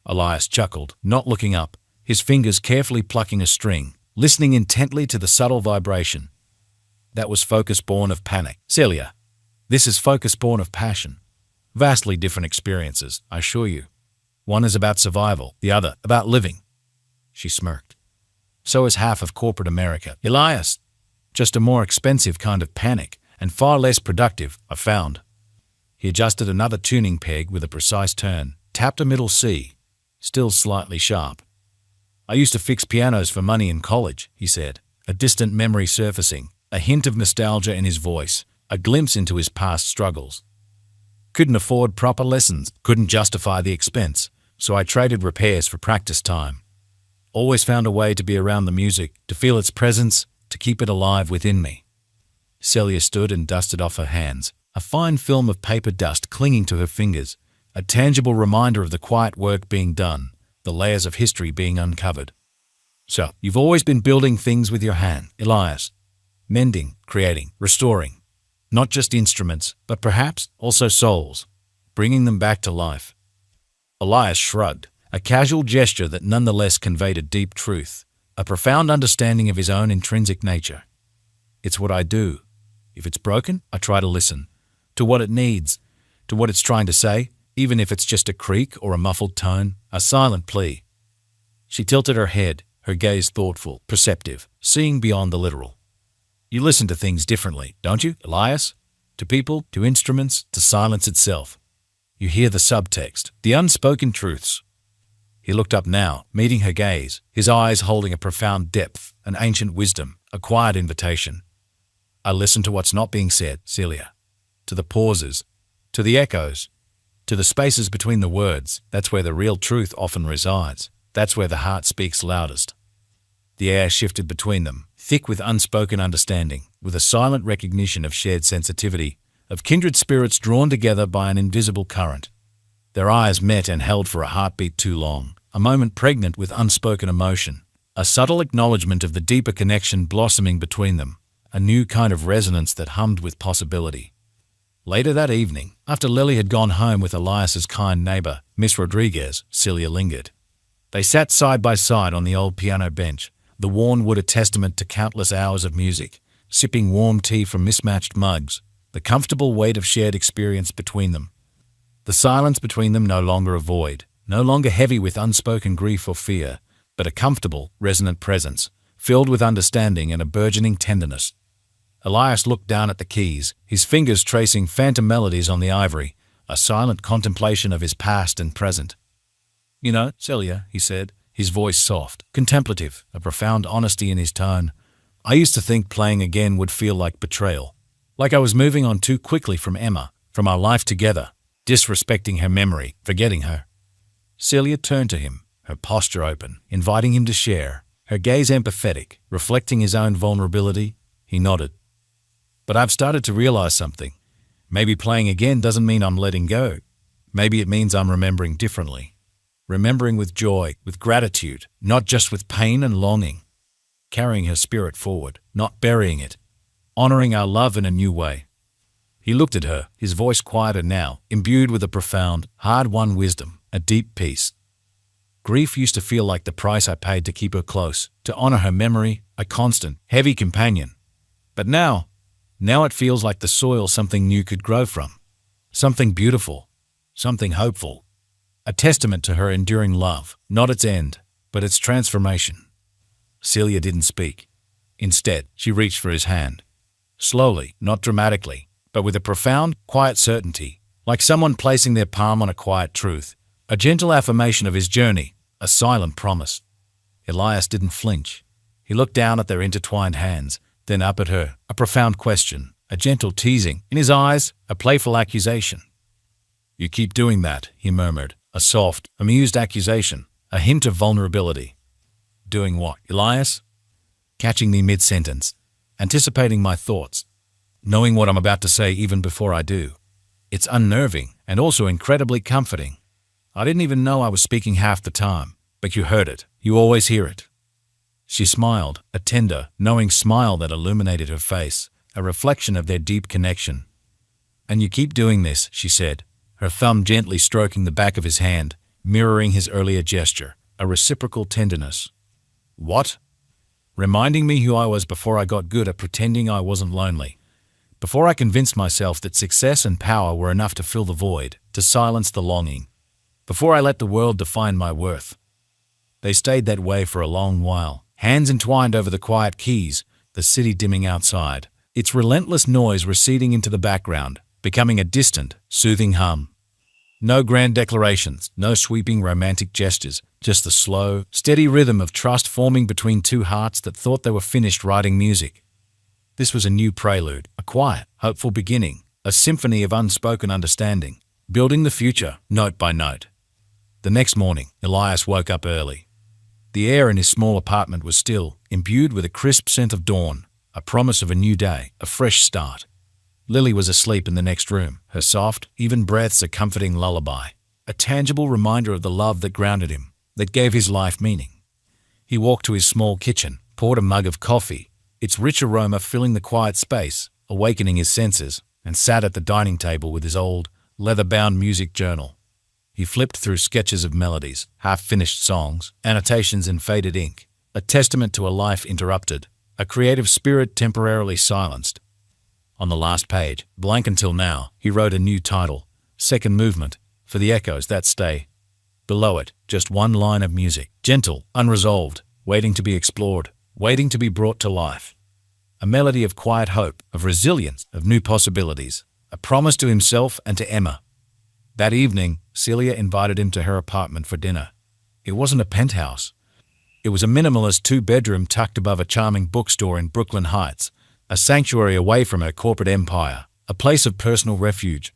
Elias chuckled, not looking up, his fingers carefully plucking a string, listening intently to the subtle vibration. That was focus born of panic. "Celia, this is focus born of passion. Vastly different experiences, I assure you. One is about survival, the other about living." She smirked. "So is half of corporate America, Elias. Just a more expensive kind of panic, and far less productive, I found." He adjusted another tuning peg with a precise turn, tapped a middle C, still slightly sharp. "I used to fix pianos for money in college," he said, a distant memory surfacing, a hint of nostalgia in his voice, a glimpse into his past struggles. "Couldn't afford proper lessons, couldn't justify the expense, so I traded repairs for practice time. Always found a way to be around the music, to feel its presence, to keep it alive within me." Celia stood and dusted off her hands, a fine film of paper dust clinging to her fingers, a tangible reminder of the quiet work being done, the layers of history being uncovered. "So, you've always been building things with your hand, Elias. Mending, creating, restoring. Not just instruments, but perhaps also souls, bringing them back to life." Elias shrugged, a casual gesture that nonetheless conveyed a deep truth, a profound understanding of his own intrinsic nature. "It's what I do. If it's broken, I try to listen. To what it needs, to what it's trying to say, even if it's just a creak or a muffled tone, a silent plea." She tilted her head, her gaze thoughtful, perceptive, seeing beyond the literal. "You listen to things differently, don't you, Elias? To people, to instruments, to silence itself. You hear the subtext, the unspoken truths." He looked up now, meeting her gaze, his eyes holding a profound depth, an ancient wisdom, a quiet invitation. "I listen to what's not being said, Celia. To the pauses, to the echoes, to the spaces between the words. That's where the real truth often resides. That's where the heart speaks loudest." The air shifted between them, thick with unspoken understanding, with a silent recognition of shared sensitivity, of kindred spirits drawn together by an invisible current. Their eyes met and held for a heartbeat too long, a moment pregnant with unspoken emotion, a subtle acknowledgement of the deeper connection blossoming between them, a new kind of resonance that hummed with possibility. Later that evening, after Lily had gone home with Elias's kind neighbor, Miss Rodriguez, Celia lingered. They sat side by side on the old piano bench, the worn wood a testament to countless hours of music, sipping warm tea from mismatched mugs, the comfortable weight of shared experience between them. The silence between them no longer a void, no longer heavy with unspoken grief or fear, but a comfortable, resonant presence, filled with understanding and a burgeoning tenderness. Elias looked down at the keys, his fingers tracing phantom melodies on the ivory, a silent contemplation of his past and present. "You know, Celia," he said, his voice soft, contemplative, a profound honesty in his tone, "I used to think playing again would feel like betrayal, like I was moving on too quickly from Emma, from our life together, disrespecting her memory, forgetting her." Celia turned to him, her posture open, inviting him to share, her gaze empathetic, reflecting his own vulnerability. He nodded. "But I've started to realize something. Maybe playing again doesn't mean I'm letting go. Maybe it means I'm remembering differently. Remembering with joy, with gratitude, not just with pain and longing. Carrying her spirit forward, not burying it. Honoring our love in a new way." He looked at her, his voice quieter now, imbued with a profound, hard-won wisdom, a deep peace. "Grief used to feel like the price I paid to keep her close, to honor her memory, a constant, heavy companion. But now it feels like the soil something new could grow from. Something beautiful, something hopeful, a testament to her enduring love, not its end, but its transformation. Celia didn't speak. Instead, she reached for his hand. Slowly, not dramatically, but with a profound, quiet certainty, like someone placing their palm on a quiet truth, a gentle affirmation of his journey, a silent promise. Elias didn't flinch. He looked down at their intertwined hands, then up at her, a profound question, a gentle teasing, in his eyes, a playful accusation. "You keep doing that," he murmured, a soft, amused accusation, a hint of vulnerability. "Doing what, Elias?" Catching me mid-sentence, anticipating my thoughts, knowing what I'm about to say even before I do. It's unnerving and also incredibly comforting. I didn't even know I was speaking half the time, but you heard it. You always hear it. She smiled, a tender, knowing smile that illuminated her face, a reflection of their deep connection. "And you keep doing this," she said, her thumb gently stroking the back of his hand, mirroring his earlier gesture, a reciprocal tenderness. "What?" "Reminding me who I was before I got good at pretending I wasn't lonely. Before I convinced myself that success and power were enough to fill the void, to silence the longing. Before I let the world define my worth." They stayed that way for a long while, hands entwined over the quiet keys, the city dimming outside, its relentless noise receding into the background, becoming a distant, soothing hum. No grand declarations, no sweeping romantic gestures, just the slow, steady rhythm of trust forming between two hearts that thought they were finished writing music. This was a new prelude, a quiet, hopeful beginning, a symphony of unspoken understanding, building the future, note by note. The next morning, Elias woke up early. The air in his small apartment was still, imbued with a crisp scent of dawn, a promise of a new day, a fresh start. Lily was asleep in the next room, her soft, even breaths a comforting lullaby, a tangible reminder of the love that grounded him, that gave his life meaning. He walked to his small kitchen, poured a mug of coffee, its rich aroma filling the quiet space, awakening his senses, and sat at the dining table with his old, leather-bound music journal. He flipped through sketches of melodies, half-finished songs, annotations in faded ink, a testament to a life interrupted, a creative spirit temporarily silenced. On the last page, blank until now, he wrote a new title, Second Movement, for the echoes that stay. Below it, just one line of music, gentle, unresolved, waiting to be explored, waiting to be brought to life. A melody of quiet hope, of resilience, of new possibilities, a promise to himself and to Emma. That evening, Celia invited him to her apartment for dinner. It wasn't a penthouse. It was a minimalist two-bedroom tucked above a charming bookstore in Brooklyn Heights, a sanctuary away from her corporate empire, a place of personal refuge.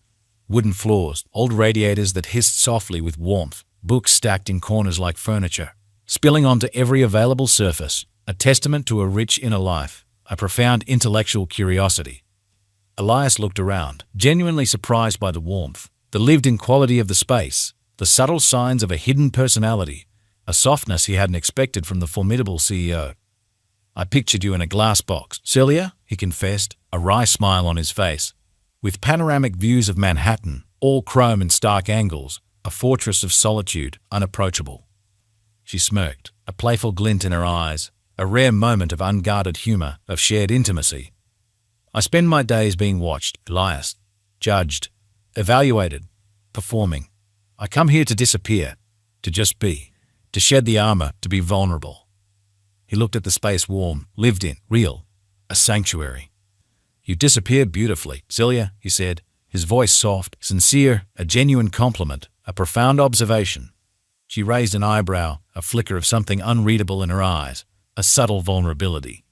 Wooden floors, old radiators that hissed softly with warmth, books stacked in corners like furniture, spilling onto every available surface, a testament to a rich inner life, a profound intellectual curiosity. Elias looked around, genuinely surprised by the warmth, the lived-in quality of the space, the subtle signs of a hidden personality, a softness he hadn't expected from the formidable CEO. "I pictured you in a glass box, Celia," he confessed, a wry smile on his face. "With panoramic views of Manhattan, all chrome and stark angles, a fortress of solitude, unapproachable." She smirked, a playful glint in her eyes, a rare moment of unguarded humor, of shared intimacy. "I spend my days being watched, Elias, judged, evaluated, performing. I come here to disappear, to just be, to shed the armor, to be vulnerable." He looked at the space warm, lived in, real, a sanctuary. "You disappear beautifully, Celia," he said, his voice soft, sincere, a genuine compliment, a profound observation. She raised an eyebrow, a flicker of something unreadable in her eyes, a subtle vulnerability.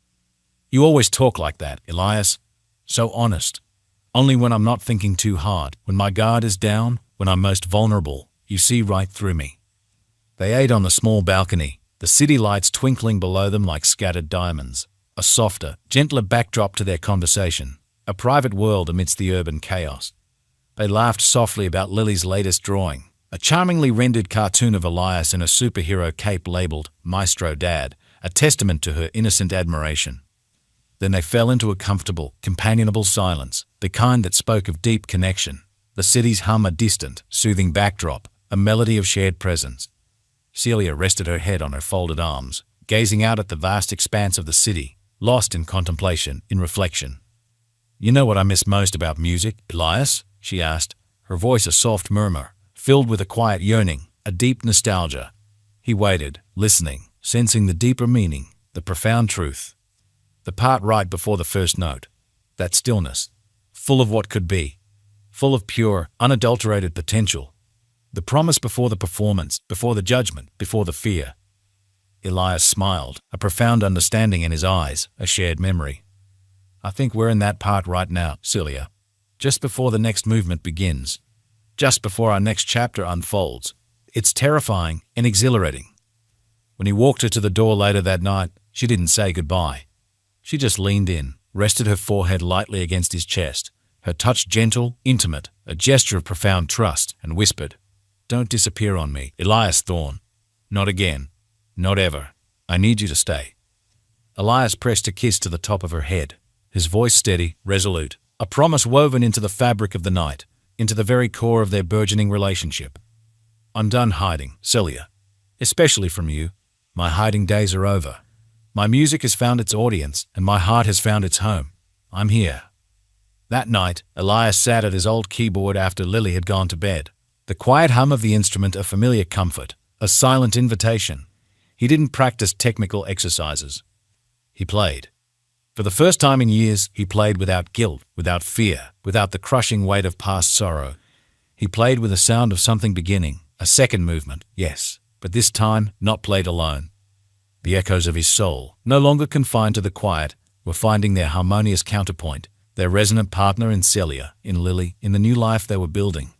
"You always talk like that, Elias. So honest. Only when I'm not thinking too hard, when my guard is down, when I'm most vulnerable, you see right through me." They ate on the small balcony, the city lights twinkling below them like scattered diamonds, a softer, gentler backdrop to their conversation, a private world amidst the urban chaos. They laughed softly about Lily's latest drawing, a charmingly rendered cartoon of Elias in a superhero cape labeled Maestro Dad, a testament to her innocent admiration. Then they fell into a comfortable, companionable silence, the kind that spoke of deep connection, the city's hum a distant, soothing backdrop, a melody of shared presence. Celia rested her head on her folded arms, gazing out at the vast expanse of the city, lost in contemplation, in reflection. "You know what I miss most about music, Elias?" she asked, her voice a soft murmur, filled with a quiet yearning, a deep nostalgia. He waited, listening, sensing the deeper meaning, the profound truth. The part right before the first note. That stillness, full of what could be, full of pure, unadulterated potential. The promise before the performance, before the judgment, before the fear. Elias smiled, a profound understanding in his eyes, a shared memory. I think we're in that part right now, Celia. Just before the next movement begins. Just before our next chapter unfolds. It's terrifying and exhilarating. When he walked her to the door later that night, she didn't say goodbye. She just leaned in, rested her forehead lightly against his chest, her touch gentle, intimate, a gesture of profound trust, and whispered, "Don't disappear on me, Elias Thorne. Not again. Not ever. I need you to stay." Elias pressed a kiss to the top of her head, his voice steady, resolute, a promise woven into the fabric of the night, into the very core of their burgeoning relationship. "I'm done hiding, Celia. Especially from you. My hiding days are over. My music has found its audience, and my heart has found its home. I'm here." That night, Elias sat at his old keyboard after Lily had gone to bed. The quiet hum of the instrument a familiar comfort, a silent invitation. He didn't practice technical exercises. He played. For the first time in years, he played without guilt, without fear, without the crushing weight of past sorrow. He played with the sound of something beginning, a second movement, yes, but this time not played alone. The echoes of his soul, no longer confined to the quiet, were finding their harmonious counterpoint, their resonant partner in Celia, in Lily, in the new life they were building.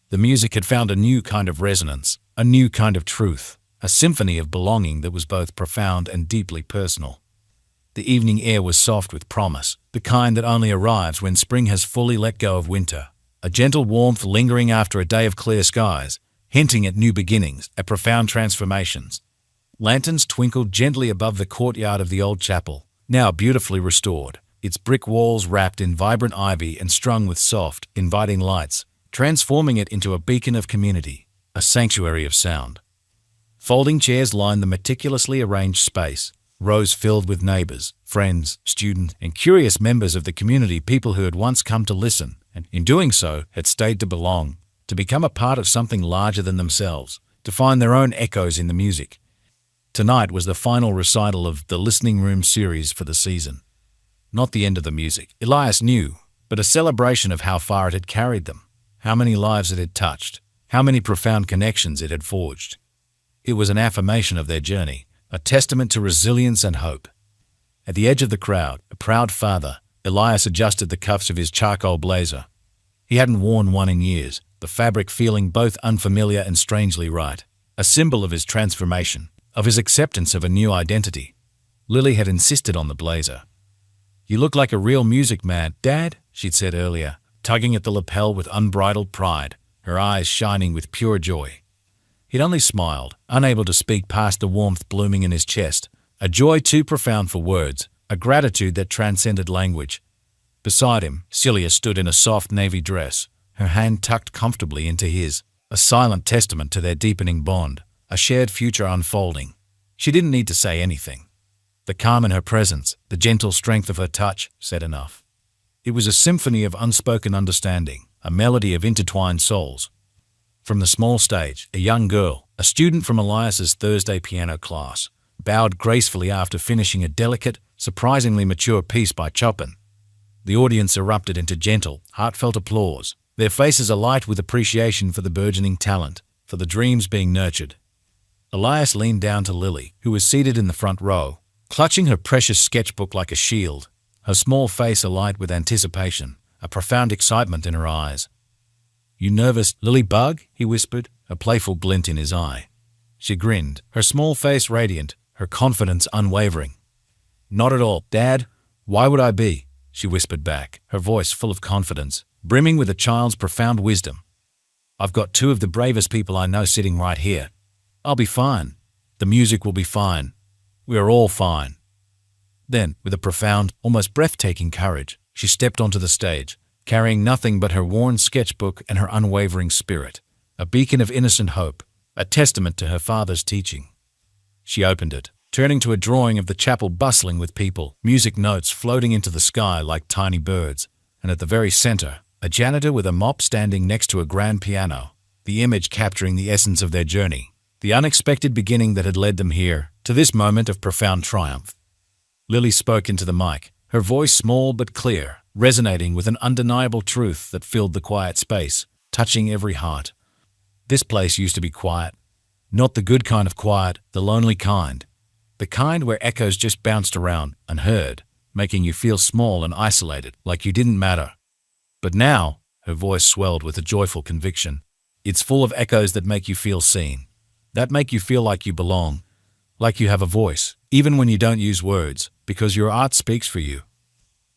The music had found a new kind of resonance, a new kind of truth, a symphony of belonging that was both profound and deeply personal. The evening air was soft with promise, the kind that only arrives when spring has fully let go of winter, a gentle warmth lingering after a day of clear skies, hinting at new beginnings, at profound transformations. Lanterns twinkled gently above the courtyard of the old chapel, now beautifully restored, its brick walls wrapped in vibrant ivy and strung with soft, inviting lights, transforming it into a beacon of community, a sanctuary of sound. Folding chairs lined the meticulously arranged space, rows filled with neighbors, friends, students, and curious members of the community, people who had once come to listen, and in doing so had stayed to belong, to become a part of something larger than themselves, to find their own echoes in the music. Tonight was the final recital of the Listening Room series for the season. Not the end of the music, Elias knew, but a celebration of how far it had carried them, how many lives it had touched, how many profound connections it had forged. It was an affirmation of their journey, a testament to resilience and hope. At the edge of the crowd, a proud father, Elias adjusted the cuffs of his charcoal blazer. He hadn't worn one in years, the fabric feeling both unfamiliar and strangely right, a symbol of his transformation, of his acceptance of a new identity. Lily had insisted on the blazer. "You look like a real music man, Dad," she'd said earlier, tugging at the lapel with unbridled pride, her eyes shining with pure joy. He'd only smiled, unable to speak past the warmth blooming in his chest, a joy too profound for words, a gratitude that transcended language. Beside him, Celia stood in a soft navy dress, her hand tucked comfortably into his, a silent testament to their deepening bond, a shared future unfolding. She didn't need to say anything. The calm in her presence, the gentle strength of her touch, said enough. It was a symphony of unspoken understanding, a melody of intertwined souls. From the small stage, a young girl, a student from Elias's Thursday piano class, bowed gracefully after finishing a delicate, surprisingly mature piece by Chopin. The audience erupted into gentle, heartfelt applause, their faces alight with appreciation for the burgeoning talent, for the dreams being nurtured. Elias leaned down to Lily, who was seated in the front row, clutching her precious sketchbook like a shield, her small face alight with anticipation, a profound excitement in her eyes. "You nervous, Lily Bug?" he whispered, a playful glint in his eye. She grinned, her small face radiant, her confidence unwavering. "Not at all, Dad. Why would I be?" she whispered back, her voice full of confidence, brimming with a child's profound wisdom. "I've got two of the bravest people I know sitting right here. I'll be fine. The music will be fine. We are all fine." Then, with a profound, almost breathtaking courage, she stepped onto the stage, carrying nothing but her worn sketchbook and her unwavering spirit, a beacon of innocent hope, a testament to her father's teaching. She opened it, turning to a drawing of the chapel bustling with people, music notes floating into the sky like tiny birds, and at the very center, a janitor with a mop standing next to a grand piano, the image capturing the essence of their journey, the unexpected beginning that had led them here, to this moment of profound triumph. Lily spoke into the mic, her voice small but clear, resonating with an undeniable truth that filled the quiet space, touching every heart. This place used to be quiet. Not the good kind of quiet, the lonely kind. The kind where echoes just bounced around, unheard, making you feel small and isolated, like you didn't matter. But now, her voice swelled with a joyful conviction, it's full of echoes that make you feel seen, that make you feel like you belong, like you have a voice, even when you don't use words, because your art speaks for you.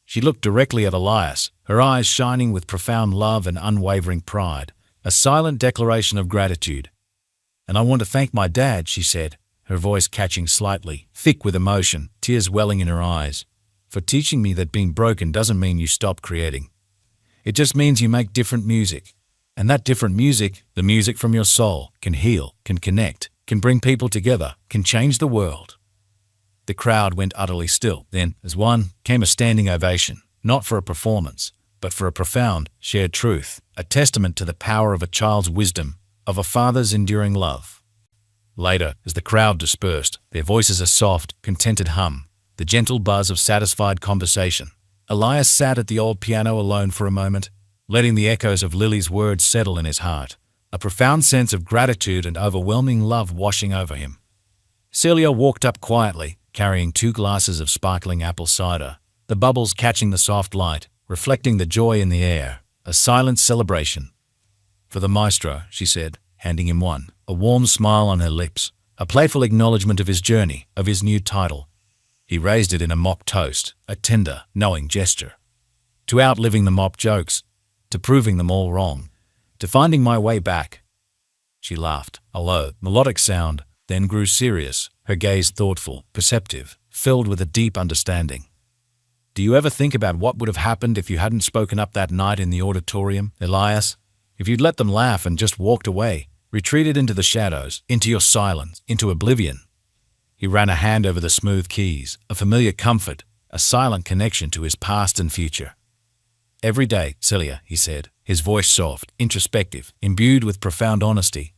She looked directly at Elias, her eyes shining with profound love and unwavering pride, a silent declaration of gratitude. "And I want to thank my dad," she said, her voice catching slightly, thick with emotion, tears welling in her eyes, "for teaching me that being broken doesn't mean you stop creating. It just means you make different music. And that different music, the music from your soul, can heal, can connect, can bring people together, can change the world." The crowd went utterly still. Then, as one, came a standing ovation, not for a performance, but for a profound, shared truth, a testament to the power of a child's wisdom, of a father's enduring love. Later, as the crowd dispersed, their voices a soft, contented hum, the gentle buzz of satisfied conversation, Elias sat at the old piano alone for a moment, letting the echoes of Lily's words settle in his heart, a profound sense of gratitude and overwhelming love washing over him. Celia walked up quietly, carrying 2 glasses of sparkling apple cider, the bubbles catching the soft light, reflecting the joy in the air, a silent celebration. "For the maestro," she said, handing him one, a warm smile on her lips, a playful acknowledgement of his journey, of his new title. He raised it in a mock toast, a tender, knowing gesture. "To outliving the mop jokes, to proving them all wrong, to finding my way back." She laughed, a low, melodic sound, then grew serious, her gaze thoughtful, perceptive, filled with a deep understanding. "Do you ever think about what would have happened if you hadn't spoken up that night in the auditorium, Elias? If you'd let them laugh and just walked away, retreated into the shadows, into your silence, into oblivion?" He ran a hand over the smooth keys, a familiar comfort, a silent connection to his past and future. "Every day, Celia," he said, his voice soft, introspective, imbued with profound honesty.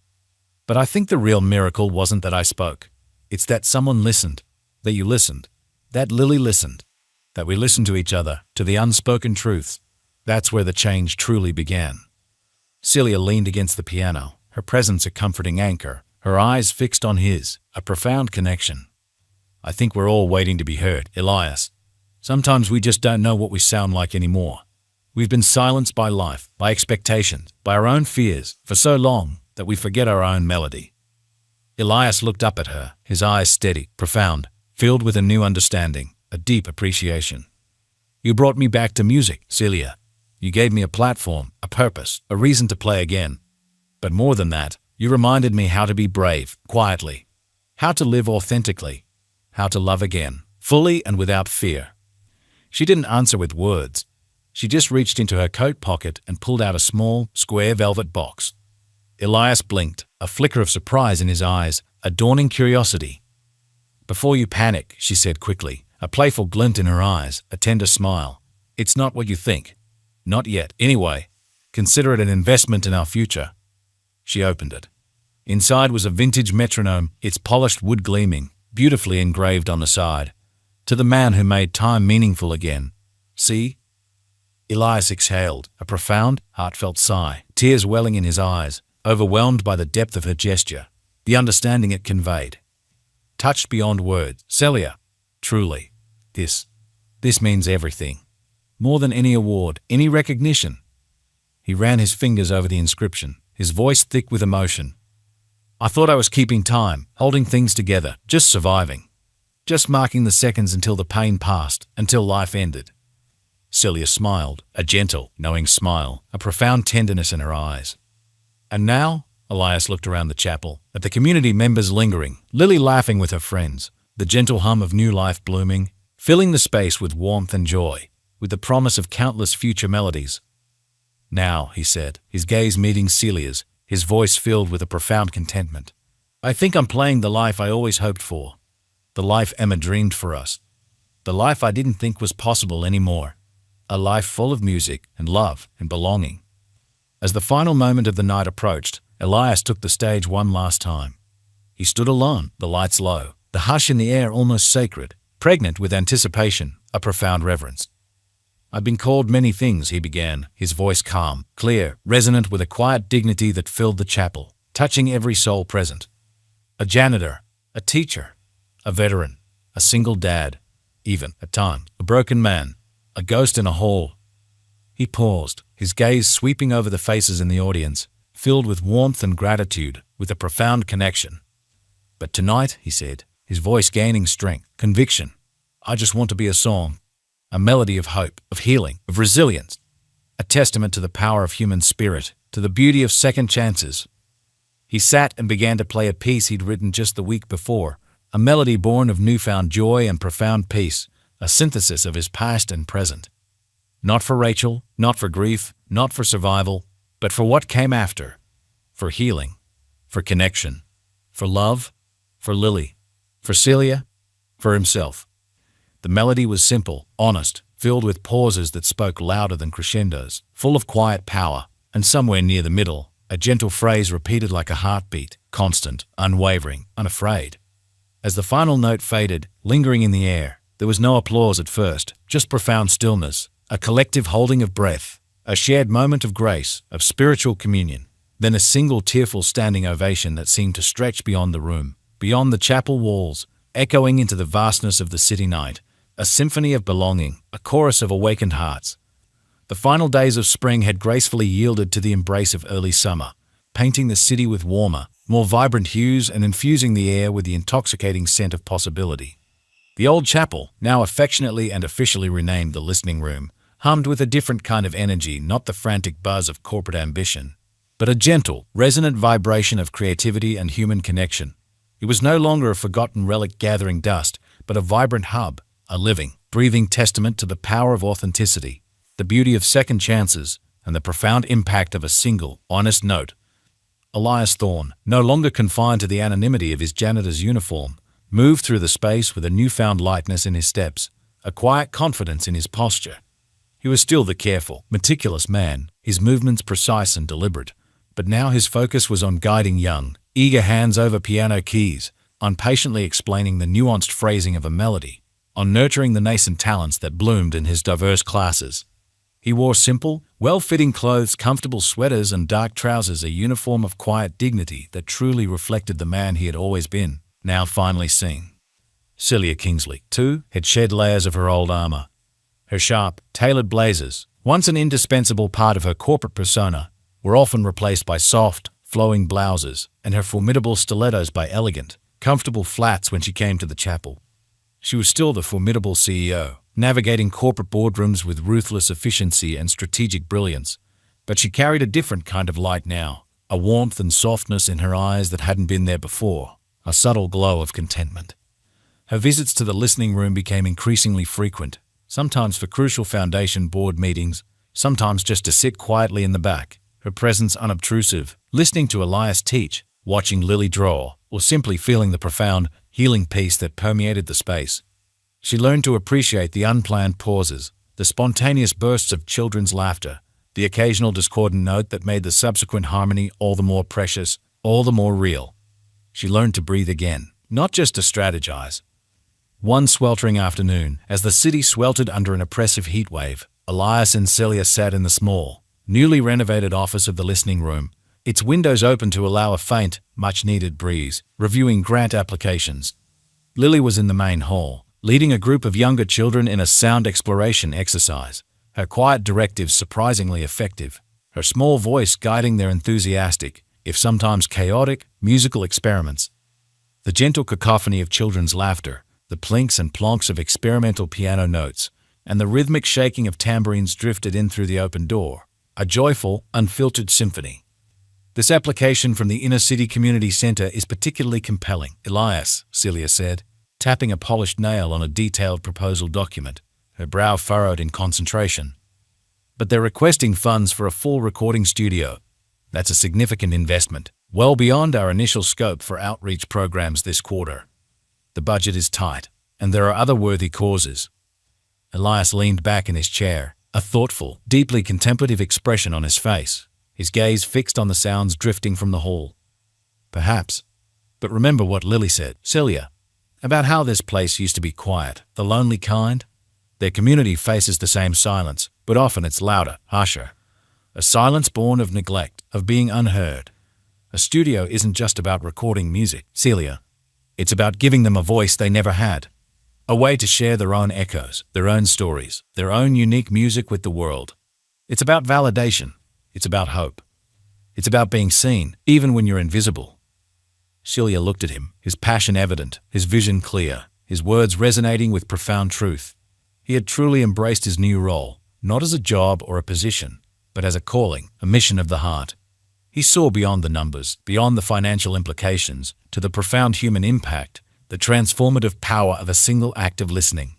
"But I think the real miracle wasn't that I spoke. It's that someone listened, that you listened, that Lily listened, that we listened to each other, to the unspoken truths. That's where the change truly began." Celia leaned against the piano, her presence a comforting anchor, her eyes fixed on his, a profound connection. "I think we're all waiting to be heard, Elias. Sometimes we just don't know what we sound like anymore. We've been silenced by life, by expectations, by our own fears, for so long that we forget our own melody." Elias looked up at her, his eyes steady, profound, filled with a new understanding, a deep appreciation. "You brought me back to music, Celia. You gave me a platform, a purpose, a reason to play again. But more than that, you reminded me how to be brave, quietly, how to live authentically, how to love again, fully and without fear." She didn't answer with words. She just reached into her coat pocket and pulled out a small, square velvet box. Elias blinked, a flicker of surprise in his eyes, a dawning curiosity. "Before you panic," she said quickly, a playful glint in her eyes, a tender smile. "It's not what you think. Not yet, anyway. Consider it an investment in our future." She opened it. Inside was a vintage metronome, its polished wood gleaming, beautifully engraved on the side. "To the man who made time meaningful again. See?" Elias exhaled, a profound, heartfelt sigh, tears welling in his eyes, overwhelmed by the depth of her gesture, the understanding it conveyed. Touched beyond words, "Celia, truly, this means everything. More than any award, any recognition." He ran his fingers over the inscription, his voice thick with emotion. "I thought I was keeping time, holding things together, just surviving. Just marking the seconds until the pain passed, until life ended." Celia smiled, a gentle, knowing smile, a profound tenderness in her eyes. "And now?" Elias looked around the chapel, at the community members lingering, Lily laughing with her friends, the gentle hum of new life blooming, filling the space with warmth and joy, with the promise of countless future melodies. "Now," he said, his gaze meeting Celia's, his voice filled with a profound contentment, "I think I'm playing the life I always hoped for, the life Emma dreamed for us, the life I didn't think was possible anymore. a life full of music and love and belonging. As the final moment of the night approached, Elias took the stage one last time. He stood alone, the lights low, the hush in the air almost sacred, pregnant with anticipation, a profound reverence. "I've been called many things," he began, his voice calm, clear, resonant with a quiet dignity that filled the chapel, touching every soul present. A janitor, a teacher, a veteran, a single dad, even, at times, a broken man, a ghost in a hall. He paused, his gaze sweeping over the faces in the audience, filled with warmth and gratitude, with a profound connection. "But tonight," he said, his voice gaining strength, conviction, "I just want to be a song, a melody of hope, of healing, of resilience, a testament to the power of human spirit, to the beauty of second chances." He sat and began to play a piece he'd written just the week before, a melody born of newfound joy and profound peace, a synthesis of his past and present. Not for Rachel, not for grief, not for survival, but for what came after, for healing, for connection, for love, for Lily, for Celia, for himself. The melody was simple, honest, filled with pauses that spoke louder than crescendos, full of quiet power, and somewhere near the middle, a gentle phrase repeated like a heartbeat, constant, unwavering, unafraid. As the final note faded, lingering in the air, there was no applause at first, just profound stillness, a collective holding of breath, a shared moment of grace, of spiritual communion, then a single tearful standing ovation that seemed to stretch beyond the room, beyond the chapel walls, echoing into the vastness of the city night, a symphony of belonging, a chorus of awakened hearts. The final days of spring had gracefully yielded to the embrace of early summer, painting the city with warmer, more vibrant hues and infusing the air with the intoxicating scent of possibility. The old chapel, now affectionately and officially renamed the Listening Room, hummed with a different kind of energy, not the frantic buzz of corporate ambition, but a gentle, resonant vibration of creativity and human connection. It was no longer a forgotten relic gathering dust, but a vibrant hub, a living, breathing testament to the power of authenticity, the beauty of second chances, and the profound impact of a single, honest note. Elias Thorne, no longer confined to the anonymity of his janitor's uniform, moved through the space with a newfound lightness in his steps, a quiet confidence in his posture. He was still the careful, meticulous man, his movements precise and deliberate, but now his focus was on guiding young, eager hands over piano keys, on patiently explaining the nuanced phrasing of a melody, on nurturing the nascent talents that bloomed in his diverse classes. He wore simple, well-fitting clothes, comfortable sweaters, and dark trousers, a uniform of quiet dignity that truly reflected the man he had always been, now finally seen. Celia Kingsley, too, had shed layers of her old armor. Her sharp, tailored blazers, once an indispensable part of her corporate persona, were often replaced by soft, flowing blouses, and her formidable stilettos by elegant, comfortable flats when she came to the chapel. She was still the formidable CEO, navigating corporate boardrooms with ruthless efficiency and strategic brilliance, but she carried a different kind of light now, a warmth and softness in her eyes that hadn't been there before, a subtle glow of contentment. Her visits to the listening room became increasingly frequent, sometimes for crucial foundation board meetings, sometimes just to sit quietly in the back, her presence unobtrusive, listening to Elias teach, watching Lily draw, or simply feeling the profound, healing peace that permeated the space. She learned to appreciate the unplanned pauses, the spontaneous bursts of children's laughter, the occasional discordant note that made the subsequent harmony all the more precious, all the more real. She learned to breathe again, not just to strategize. One sweltering afternoon, as the city sweltered under an oppressive heat wave, Elias and Celia sat in the small, newly renovated office of the listening room, its windows open to allow a faint, much-needed breeze, reviewing grant applications. Lily was in the main hall, leading a group of younger children in a sound exploration exercise, her quiet directives surprisingly effective, her small voice guiding their enthusiastic, if sometimes chaotic, musical experiments. The gentle cacophony of children's laughter, the plinks and plonks of experimental piano notes, and the rhythmic shaking of tambourines drifted in through the open door, a joyful, unfiltered symphony. This application from the inner-city community center is particularly compelling, Elias, Celia said, tapping a polished nail on a detailed proposal document, her brow furrowed in concentration. But they're requesting funds for a full recording studio. That's a significant investment, well beyond our initial scope for outreach programs this quarter. The budget is tight, and there are other worthy causes. Elias leaned back in his chair, a thoughtful, deeply contemplative expression on his face, his gaze fixed on the sounds drifting from the hall. Perhaps. But remember what Lily said, Celia, about how this place used to be quiet, the lonely kind. Their community faces the same silence, but often it's louder, harsher. A silence born of neglect, of being unheard. A studio isn't just about recording music, Celia. It's about giving them a voice they never had. A way to share their own echoes, their own stories, their own unique music with the world. It's about validation. It's about hope. It's about being seen, even when you're invisible. Celia looked at him, his passion evident, his vision clear, his words resonating with profound truth. He had truly embraced his new role, not as a job or a position, but as a calling, a mission of the heart. He saw beyond the numbers, beyond the financial implications, to the profound human impact, the transformative power of a single act of listening.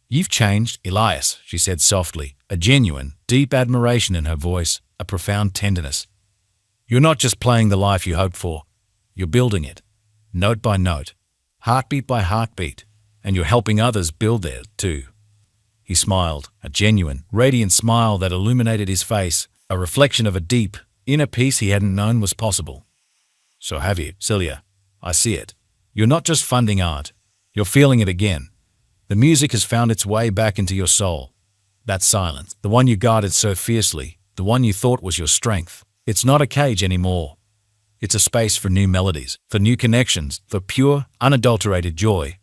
"You've changed, Elias," she said softly, a genuine, deep admiration in her voice, a profound tenderness. "You're not just playing the life you hoped for. You're building it, note by note, heartbeat by heartbeat, and you're helping others build theirs too." He smiled, a genuine, radiant smile that illuminated his face, a reflection of a deep, inner peace he hadn't known was possible. "So have you, Celia. I see it. You're not just funding art. You're feeling it again. The music has found its way back into your soul. That silence, the one you guarded so fiercely, the one you thought was your strength, it's not a cage anymore. It's a space for new melodies, for new connections, for pure, unadulterated joy."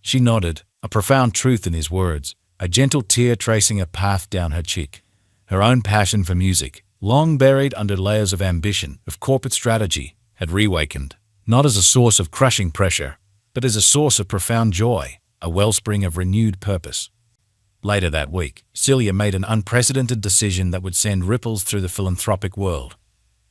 She nodded, a profound truth in his words, a gentle tear tracing a path down her cheek. Her own passion for music, long buried under layers of ambition, of corporate strategy, had reawakened, not as a source of crushing pressure, but as a source of profound joy, a wellspring of renewed purpose. Later that week, Celia made an unprecedented decision that would send ripples through the philanthropic world.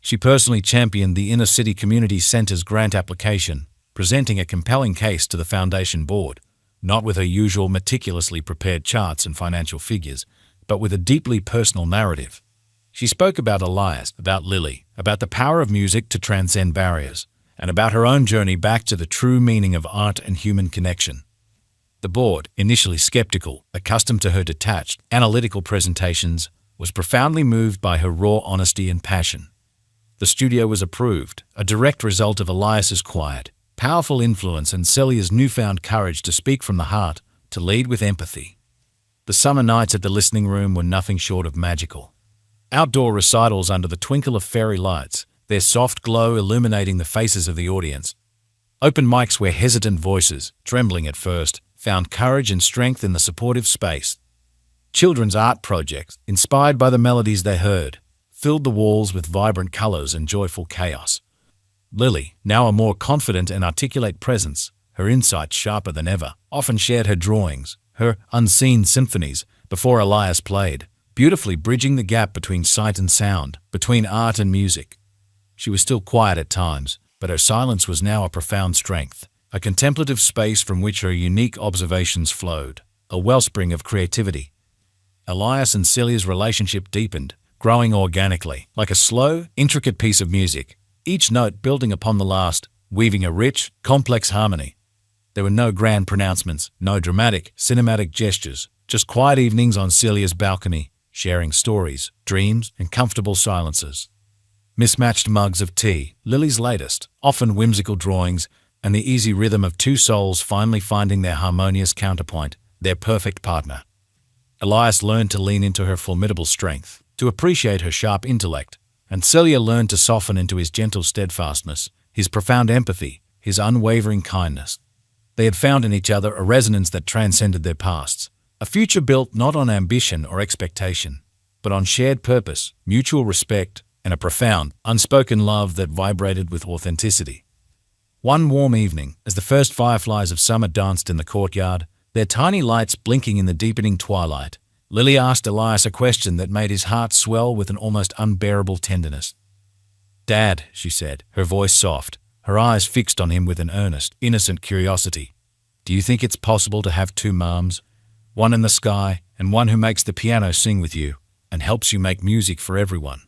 She personally championed the Inner City Community Center's grant application, presenting a compelling case to the foundation board, not with her usual meticulously prepared charts and financial figures, but with a deeply personal narrative. She spoke about Elias, about Lily, about the power of music to transcend barriers, and about her own journey back to the true meaning of art and human connection. The board, initially skeptical, accustomed to her detached, analytical presentations, was profoundly moved by her raw honesty and passion. The studio was approved, a direct result of Elias's quiet, powerful influence and Celia's newfound courage to speak from the heart, to lead with empathy. The summer nights at the listening room were nothing short of magical. Outdoor recitals under the twinkle of fairy lights, their soft glow illuminating the faces of the audience. Open mics where hesitant voices, trembling at first, found courage and strength in the supportive space. Children's art projects, inspired by the melodies they heard, filled the walls with vibrant colors and joyful chaos. Lily, now a more confident and articulate presence, her insight sharper than ever, often shared her drawings, her unseen symphonies, before Elias played, beautifully bridging the gap between sight and sound, between art and music. She was still quiet at times, but her silence was now a profound strength, a contemplative space from which her unique observations flowed, a wellspring of creativity. Elias and Celia's relationship deepened, growing organically, like a slow, intricate piece of music, each note building upon the last, weaving a rich, complex harmony. There were no grand pronouncements, no dramatic, cinematic gestures, just quiet evenings on Celia's balcony, sharing stories, dreams, and comfortable silences. Mismatched mugs of tea, Lily's latest, often whimsical drawings, and the easy rhythm of two souls finally finding their harmonious counterpoint, their perfect partner. Elias learned to lean into her formidable strength, to appreciate her sharp intellect, and Celia learned to soften into his gentle steadfastness, his profound empathy, his unwavering kindness. They had found in each other a resonance that transcended their pasts, a future built not on ambition or expectation, but on shared purpose, mutual respect, and a profound, unspoken love that vibrated with authenticity. One warm evening, as the first fireflies of summer danced in the courtyard, their tiny lights blinking in the deepening twilight, Lily asked Elias a question that made his heart swell with an almost unbearable tenderness. "Dad," she said, her voice soft, her eyes fixed on him with an earnest, innocent curiosity, "do you think it's possible to have two moms? One in the sky and one who makes the piano sing with you and helps you make music for everyone?"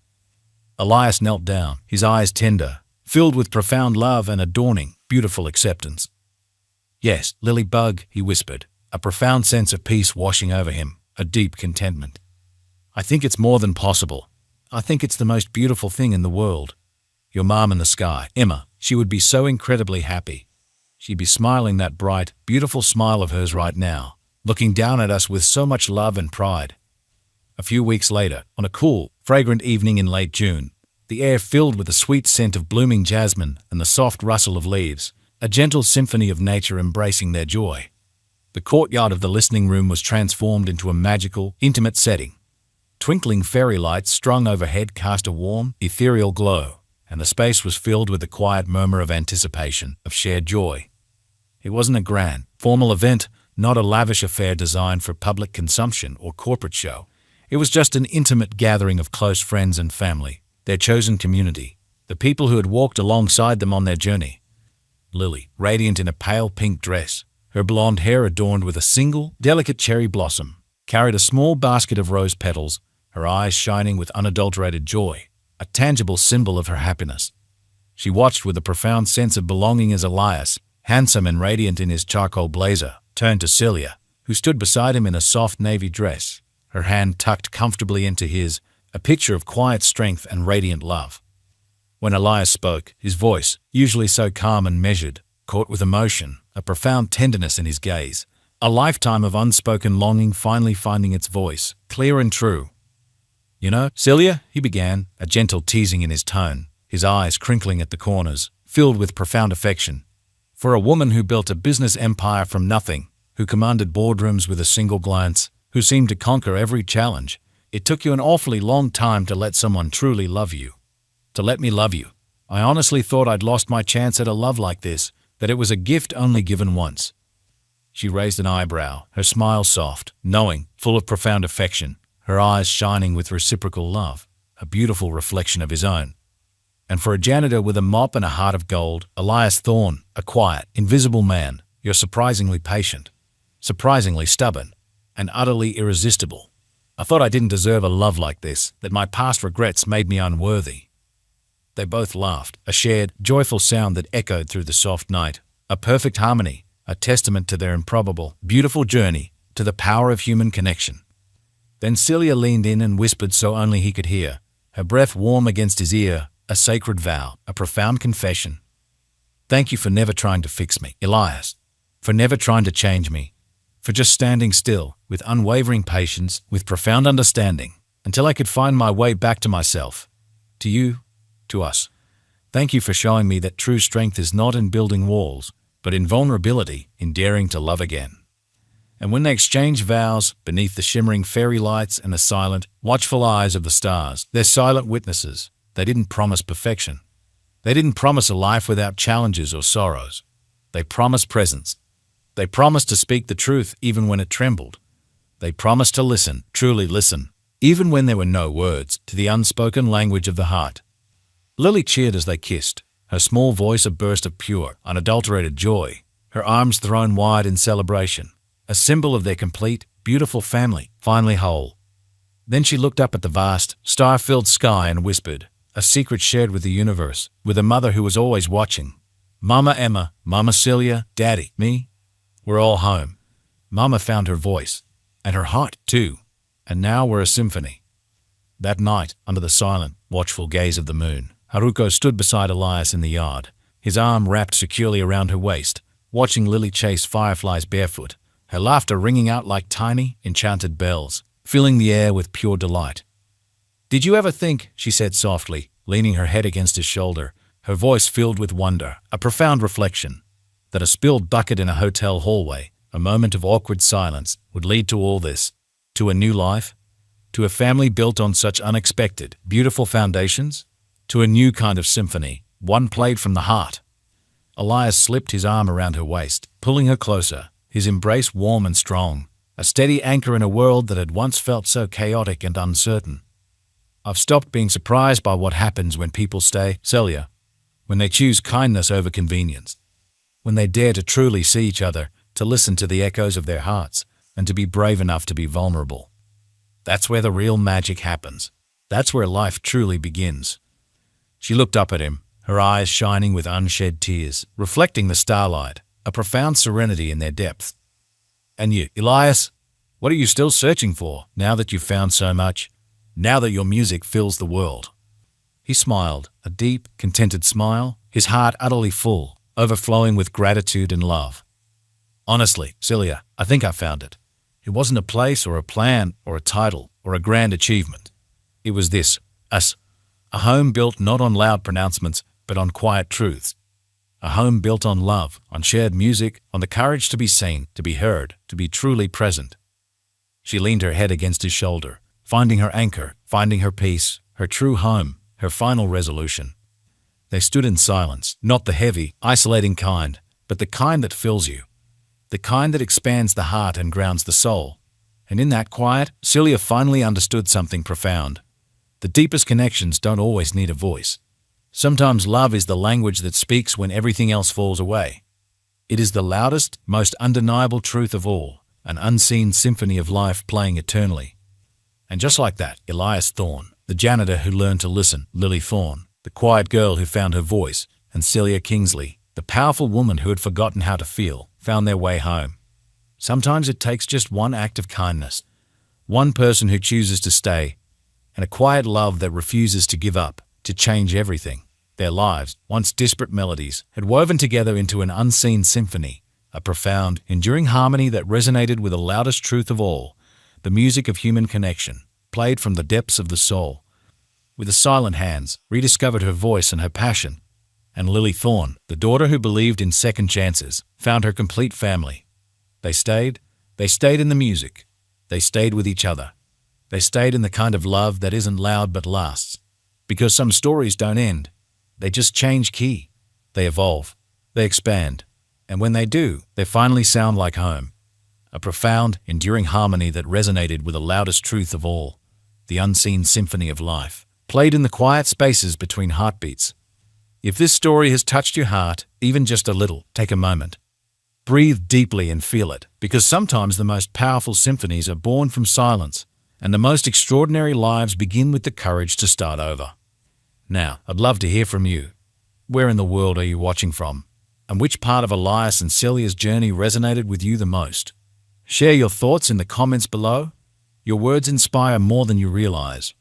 Elias knelt down, his eyes tender, filled with profound love and a dawning, beautiful acceptance. "Yes, Lily Bug," he whispered, a profound sense of peace washing over him, a deep contentment. I think it's more than possible. I think it's the most beautiful thing in the world. Your mom in the sky, Emma, she would be so incredibly happy. She'd be smiling that bright, beautiful smile of hers right now, looking down at us with so much love and pride. A few weeks later, on a cool, fragrant evening in late June, the air filled with the sweet scent of blooming jasmine and the soft rustle of leaves, a gentle symphony of nature embracing their joy. The courtyard of the listening room was transformed into a magical, intimate setting. Twinkling fairy lights strung overhead cast a warm, ethereal glow, and the space was filled with the quiet murmur of anticipation, of shared joy. It wasn't a grand, formal event, not a lavish affair designed for public consumption or corporate show. It was just an intimate gathering of close friends and family, their chosen community, the people who had walked alongside them on their journey. Lily, radiant in a pale pink dress, her blonde hair adorned with a single, delicate cherry blossom, carried a small basket of rose petals, her eyes shining with unadulterated joy, a tangible symbol of her happiness. She watched with a profound sense of belonging as Elias, handsome and radiant in his charcoal blazer, turned to Celia, who stood beside him in a soft navy dress, her hand tucked comfortably into his, a picture of quiet strength and radiant love. When Elias spoke, his voice, usually so calm and measured, caught with emotion, a profound tenderness in his gaze, a lifetime of unspoken longing finally finding its voice, clear and true. "You know, Celia," he began, a gentle teasing in his tone, his eyes crinkling at the corners, filled with profound affection. "For a woman who built a business empire from nothing, who commanded boardrooms with a single glance, who seemed to conquer every challenge, it took you an awfully long time to let someone truly love you. To let me love you. I honestly thought I'd lost my chance at a love like this, that it was a gift only given once." She raised an eyebrow, her smile soft, knowing, full of profound affection, her eyes shining with reciprocal love, a beautiful reflection of his own. "And for a janitor with a mop and a heart of gold, Elias Thorne, a quiet, invisible man, you're surprisingly patient, surprisingly stubborn, and utterly irresistible. I thought I didn't deserve a love like this, that my past regrets made me unworthy." They both laughed, a shared, joyful sound that echoed through the soft night, a perfect harmony, a testament to their improbable, beautiful journey, to the power of human connection. Then Celia leaned in and whispered so only he could hear, her breath warm against his ear, a sacred vow, a profound confession. "Thank you for never trying to fix me, Elias, for never trying to change me, for just standing still, with unwavering patience, with profound understanding, until I could find my way back to myself, to you, to us. Thank you for showing me that true strength is not in building walls, but in vulnerability, in daring to love again." And when they exchanged vows, beneath the shimmering fairy lights and the silent, watchful eyes of the stars, their silent witnesses, they didn't promise perfection. They didn't promise a life without challenges or sorrows. They promised presence. They promised to speak the truth even when it trembled. They promised to listen, truly listen, even when there were no words, to the unspoken language of the heart. Lily cheered as they kissed, her small voice a burst of pure, unadulterated joy, her arms thrown wide in celebration, a symbol of their complete, beautiful family, finally whole. Then she looked up at the vast, star-filled sky and whispered, a secret shared with the universe, with a mother who was always watching. "Mama Emma, Mama Celia, Daddy, me, we're all home." Mama found her voice, and her heart, too, and now we're a symphony. That night, under the silent, watchful gaze of the moon, Haruko stood beside Elias in the yard, his arm wrapped securely around her waist, watching Lily chase fireflies barefoot, her laughter ringing out like tiny, enchanted bells, filling the air with pure delight. "Did you ever think," she said softly, leaning her head against his shoulder, her voice filled with wonder, a profound reflection, that a spilled bucket in a hotel hallway, a moment of awkward silence, would lead to all this, to a new life, to a family built on such unexpected, beautiful foundations, to a new kind of symphony, one played from the heart? Elias slipped his arm around her waist, pulling her closer, his embrace warm and strong, a steady anchor in a world that had once felt so chaotic and uncertain. "I've stopped being surprised by what happens when people stay, Celia, when they choose kindness over convenience, when they dare to truly see each other, to listen to the echoes of their hearts, and to be brave enough to be vulnerable. That's where the real magic happens. That's where life truly begins." She looked up at him, her eyes shining with unshed tears, reflecting the starlight, a profound serenity in their depth. "And you, Elias, what are you still searching for, now that you've found so much? now that your music fills the world." He smiled, a deep, contented smile, his heart utterly full, overflowing with gratitude and love. "Honestly, Celia, I think I found it. It wasn't a place or a plan or a title or a grand achievement. It was this, us. A home built not on loud pronouncements, but on quiet truths. A home built on love, on shared music, on the courage to be seen, to be heard, to be truly present." She leaned her head against his shoulder, finding her anchor, finding her peace, her true home, her final resolution. They stood in silence, not the heavy, isolating kind, but the kind that fills you, the kind that expands the heart and grounds the soul. And in that quiet, Celia finally understood something profound. The deepest connections don't always need a voice. Sometimes love is the language that speaks when everything else falls away. It is the loudest, most undeniable truth of all, an unseen symphony of life playing eternally. And just like that, Elias Thorne, the janitor who learned to listen, Lily Thorne, the quiet girl who found her voice, and Celia Kingsley, the powerful woman who had forgotten how to feel, found their way home. Sometimes it takes just one act of kindness, one person who chooses to stay, and a quiet love that refuses to give up, to change everything. Their lives, once disparate melodies, had woven together into an unseen symphony, a profound, enduring harmony that resonated with the loudest truth of all, the music of human connection, played from the depths of the soul. With the silent hands, rediscovered her voice and her passion, and Lily Thorne, the daughter who believed in second chances, found her complete family. They stayed in the music. They stayed with each other. They stayed in the kind of love that isn't loud but lasts. Because some stories don't end. They just change key. They evolve. They expand. And when they do, they finally sound like home. A profound, enduring harmony that resonated with the loudest truth of all, the unseen symphony of life, played in the quiet spaces between heartbeats. If this story has touched your heart, even just a little, take a moment. Breathe deeply and feel it, because sometimes the most powerful symphonies are born from silence, and the most extraordinary lives begin with the courage to start over. Now, I'd love to hear from you. Where in the world are you watching from? And which part of Elias and Celia's journey resonated with you the most? Share your thoughts in the comments below. Your words inspire more than you realize.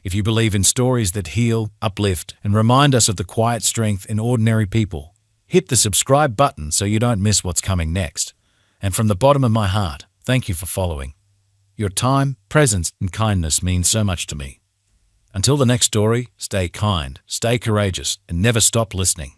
If you believe in stories that heal, uplift, and remind us of the quiet strength in ordinary people, hit the subscribe button so you don't miss what's coming next. And from the bottom of my heart, thank you for following. Your time, presence, and kindness mean so much to me. Until the next story, stay kind, stay courageous, and never stop listening.